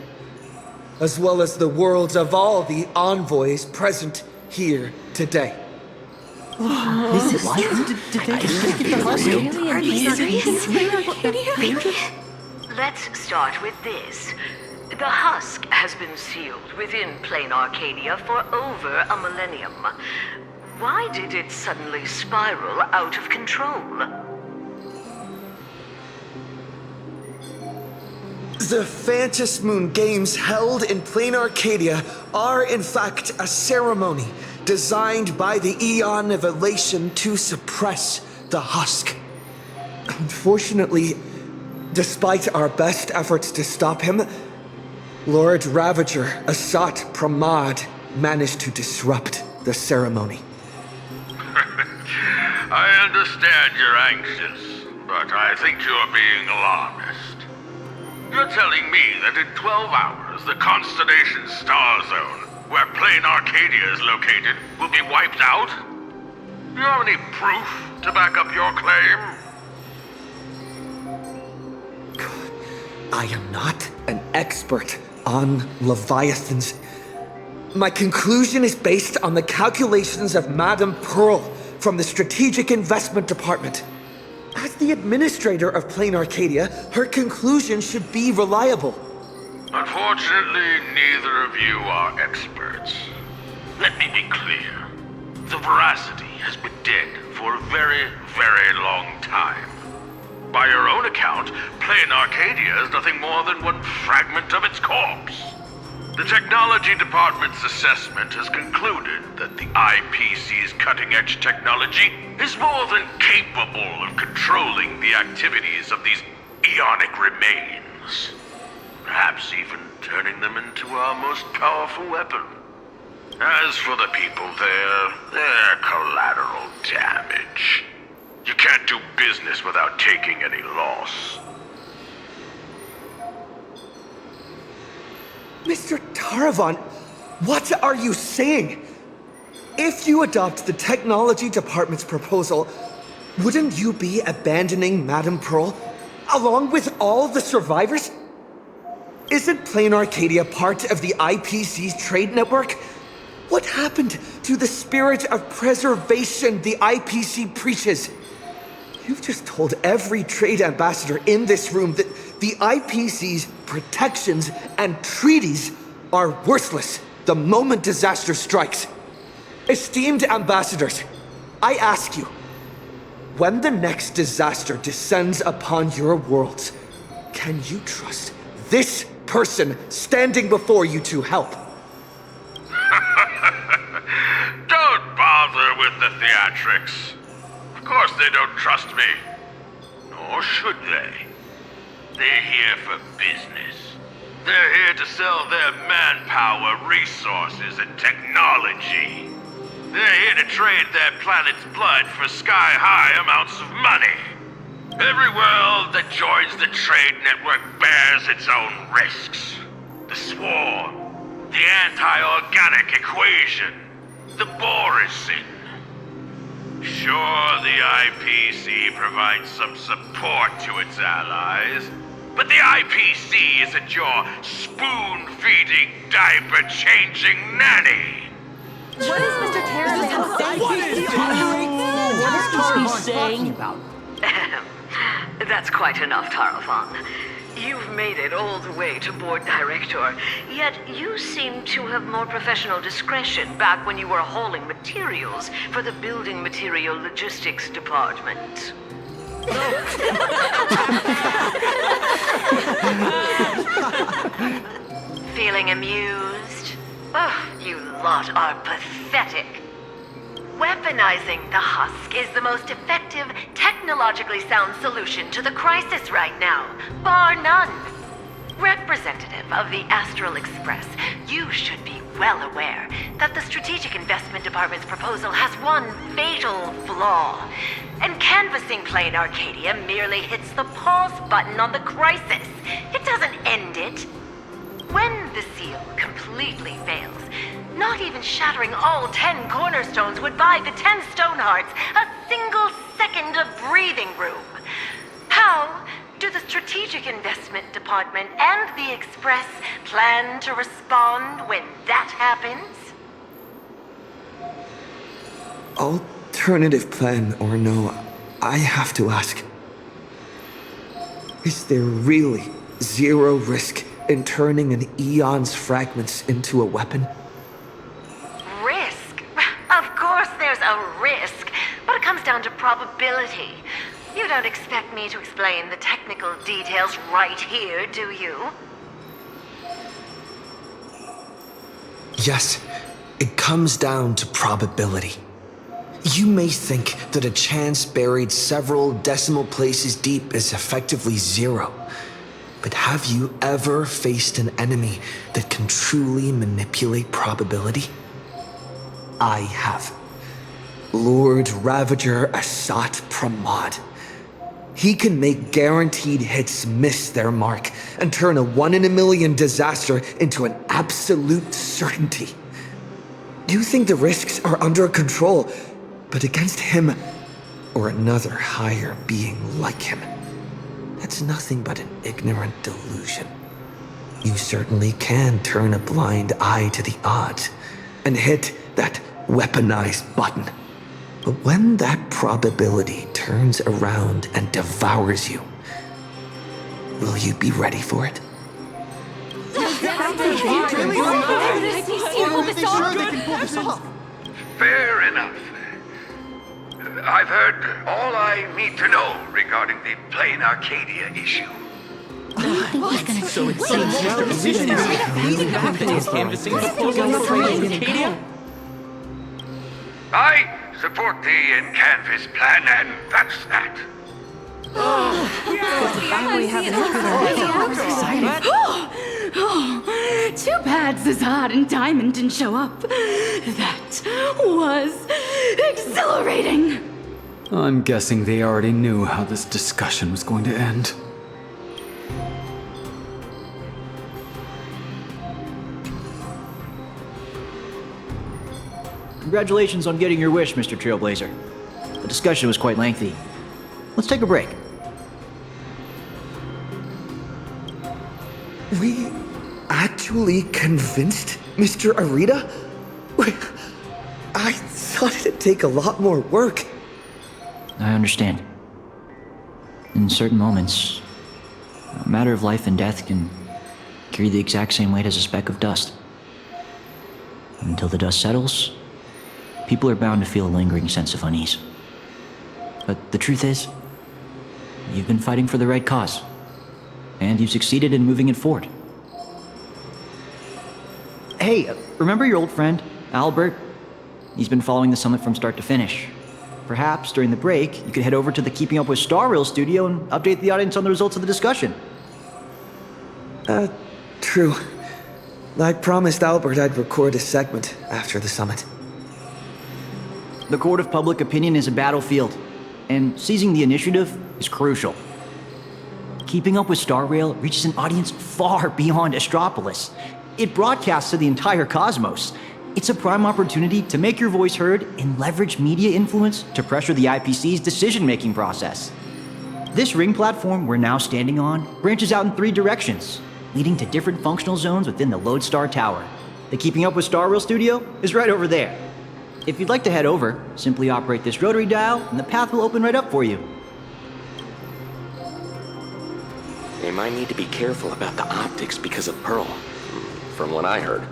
[SPEAKER 1] as well as the worlds of all the envoys present here today.
[SPEAKER 13] This is what? Did they just get the Husk?
[SPEAKER 10] Let's start with this. The Husk has been sealed within Planarcadia for over a millennium. Why did it suddenly spiral out of control?
[SPEAKER 1] The Phantasm Moon Games held in Planarcadia are in fact a ceremony designed by the Eon of Elation to suppress the Husk. Unfortunately, despite our best efforts to stop him, Lord Ravager Asat Pramad managed to disrupt the ceremony.
[SPEAKER 15] I understand you're anxious, but I think you're being alarmist. You're telling me that in 12 hours, the constellation star zone, where Planarcadia is located, will be wiped out? Do you have any proof to back up your claim?
[SPEAKER 1] I am not an expert on Leviathans. My conclusion is based on the calculations of Madame Pearl from the Strategic Investment Department. As the administrator of Planarcadia, her conclusion should be reliable.
[SPEAKER 15] Unfortunately, neither of you are experts. Let me be clear. The Voracity has been dead for a very, very long time. By your own account, Planarcadia is nothing more than one fragment of its corpse. The Technology Department's assessment has concluded that the IPC's cutting-edge technology is more than capable of controlling the activities of these eonic remains. Perhaps even turning them into our most powerful weapon. As for the people there, they're collateral damage. You can't do business without taking any loss.
[SPEAKER 1] Mr. Taravan, what are you saying? If you adopt the Technology Department's proposal, wouldn't you be abandoning Madame Pearl, along with all the survivors? Isn't Planarcadia part of the IPC's trade network? What happened to the spirit of preservation the IPC preaches? You've just told every trade ambassador in this room that the IPC's protections and treaties are worthless the moment disaster strikes. Esteemed ambassadors, I ask you, when the next disaster descends upon your worlds, can you trust this person standing before you to help?
[SPEAKER 15] Don't bother with the theatrics. Of course they don't trust me. Nor should they. They're here for business. They're here to sell their manpower, resources, and technology. They're here to trade their planet's blood for sky-high amounts of money. Every world that joins the trade network bears its own risks. The swarm, the anti-organic equation, the Voracity. Sure, the IPC provides some support to its allies, but the IPC isn't your spoon-feeding, diaper-changing nanny.
[SPEAKER 18] What is Mr. Terrence saying?
[SPEAKER 10] What is he saying about? That's quite enough, Tarafon. You've made it all the way to Board Director, yet you seem to have more professional discretion back when you were hauling materials for the Building Material Logistics Department. Feeling amused? Oh, you lot are pathetic. Weaponizing the husk is the most effective, technologically sound solution to the crisis right now, bar none. Representative of the Astral Express, you should be well aware that the Strategic Investment Department's proposal has one fatal flaw. And canvassing Plain Arcadia merely hits the pause button on the crisis. It doesn't end it. When the seal completely fails, not even shattering all 10 cornerstones would buy the 10 Stonehearts a single second of breathing room. How do the Strategic Investment Department and the Express plan to respond when that happens?
[SPEAKER 1] Alternative plan or no, I have to ask. Is there really zero risk in turning an Eon's fragments into a weapon?
[SPEAKER 10] Risk? Of course there's a risk, but it comes down to probability. You don't expect me to explain the technical details right here, do you?
[SPEAKER 1] Yes, it comes down to probability. You may think that a chance buried several decimal places deep is effectively zero. But have you ever faced an enemy that can truly manipulate probability? I have. Lord Ravager Asat Pramad. He can make guaranteed hits miss their mark and turn a 1 in a million disaster into an absolute certainty. You think the risks are under control, but against him, or another higher being like him, that's nothing but an ignorant delusion. You certainly can turn a blind eye to the odds and hit that weaponized button. But when that probability turns around and devours you, will you be ready for it?
[SPEAKER 15] Fair enough. I've heard all I need to know regarding the Plain Arcadia issue.
[SPEAKER 13] So it's Astra Decision is canvassing Arcadia.
[SPEAKER 15] I support the in-canvas plan, and that's that.
[SPEAKER 9] Too bad Zazad and Diamond didn't show up. That was exhilarating.
[SPEAKER 19] I'm guessing they already knew how this discussion was going to end.
[SPEAKER 8] Congratulations on getting your wish, Mr. Trailblazer. The discussion was quite lengthy. Let's take a break.
[SPEAKER 1] We actually convinced Mr. Arita? I thought it'd take a lot more work.
[SPEAKER 8] I understand. In certain moments, a matter of life and death can carry the exact same weight as a speck of dust. until the dust settles, people are bound to feel a lingering sense of unease. But the truth is, you've been fighting for the right cause, and you've succeeded in moving it forward. Hey, remember your old friend, Albert? He's been following the summit from start to finish. Perhaps, during the break, you could head over to the Keeping Up with Star Rail studio and update the audience on the results of the discussion.
[SPEAKER 1] True. I promised Albert I'd record a segment after the summit.
[SPEAKER 8] The court of public opinion is a battlefield, and seizing the initiative is crucial. Keeping Up with Star Rail reaches an audience far beyond Astropolis. It broadcasts to the entire cosmos. It's a prime opportunity to make your voice heard and leverage media influence to pressure the IPC's decision-making process. This ring platform we're now standing on branches out in 3 directions, leading to different functional zones within the Loadstar Tower. The Keeping Up with Star Rail studio is right over there. If you'd like to head over, simply operate this rotary dial and the path will open right up for you.
[SPEAKER 11] They might need to be careful about the optics because of Pearl, from what I heard.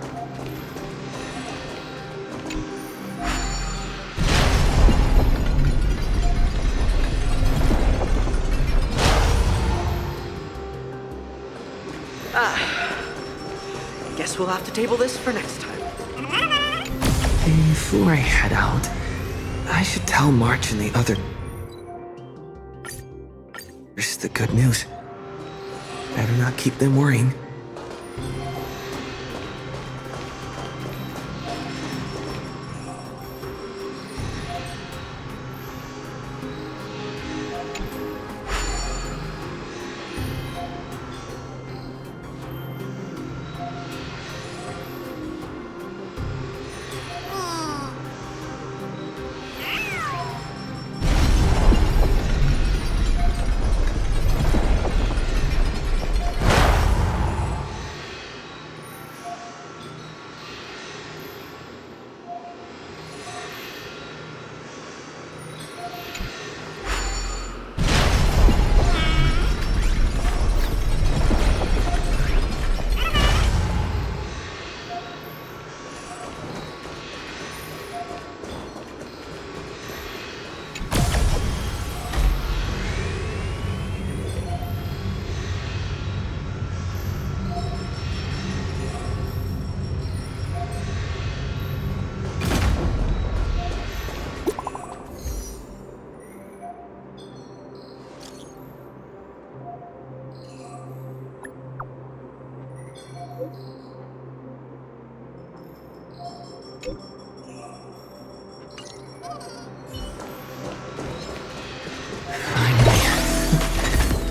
[SPEAKER 13] Guess we'll have to table this for next time.
[SPEAKER 1] Before I head out, I should tell March and the other... Here's the good news. Better not keep them worrying.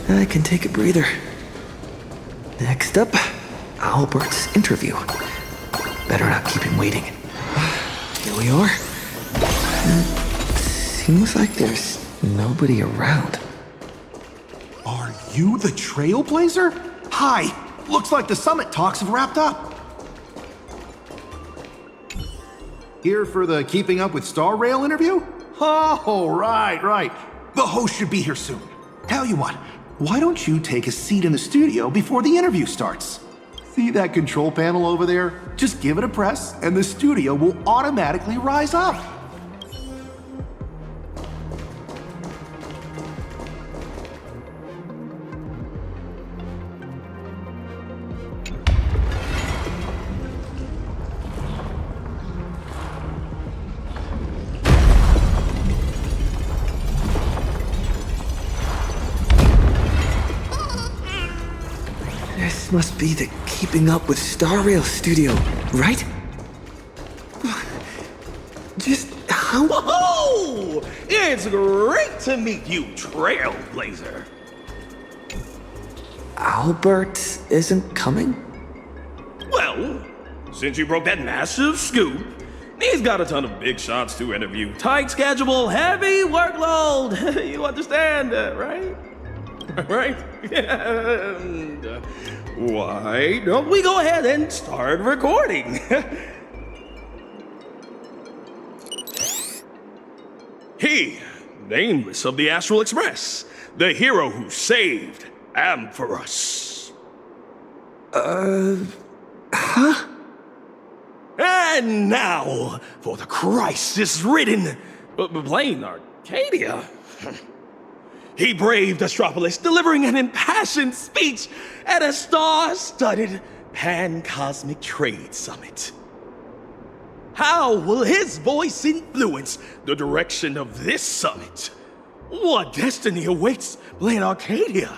[SPEAKER 1] I can take a breather. Next up, Albert's interview. Better not keep him waiting. Here we are. Seems like there's nobody around.
[SPEAKER 21] Are you the Trailblazer? Hi! Looks like the summit talks have wrapped up. Here for the Keeping Up with Star Rail interview? Oh, right. The host should be here soon. Tell you what, why don't you take a seat in the studio before the interview starts? See that control panel over there? Just give it a press and the studio will automatically rise up.
[SPEAKER 1] This must be the Keeping Up with Star Rail studio, right? Just how...
[SPEAKER 22] Whoa! It's great to meet you, Trailblazer.
[SPEAKER 1] Albert isn't coming?
[SPEAKER 22] Well, since you broke that massive scoop, he's got a ton of big shots to interview. Tight schedule, heavy workload. You understand, right? Right? And, why don't we go ahead and start recording? He, nameless of the Astral Express, the hero who saved Amphorus.
[SPEAKER 1] Huh?
[SPEAKER 22] And now for the crisis-ridden plane Arcadia. He braved Astropolis, delivering an impassioned speech at a star-studded pan-cosmic trade summit. How will his voice influence the direction of this summit? What destiny awaits Planacardia?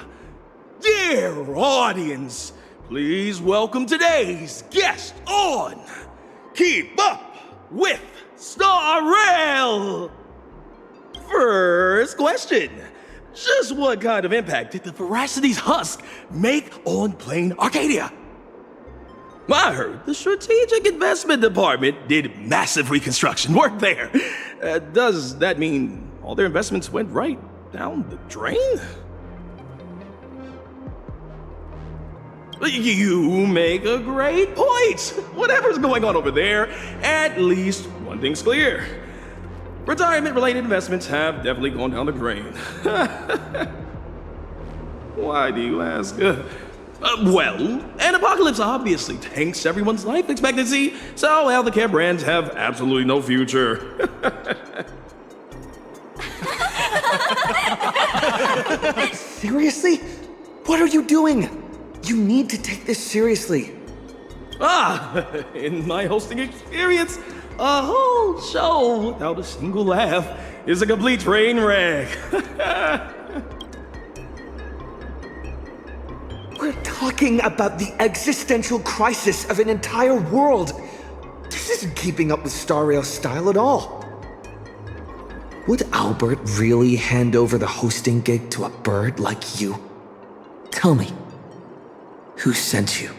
[SPEAKER 22] Dear audience, please welcome today's guest on Keep Up with Star Rail! First question. Just what kind of impact did the Voracity's husk make on Planacardia? I heard the Strategic Investment Department did massive reconstruction work there. Does that mean all their investments went right down the drain? You make a great point. Whatever's going on over there, at least one thing's clear. Retirement-related investments have definitely gone down the drain. Why do you ask? Well, an apocalypse obviously tanks everyone's life expectancy, so healthcare brands have absolutely no future.
[SPEAKER 1] Seriously? What are you doing? You need to take this seriously.
[SPEAKER 22] In my hosting experience, a whole show without a single laugh is a complete train wreck.
[SPEAKER 1] We're talking about the existential crisis of an entire world. This isn't keeping up with Star Rail's style at all. Would Albert really hand over the hosting gig to a bird like you? Tell me, who sent you?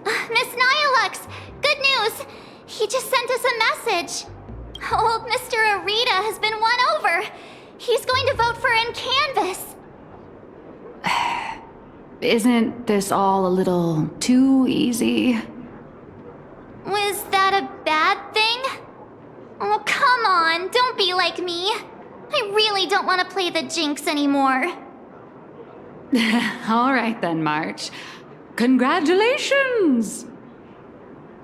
[SPEAKER 5] Miss Nihilux! Good news! He just sent us a message. Old Mr. Arita has been won over. He's going to vote for Canvas.
[SPEAKER 9] Isn't this all a little too easy?
[SPEAKER 5] Was that a bad thing? Oh, come on, don't be like me. I really don't want to play the Jinx anymore.
[SPEAKER 9] All right then, March. Congratulations!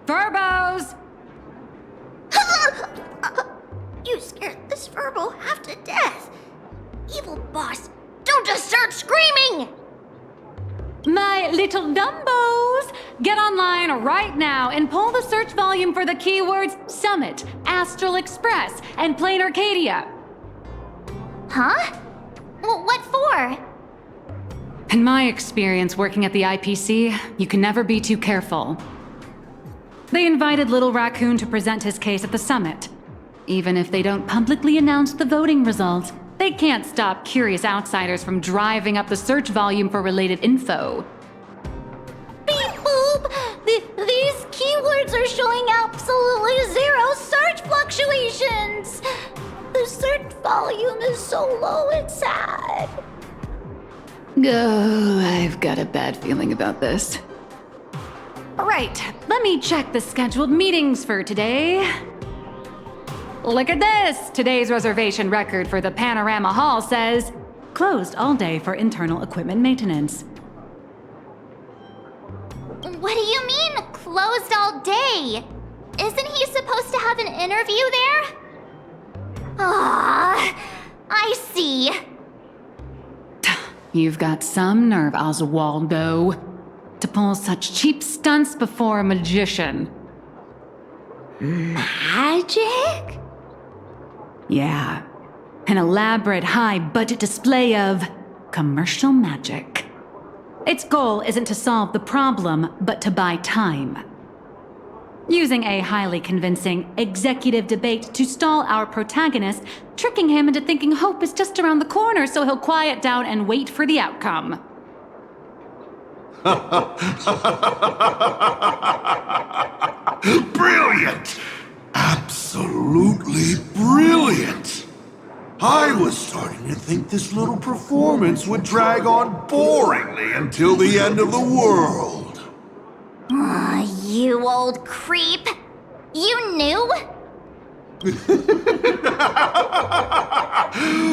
[SPEAKER 9] Furbos!
[SPEAKER 14] You scared this Furbo half to death. Evil boss, don't just start screaming!
[SPEAKER 9] My little Dumbos! Get online right now and pull the search volume for the keywords Summit, Astral Express, and Planacardia.
[SPEAKER 5] Huh? Well, what for?
[SPEAKER 9] In my experience working at the IPC, you can never be too careful. They invited Little Raccoon to present his case at the summit. Even if they don't publicly announce the voting results, they can't stop curious outsiders from driving up the search volume for related info.
[SPEAKER 14] Beep boop! These keywords are showing absolutely zero search fluctuations! The search volume is so low, it's sad.
[SPEAKER 9] Oh, I've got a bad feeling about this. Right, let me check the scheduled meetings for today. Look at this! Today's reservation record for the Panorama Hall says, closed all day for internal equipment maintenance.
[SPEAKER 5] What do you mean, closed all day? Isn't he supposed to have an interview there? Ah, I see.
[SPEAKER 9] You've got some nerve, Oswaldo, to pull such cheap stunts before a magician.
[SPEAKER 14] Magic?
[SPEAKER 9] Yeah. An elaborate high-budget display of commercial magic. Its goal isn't to solve the problem, but to buy time. Using a highly convincing executive debate to stall our protagonist, tricking him into thinking hope is just around the corner so he'll quiet down and wait for the outcome.
[SPEAKER 4] Brilliant! Absolutely brilliant! I was starting to think this little performance would drag on boringly until the end of the world.
[SPEAKER 5] You old creep. You knew?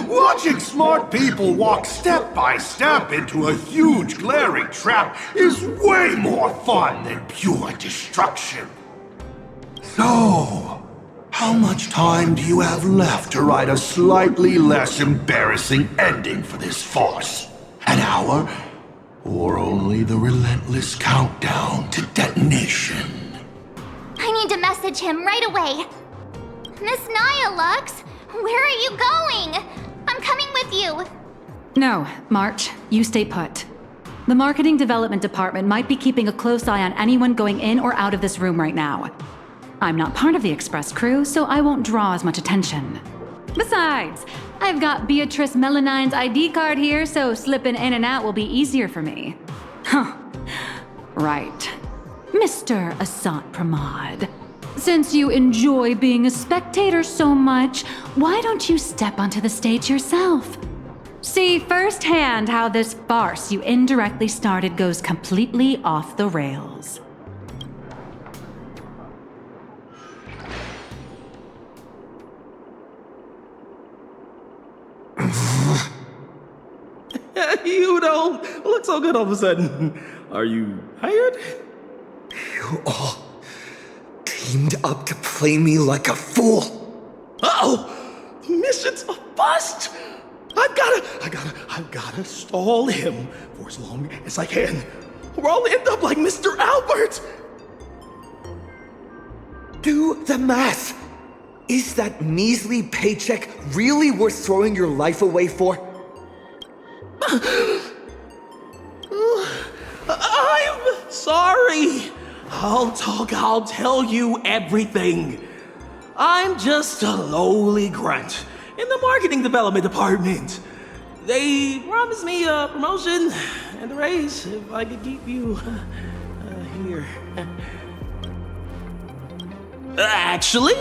[SPEAKER 4] Watching smart people walk step by step into a huge glaring trap is way more fun than pure destruction. So, how much time do you have left to write a slightly less embarrassing ending for this farce? An hour? Or only the relentless countdown to detonation?
[SPEAKER 5] I need to message him right away. Miss Nihilux, where are you going? I'm coming with you.
[SPEAKER 9] No, March, you stay put. The marketing development department might be keeping a close eye on anyone going in or out of this room right now. I'm not part of the express crew, so I won't draw as much attention. Besides, I've got Beatrice Melanine's ID card here, so slipping in and out will be easier for me. Huh. Right. Mr. Asat Pramad. Since you enjoy being a spectator so much, why don't you step onto the stage yourself? See firsthand how this farce you indirectly started goes completely off the rails.
[SPEAKER 22] You don't look so good all of a sudden. Are you hired?
[SPEAKER 1] You all teamed up to play me like a fool.
[SPEAKER 22] Uh-oh! The mission's a bust! I've gotta stall him for as long as I can. Or I'll end up like Mr. Albert!
[SPEAKER 1] Do the math. Is that measly paycheck really worth throwing your life away for?
[SPEAKER 22] I'm sorry. I'll tell you everything. I'm just a lowly grunt in the marketing development department. They promised me a promotion and a raise if I could keep you here. Actually,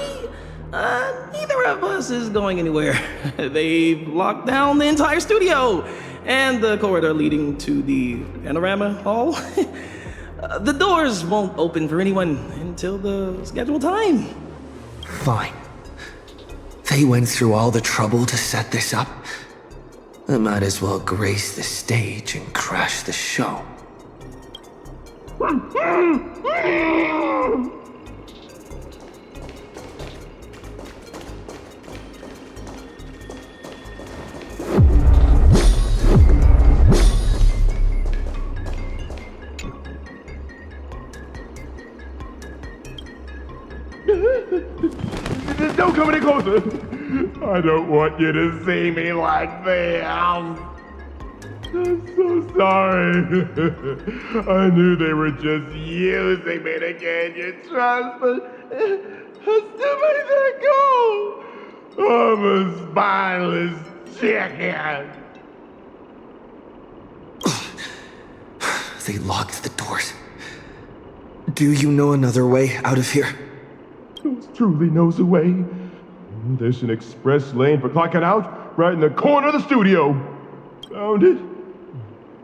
[SPEAKER 22] neither of us is going anywhere. They've locked down the entire studio and the corridor leading to the Panorama Hall. The doors won't open for anyone until the scheduled time.
[SPEAKER 1] Fine. They went through all the trouble to set this up. I might as well grace the stage and crash the show.
[SPEAKER 20] Don't come any closer. I don't want you to see me like this. I'm so sorry. I knew they were just using me to gain your trust, but I still made that go. I'm a spineless chicken.
[SPEAKER 1] They locked the doors. Do you know another way out of here?
[SPEAKER 20] Truly knows a way. There's an express lane for clocking out right in the corner of the studio. Found it?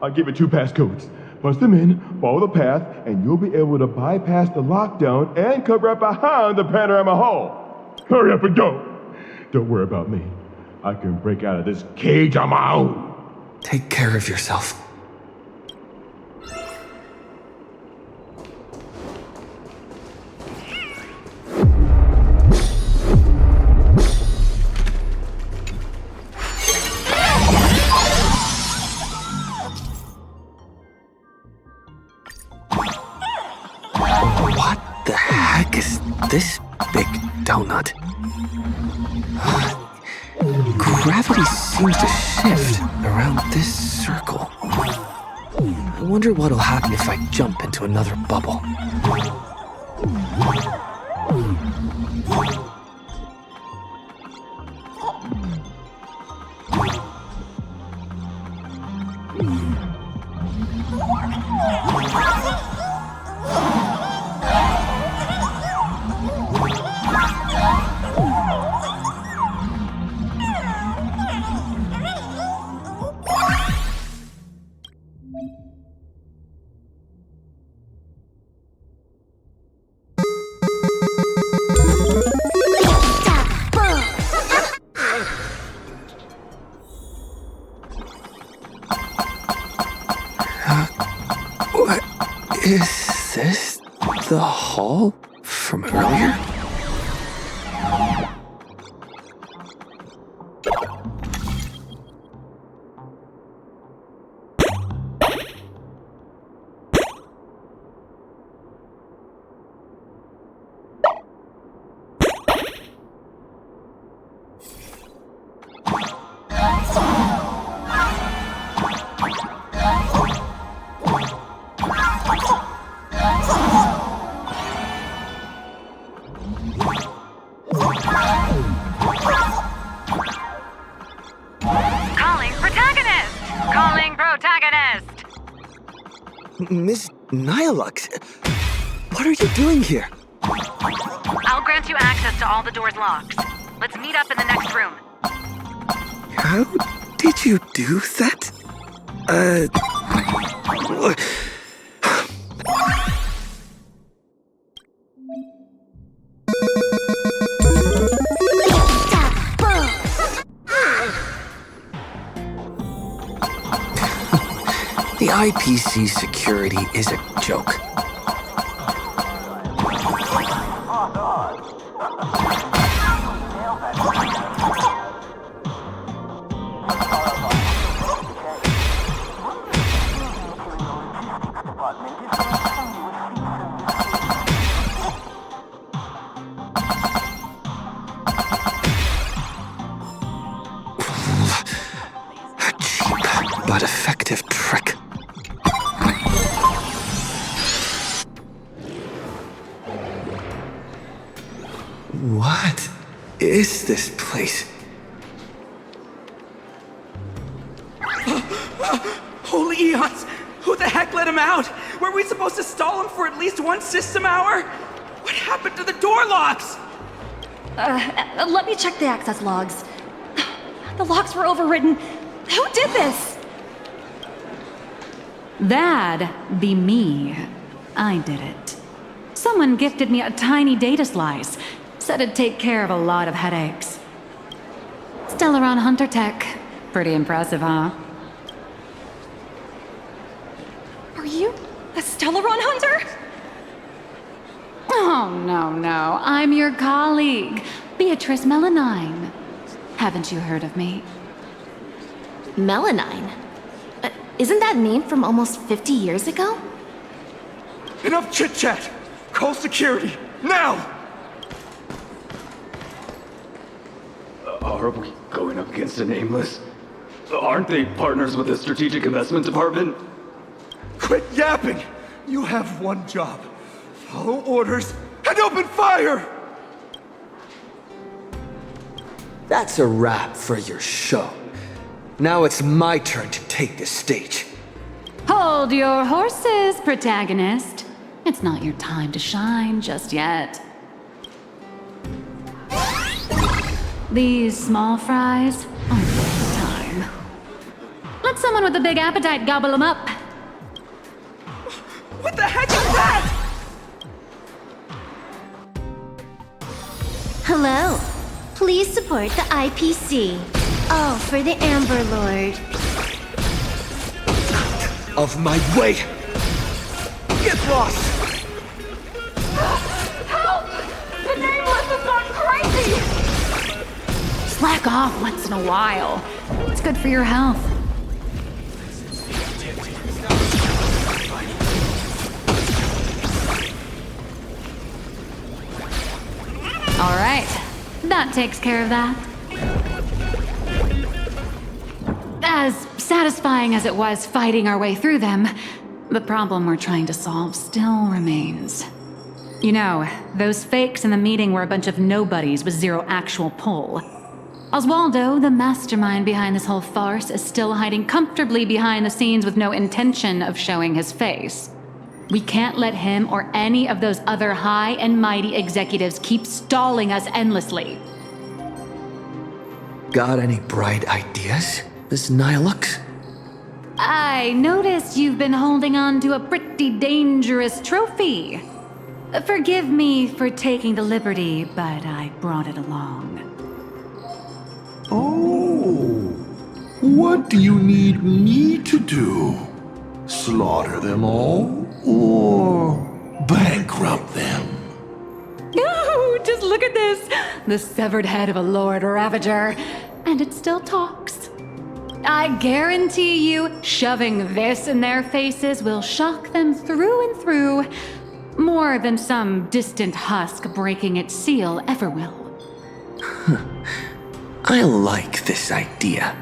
[SPEAKER 20] I'll give you 2 passcodes. Punch them in, follow the path, and you'll be able to bypass the lockdown and come right behind the Panorama Hall. Hurry up and go. Don't worry about me. I can break out of this cage on my own.
[SPEAKER 1] Take care of yourself. This big donut. Gravity seems to shift around this circle. I wonder what'll happen if I jump into another bubble. Is this the hall from earlier? Miss Nihilux, what are you doing here?
[SPEAKER 6] I'll grant you access to all the doors' locks. Let's meet up in the next room.
[SPEAKER 1] How did you do that? The IPC security is a joke. A cheap but effective trick. What is this place?
[SPEAKER 12] Holy eons! Who the heck let him out? Were we supposed to stall him for at least one system hour? What happened to the door locks?
[SPEAKER 14] Let me check the access logs. The locks were overridden. Who did this?
[SPEAKER 9] That'd be me. I did it. Someone gifted me a tiny data slice. Said it'd take care of a lot of headaches. Stellaron Hunter Tech. Pretty impressive, huh?
[SPEAKER 14] Are you a Stellaron hunter?
[SPEAKER 9] Oh, no. I'm your colleague, Beatrice Melanine. Haven't you heard of me?
[SPEAKER 3] Melanine? Isn't that name from almost 50 years ago?
[SPEAKER 12] Enough chit-chat! Call security, now!
[SPEAKER 19] Are we going up against a nameless? Aren't they partners with the Strategic Investment Department?
[SPEAKER 12] Quit yapping! You have one job. Follow orders and open fire!
[SPEAKER 1] That's a wrap for your show. Now it's my turn to take the stage.
[SPEAKER 9] Hold your horses, protagonist. It's not your time to shine just yet. These small fries aren't worth the time. Let someone with a big appetite gobble them up.
[SPEAKER 12] What the heck is that?
[SPEAKER 3] Hello. Please support the IPC. Oh, for the Amber Lord.
[SPEAKER 1] Of my way! Get lost!
[SPEAKER 14] Help! The nameless has gone crazy!
[SPEAKER 9] Slack off once in a while. It's good for your health. All right, that takes care of that. As satisfying as it was fighting our way through them, the problem we're trying to solve still remains. You know, those fakes in the meeting were a bunch of nobodies with zero actual pull. Oswaldo, the mastermind behind this whole farce, is still hiding comfortably behind the scenes with no intention of showing his face. We can't let him or any of those other high and mighty executives keep stalling us endlessly.
[SPEAKER 1] Got any bright ideas, Miss Nihilux?
[SPEAKER 9] I noticed you've been holding on to a pretty dangerous trophy. Forgive me for taking the liberty, but I brought it along.
[SPEAKER 4] Oh, what do you need me to do? Slaughter them all, or bankrupt them?
[SPEAKER 9] Oh, just look at this! The severed head of a Lord Ravager. And it still talks. I guarantee you, shoving this in their faces will shock them through and through. More than some distant husk breaking its seal ever will.
[SPEAKER 1] I like this idea.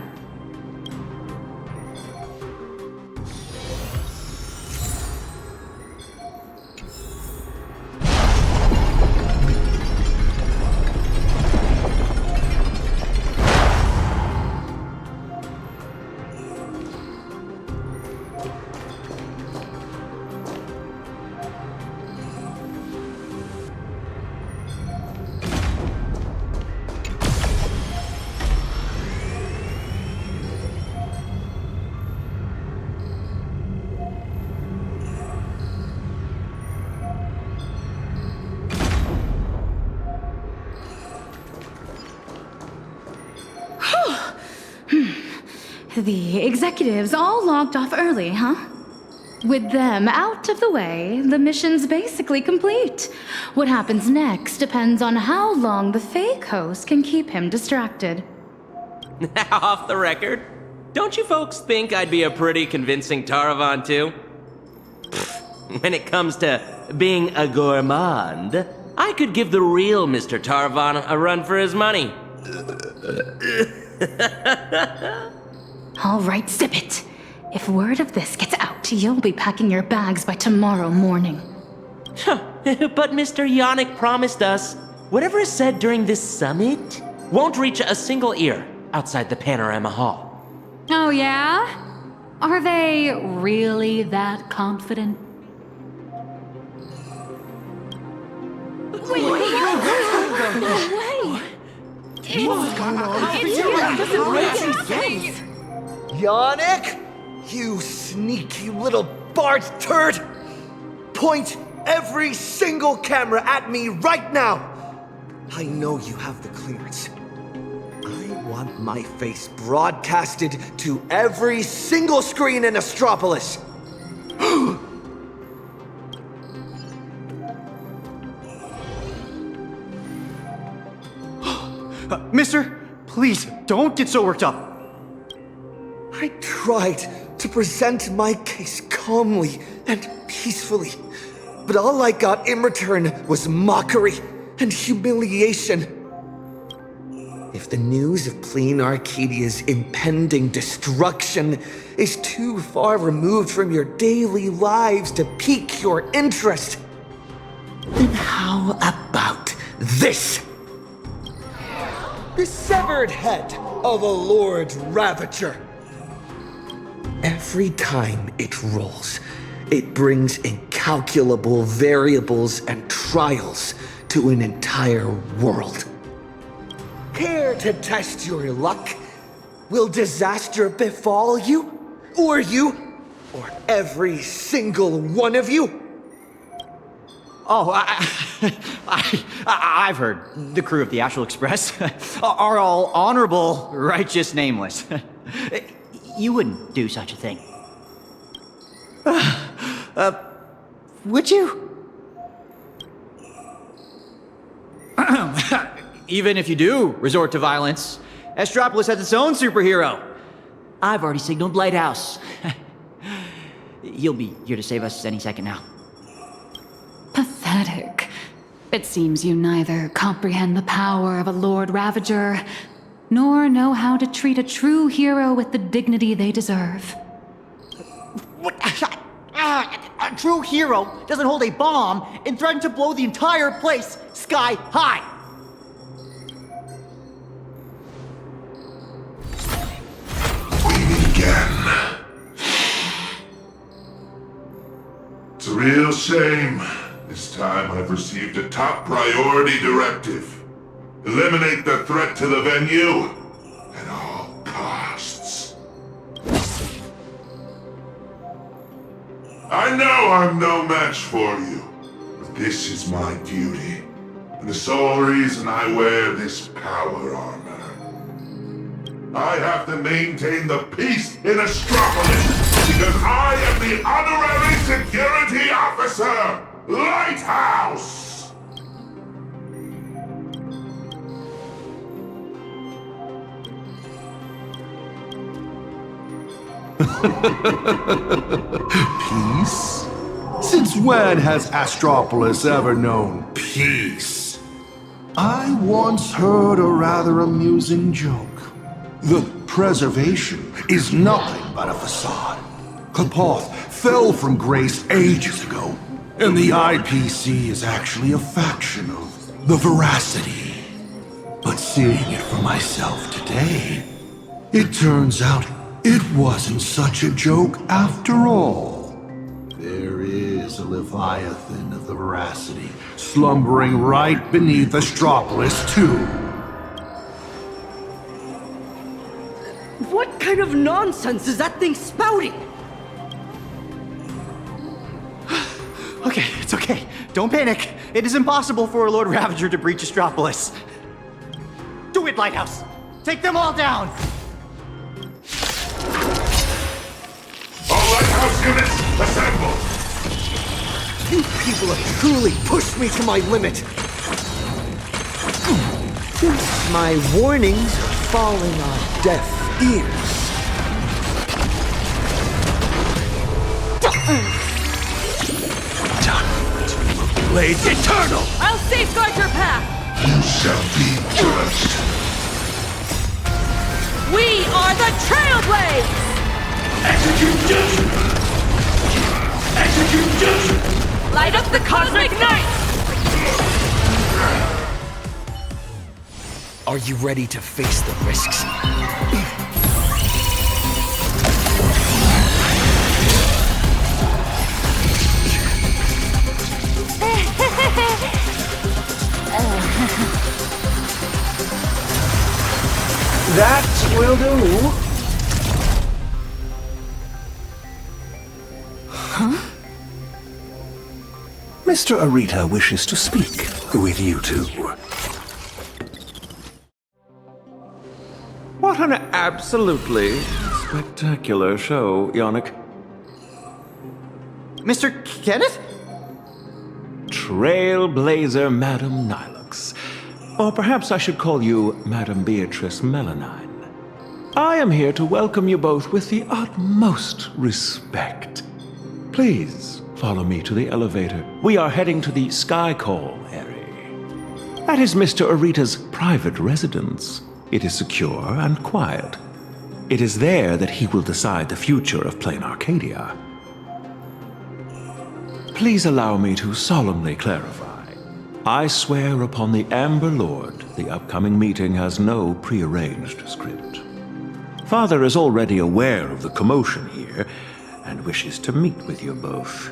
[SPEAKER 9] The executives all logged off early, huh? With them out of the way, the mission's basically complete. What happens next depends on how long the fake host can keep him distracted.
[SPEAKER 16] Off the record, don't you folks think I'd be a pretty convincing Taravan too? When it comes to being a gourmand, I could give the real Mr. Taravan a run for his money.
[SPEAKER 9] All right, zip it. If word of this gets out, you'll be packing your bags by tomorrow morning.
[SPEAKER 16] But Mr. Yannick promised us whatever is said during this summit won't reach a single ear outside the Panorama Hall.
[SPEAKER 9] Oh, yeah? Are they really that confident?
[SPEAKER 14] Wait, no way!
[SPEAKER 1] Yannick? You sneaky little Bart turd! Point every single camera at me right now! I know you have the clearance. I want my face broadcasted to every single screen in Astropolis!
[SPEAKER 17] Mister, please, don't get so worked up.
[SPEAKER 1] I tried to present my case calmly and peacefully, but all I got in return was mockery and humiliation. If the news of Planarcadia's impending destruction is too far removed from your daily lives to pique your interest, then how about this? The severed head of a Lord Ravager. Every time it rolls, it brings incalculable variables and trials to an entire world. Care to test your luck? Will disaster befall you? Or every single one of you?
[SPEAKER 8] Oh, I've heard the crew of the Astral Express are all honorable, righteous, nameless. You wouldn't do such a thing. Would you? Even if you do resort to violence, Astropolis has its own superhero. I've already signaled Lighthouse. He'll be here to save us any second now.
[SPEAKER 9] Pathetic. It seems you neither comprehend the power of a Lord Ravager, nor know how to treat a true hero with the dignity they deserve.
[SPEAKER 8] A true hero doesn't hold a bomb and threaten to blow the entire place sky high.
[SPEAKER 7] Again. It's a real shame. This time I've received a top priority directive. Eliminate the threat to the venue at all costs. I know I'm no match for you, but this is my duty, and the sole reason I wear this power armor. I have to maintain the peace in Astropolis, because I am the
[SPEAKER 4] Peace? Since when has Astropolis ever known peace? I once heard a rather amusing joke. The preservation is nothing but a facade. Kapoth fell from grace ages ago, and the IPC is actually a faction of the Voracity. But seeing it for myself today, it turns out it wasn't such a joke after all. There is a Leviathan of the Voracity slumbering right beneath Astropolis, too.
[SPEAKER 13] What kind of nonsense is that thing spouting?
[SPEAKER 17] Okay, it's okay. Don't panic. It is impossible for Lord Ravager to breach Astropolis. Do it, Lighthouse! Take them all down!
[SPEAKER 7] All Lighthouse units, assemble!
[SPEAKER 1] You people have truly pushed me to my limit. My warnings are falling on deaf ears.
[SPEAKER 4] Blades eternal!
[SPEAKER 13] I'll safeguard your path!
[SPEAKER 7] You shall be judged!
[SPEAKER 13] We are the Trailblaze!
[SPEAKER 15] Execute judgment! Execute judgment!
[SPEAKER 13] Light up the cosmic night!
[SPEAKER 1] Are you ready to face the risks?
[SPEAKER 21] That will do.
[SPEAKER 1] Huh?
[SPEAKER 21] Mr. Arita wishes to speak with you two.
[SPEAKER 2] What an absolutely spectacular show, Yannick.
[SPEAKER 17] Mr. Kenneth?
[SPEAKER 2] Trailblazer, Madam Nihilux. Or perhaps I should call you Madam Beatrice Melanine. I am here to welcome you both with the utmost respect. Please follow me to the elevator. We are heading to the Sky Call area. That is Mr. Arita's private residence. It is secure and quiet. It is there that he will decide the future of Planacardia. Please allow me to solemnly clarify. I swear upon the Amber Lord, the upcoming meeting has no prearranged script. Father is already aware of the commotion here and wishes to meet with you both.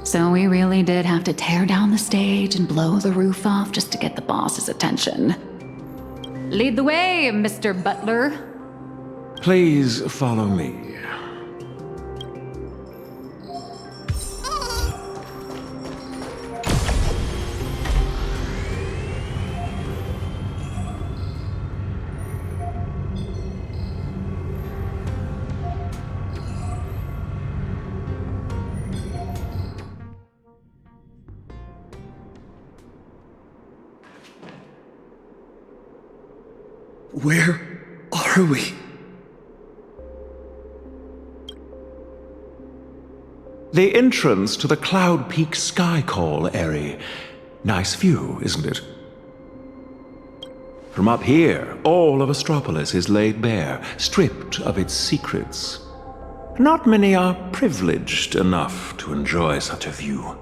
[SPEAKER 9] So we really did have to tear down the stage and blow the roof off just to get the boss's attention. Lead the way, Mr. Butler.
[SPEAKER 2] Please follow me.
[SPEAKER 1] Where are we?
[SPEAKER 2] The entrance to the Cloud Peak Sky Call area. Nice view, isn't it? From up here, all of Astropolis is laid bare, stripped of its secrets. Not many are privileged enough to enjoy such a view.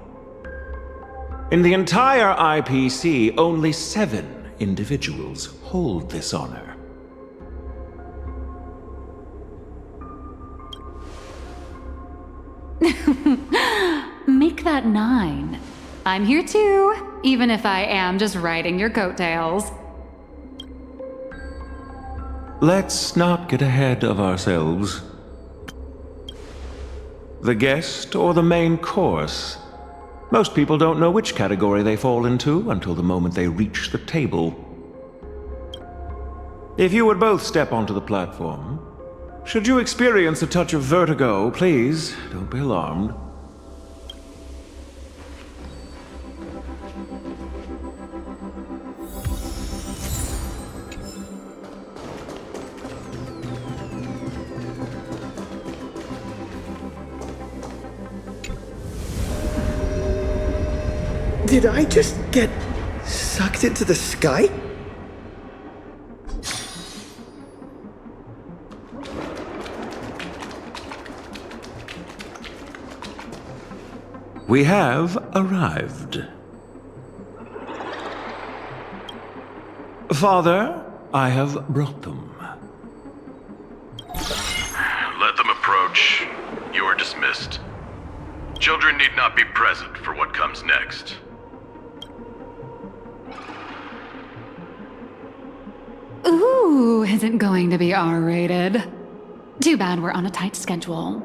[SPEAKER 2] In the entire IPC, only 7 individuals hold this honor.
[SPEAKER 9] Make that 9. I'm here too, even if I am just riding your coattails.
[SPEAKER 2] Let's not get ahead of ourselves. The guest or the main course? Most people don't know which category they fall into until the moment they reach the table. If you would both step onto the platform, should you experience a touch of vertigo, please don't be alarmed.
[SPEAKER 1] Did I just get sucked into the sky?
[SPEAKER 2] We have arrived. Father, I have brought them.
[SPEAKER 15] Let them approach. You are dismissed. Children need not be present for what comes next.
[SPEAKER 9] Ooh, is it going to be R-rated? Too bad we're on a tight schedule.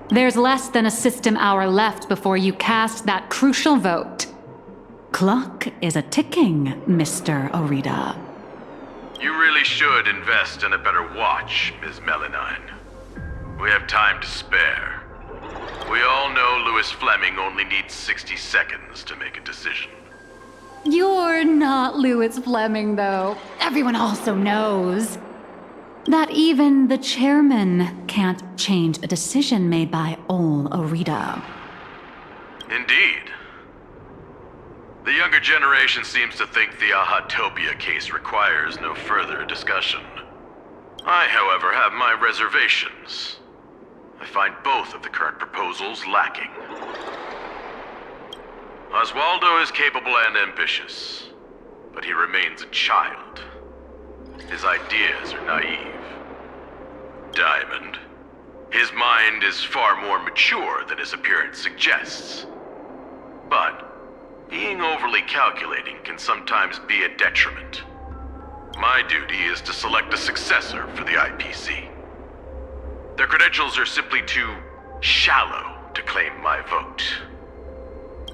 [SPEAKER 9] There's less than a system hour left before you cast that crucial vote. Clock is a-ticking, Mr. Arita.
[SPEAKER 15] You really should invest in a better watch, Ms. Melanine. We have time to spare. We all know Louis Fleming only needs 60 seconds to make a decision.
[SPEAKER 9] You're not Louis Fleming, though. Everyone also knows that even the chairman can't change a decision made by Ol Arita.
[SPEAKER 15] Indeed. The younger generation seems to think the Ahatopia case requires no further discussion. I, however, have my reservations. I find both of the current proposals lacking. Oswaldo is capable and ambitious, but he remains a child. His ideas are naive. Diamond. His mind is far more mature than his appearance suggests. But being overly calculating can sometimes be a detriment. My duty is to select a successor for the IPC. Their credentials are simply too shallow to claim my vote.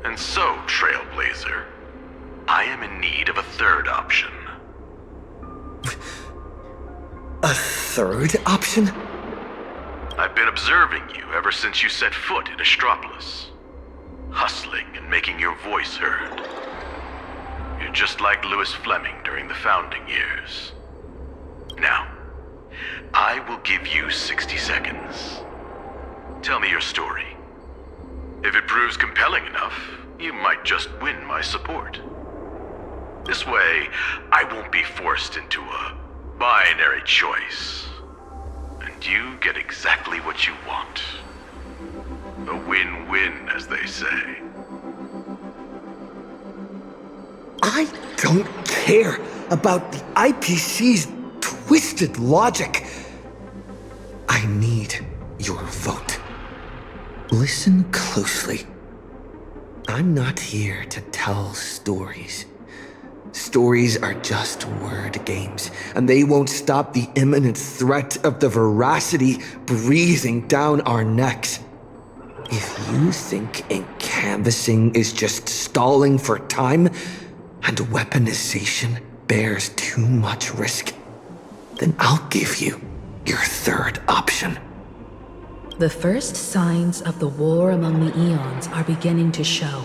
[SPEAKER 15] And so, Trailblazer, I am in need of a third option.
[SPEAKER 1] A third option?
[SPEAKER 15] I've been observing you ever since you set foot in Astropolis. Hustling and making your voice heard. You're just like Louis Fleming during the founding years. Now, I will give you 60 seconds. Tell me your story. If it proves compelling enough, you might just win my support. This way, I won't be forced into a binary choice. And you get exactly what you want. A win-win, as they say.
[SPEAKER 1] I don't care about the IPC's twisted logic. I need your vote. Listen closely. I'm not here to tell stories. Stories are just word games, and they won't stop the imminent threat of the Voracity breathing down our necks. If you think canvassing is just stalling for time, and weaponization bears too much risk, then I'll give you your third option.
[SPEAKER 10] The first signs of the war among the Eons are beginning to show.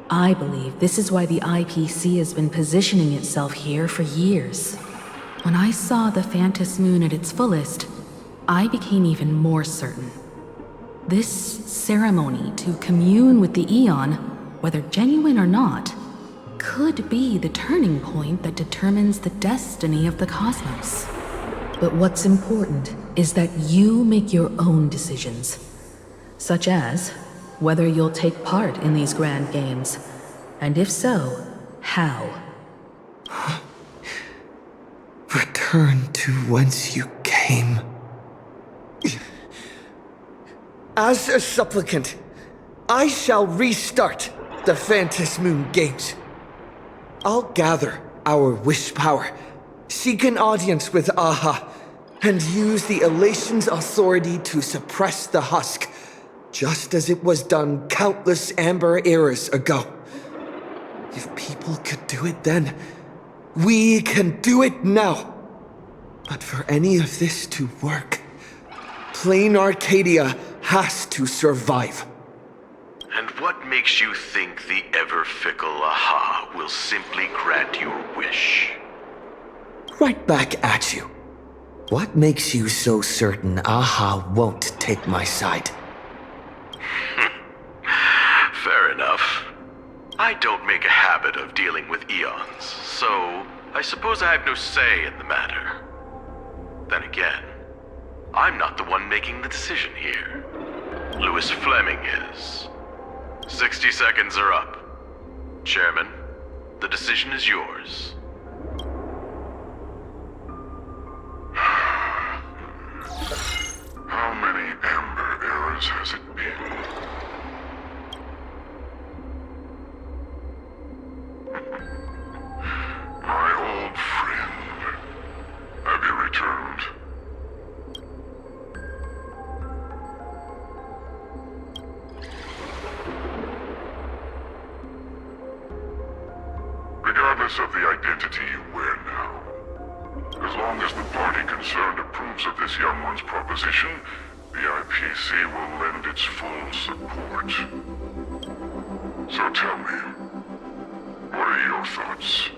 [SPEAKER 10] I believe this is why the IPC has been positioning itself here for years. When I saw the Phantom Moon at its fullest, I became even more certain. This ceremony to commune with the Eon, whether genuine or not, could be the turning point that determines the destiny of the cosmos. But what's important is that you make your own decisions, such as whether you'll take part in these grand games, and if so, how.
[SPEAKER 1] Return to whence you came. As a supplicant, I shall restart the Phantom Moon Games. I'll gather our wish power, seek an audience with Aha, and use the Elation's authority to suppress the husk, just as it was done countless amber eras ago. If people could do it then, we can do it now. But for any of this to work, Planacardia has to survive.
[SPEAKER 15] And what makes you think the ever-fickle Aha will simply grant your wish?
[SPEAKER 1] Right back at you. What makes you so certain Aha won't take my side?
[SPEAKER 15] Fair enough.
[SPEAKER 11] I don't make a habit of dealing with eons, so I suppose I have no say in the matter. Then again, I'm not the one making the decision here. Louis Fleming is. 60 seconds are up. Chairman, the decision is yours.
[SPEAKER 7] How many Amber eras has it been? My old friend, have you returned? Regardless of the identity you wear now, as long as the party concerned approves of this young one's proposition, the IPC will lend its full support. So tell me, what are your thoughts?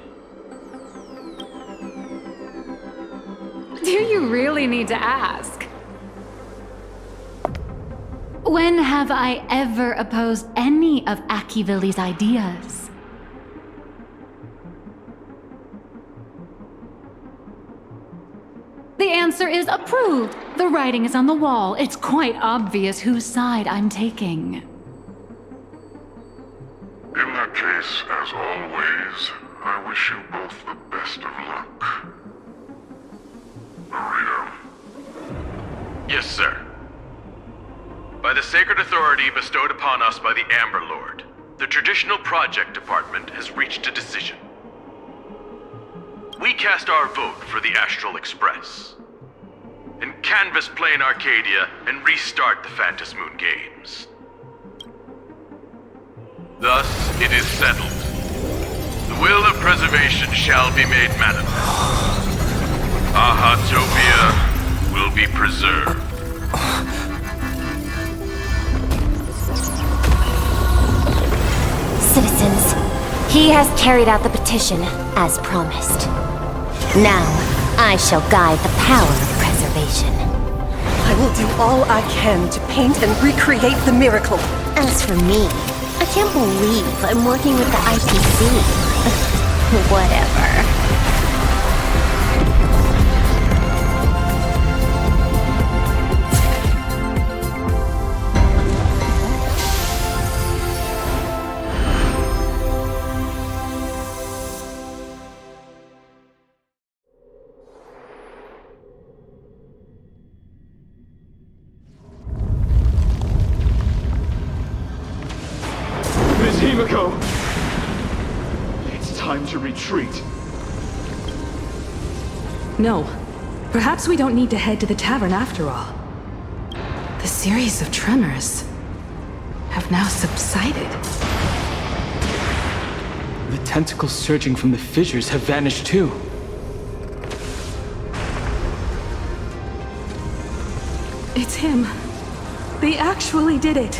[SPEAKER 9] Do you really need to ask? When have I ever opposed any of Akivilli's ideas? The answer is approved. The writing is on the wall. It's quite obvious whose side I'm taking.
[SPEAKER 7] In that case, as always, I wish you both the best of luck. Arita.
[SPEAKER 11] Yes, sir. By the sacred authority bestowed upon us by the Amber Lord, the Traditional Project Department has reached a decision. We cast our vote for the Astral Express, and canvass Planacardia and restart the Phantom Moon Games. Thus, it is settled. The will of preservation shall be made manifest. Ahatopia will be preserved.
[SPEAKER 3] Citizens, he has carried out the petition, as promised. Now, I shall guide the power of preservation.
[SPEAKER 13] I will do all I can to paint and recreate the miracle.
[SPEAKER 3] As for me, I can't believe I'm working with the IPC. Whatever.
[SPEAKER 19] It's time to retreat.
[SPEAKER 10] No. Perhaps we don't need to head to the tavern after all. The series of tremors have now subsided.
[SPEAKER 18] The tentacles surging from the fissures have vanished too.
[SPEAKER 10] It's him. They actually did it.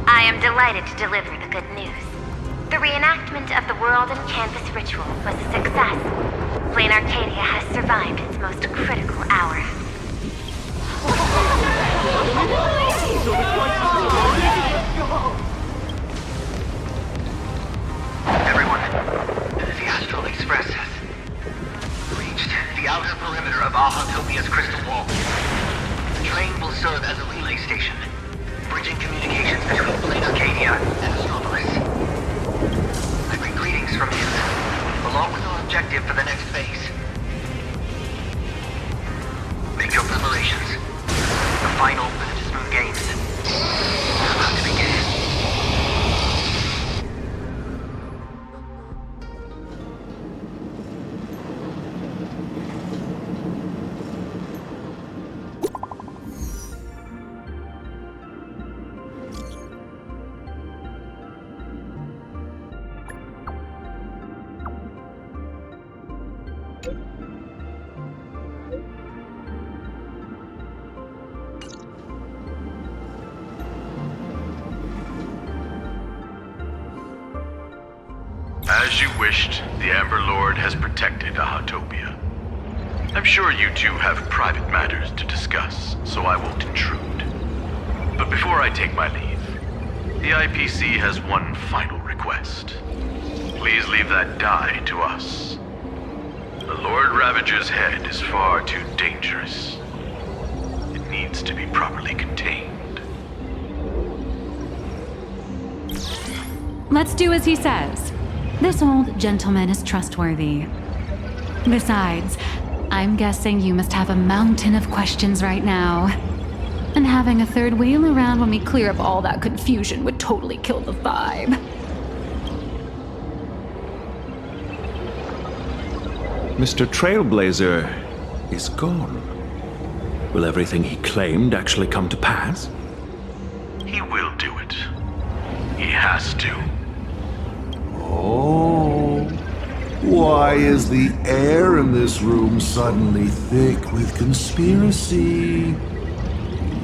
[SPEAKER 23] I am delighted to deliver the good news. The reenactment of the World and Canvas ritual was a success. Planacardia has survived its most critical hour.
[SPEAKER 24] Everyone, the Astral Express has reached the outer perimeter of Ahatopia's crystal wall. The train will serve as a relay station, bridging communications between Planacardia and Astropolis. I bring greetings from him, along with our objective for the next phase. Make your preparations. The final Phantom Moon Games are about to begin.
[SPEAKER 11] As you wished, the Amber Lord has protected Ahatopia. I'm sure you two have private matters to discuss, so I won't intrude. But before I take my leave, the IPC has one final request. Please leave that die to us. The Lord Ravager's head is far too dangerous. It needs to be properly contained.
[SPEAKER 9] Let's do as he says. This old gentleman is trustworthy. Besides, I'm guessing you must have a mountain of questions right now. And having a third wheel around when we clear up all that confusion would totally kill the vibe.
[SPEAKER 2] Mr. Trailblazer is gone. Will everything he claimed actually come to pass?
[SPEAKER 11] He will do it. He has to.
[SPEAKER 4] Oh. Why is the air in this room suddenly thick with conspiracy?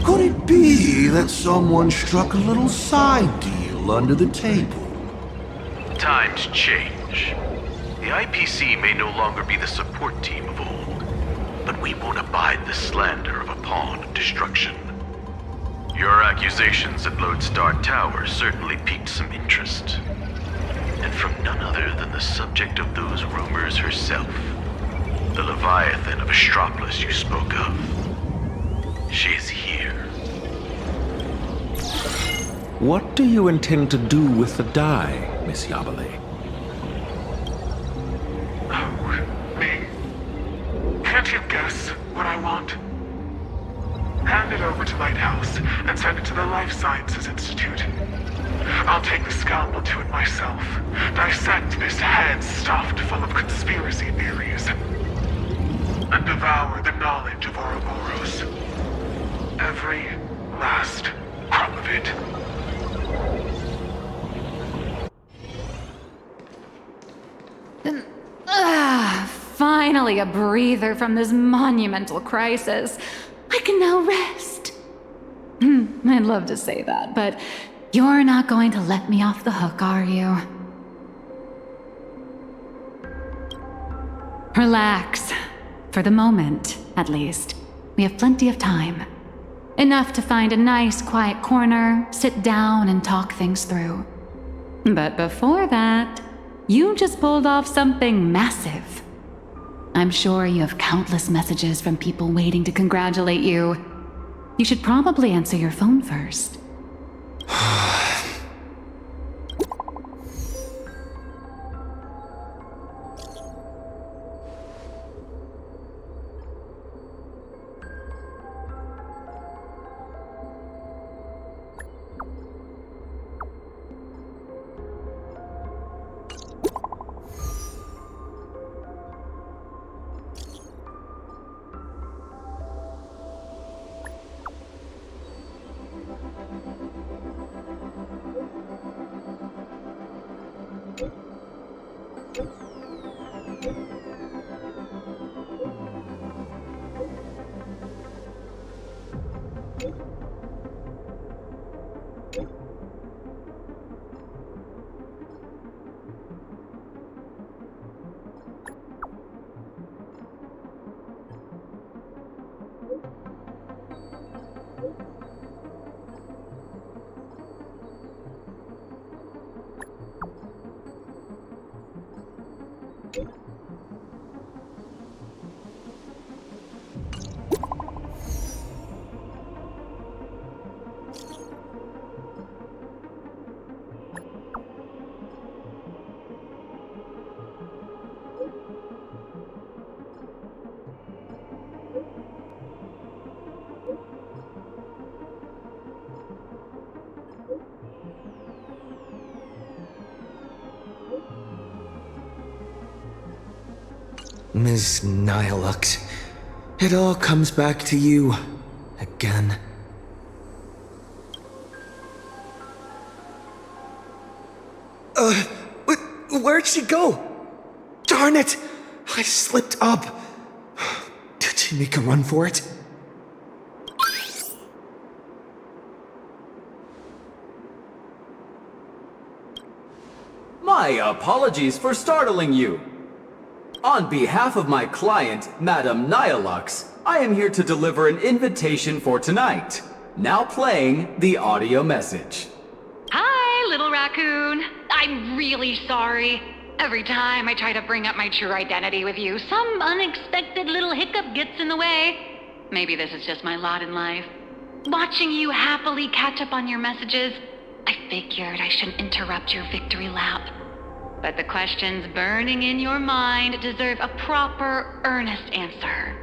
[SPEAKER 4] Could it be that someone struck a little side deal under the table?
[SPEAKER 11] Times change. The IPC may no longer be the support team of old, but we won't abide the slander of a pawn of destruction. Your accusations at Loadstar Tower certainly piqued some interest. And from none other than the subject of those rumors herself, the Leviathan of Astropolis you spoke of. She is here.
[SPEAKER 2] What do you intend to do with the die, Miss Yabale?
[SPEAKER 5] Can't you guess what I want? Hand it over to Lighthouse and send it to the Life Sciences Institute. I'll take the scalpel to it myself, dissect this head stuffed full of conspiracy theories, and devour the knowledge of Ouroboros. Every last crumb of it.
[SPEAKER 9] Finally a breather from this monumental crisis. I can now rest. I'd love to say that, but you're not going to let me off the hook, are you? Relax. For the moment, at least. We have plenty of time. Enough to find a nice, quiet corner, sit down, and talk things through. But before that, you just pulled off something massive. I'm sure you have countless messages from people waiting to congratulate you. You should probably answer your phone first.
[SPEAKER 1] Ms. Nihilux, it all comes back to you again. Where'd she go? Darn it! I slipped up. Did she make a run for it?
[SPEAKER 6] My apologies for startling you. On behalf of my client, Madame Nihilux, I am here to deliver an invitation for tonight. Now playing the audio message.
[SPEAKER 9] Hi, little raccoon. I'm really sorry. Every time I try to bring up my true identity with you, some unexpected little hiccup gets in the way. Maybe this is just my lot in life. Watching you happily catch up on your messages, I figured I shouldn't interrupt your victory lap. But the questions burning in your mind deserve a proper, earnest answer.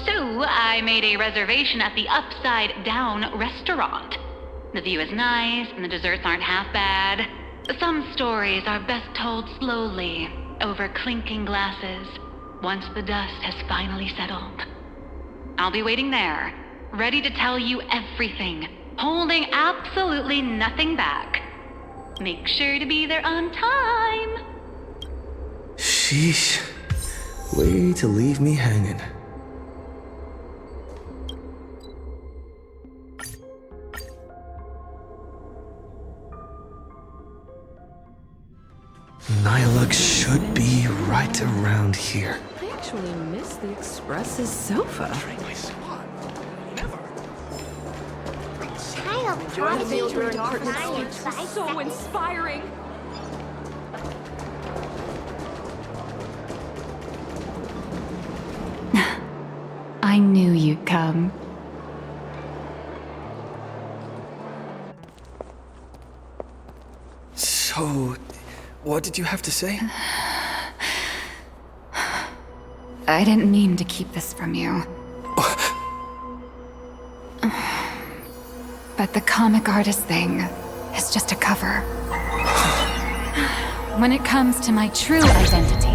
[SPEAKER 9] So I made a reservation at the Upside Down restaurant. The view is nice and the desserts aren't half bad. Some stories are best told slowly, over clinking glasses, once the dust has finally settled. I'll be waiting there, ready to tell you everything, holding absolutely nothing back. Make sure to be there on time.
[SPEAKER 1] Sheesh. Way to leave me hanging. Nihilux should be right around here.
[SPEAKER 13] I actually miss the Express's sofa. Enjoy the meal during darkness. So inspiring.
[SPEAKER 9] I knew you'd come.
[SPEAKER 1] So, what did you have to say?
[SPEAKER 9] I didn't mean to keep this from you. But the comic artist thing is just a cover. When it comes to my true identity,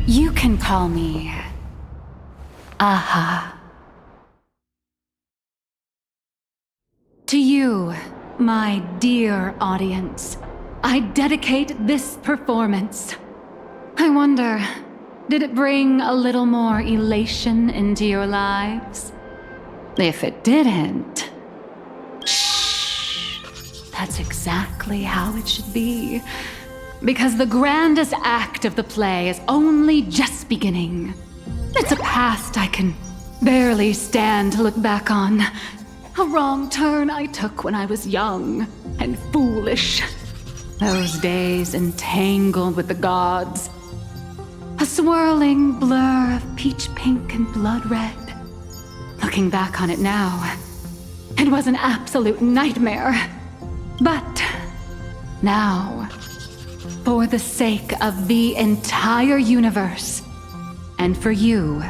[SPEAKER 9] you can call me Aha. To you, my dear audience, I dedicate this performance. I wonder, did it bring a little more elation into your lives? If it didn't, shh, that's exactly how it should be. Because the grandest act of the play is only just beginning. It's a past I can barely stand to look back on. A wrong turn I took when I was young and foolish. Those days entangled with the gods. A swirling blur of peach pink and blood red. Looking back on it now, it was an absolute nightmare. But now, for the sake of the entire universe, and for you,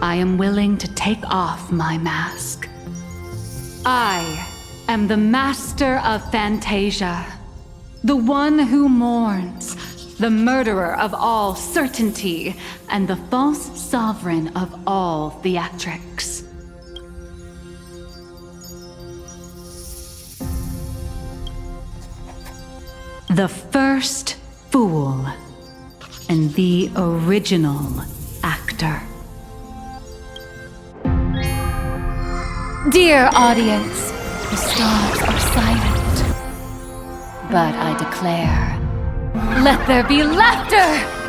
[SPEAKER 9] I am willing to take off my mask. I am the master of Fantasia, the one who mourns, the murderer of all certainty, and the false sovereign of all theatrics. The first fool and the original actor. Dear audience, the stars are silent. But I declare, let there be laughter!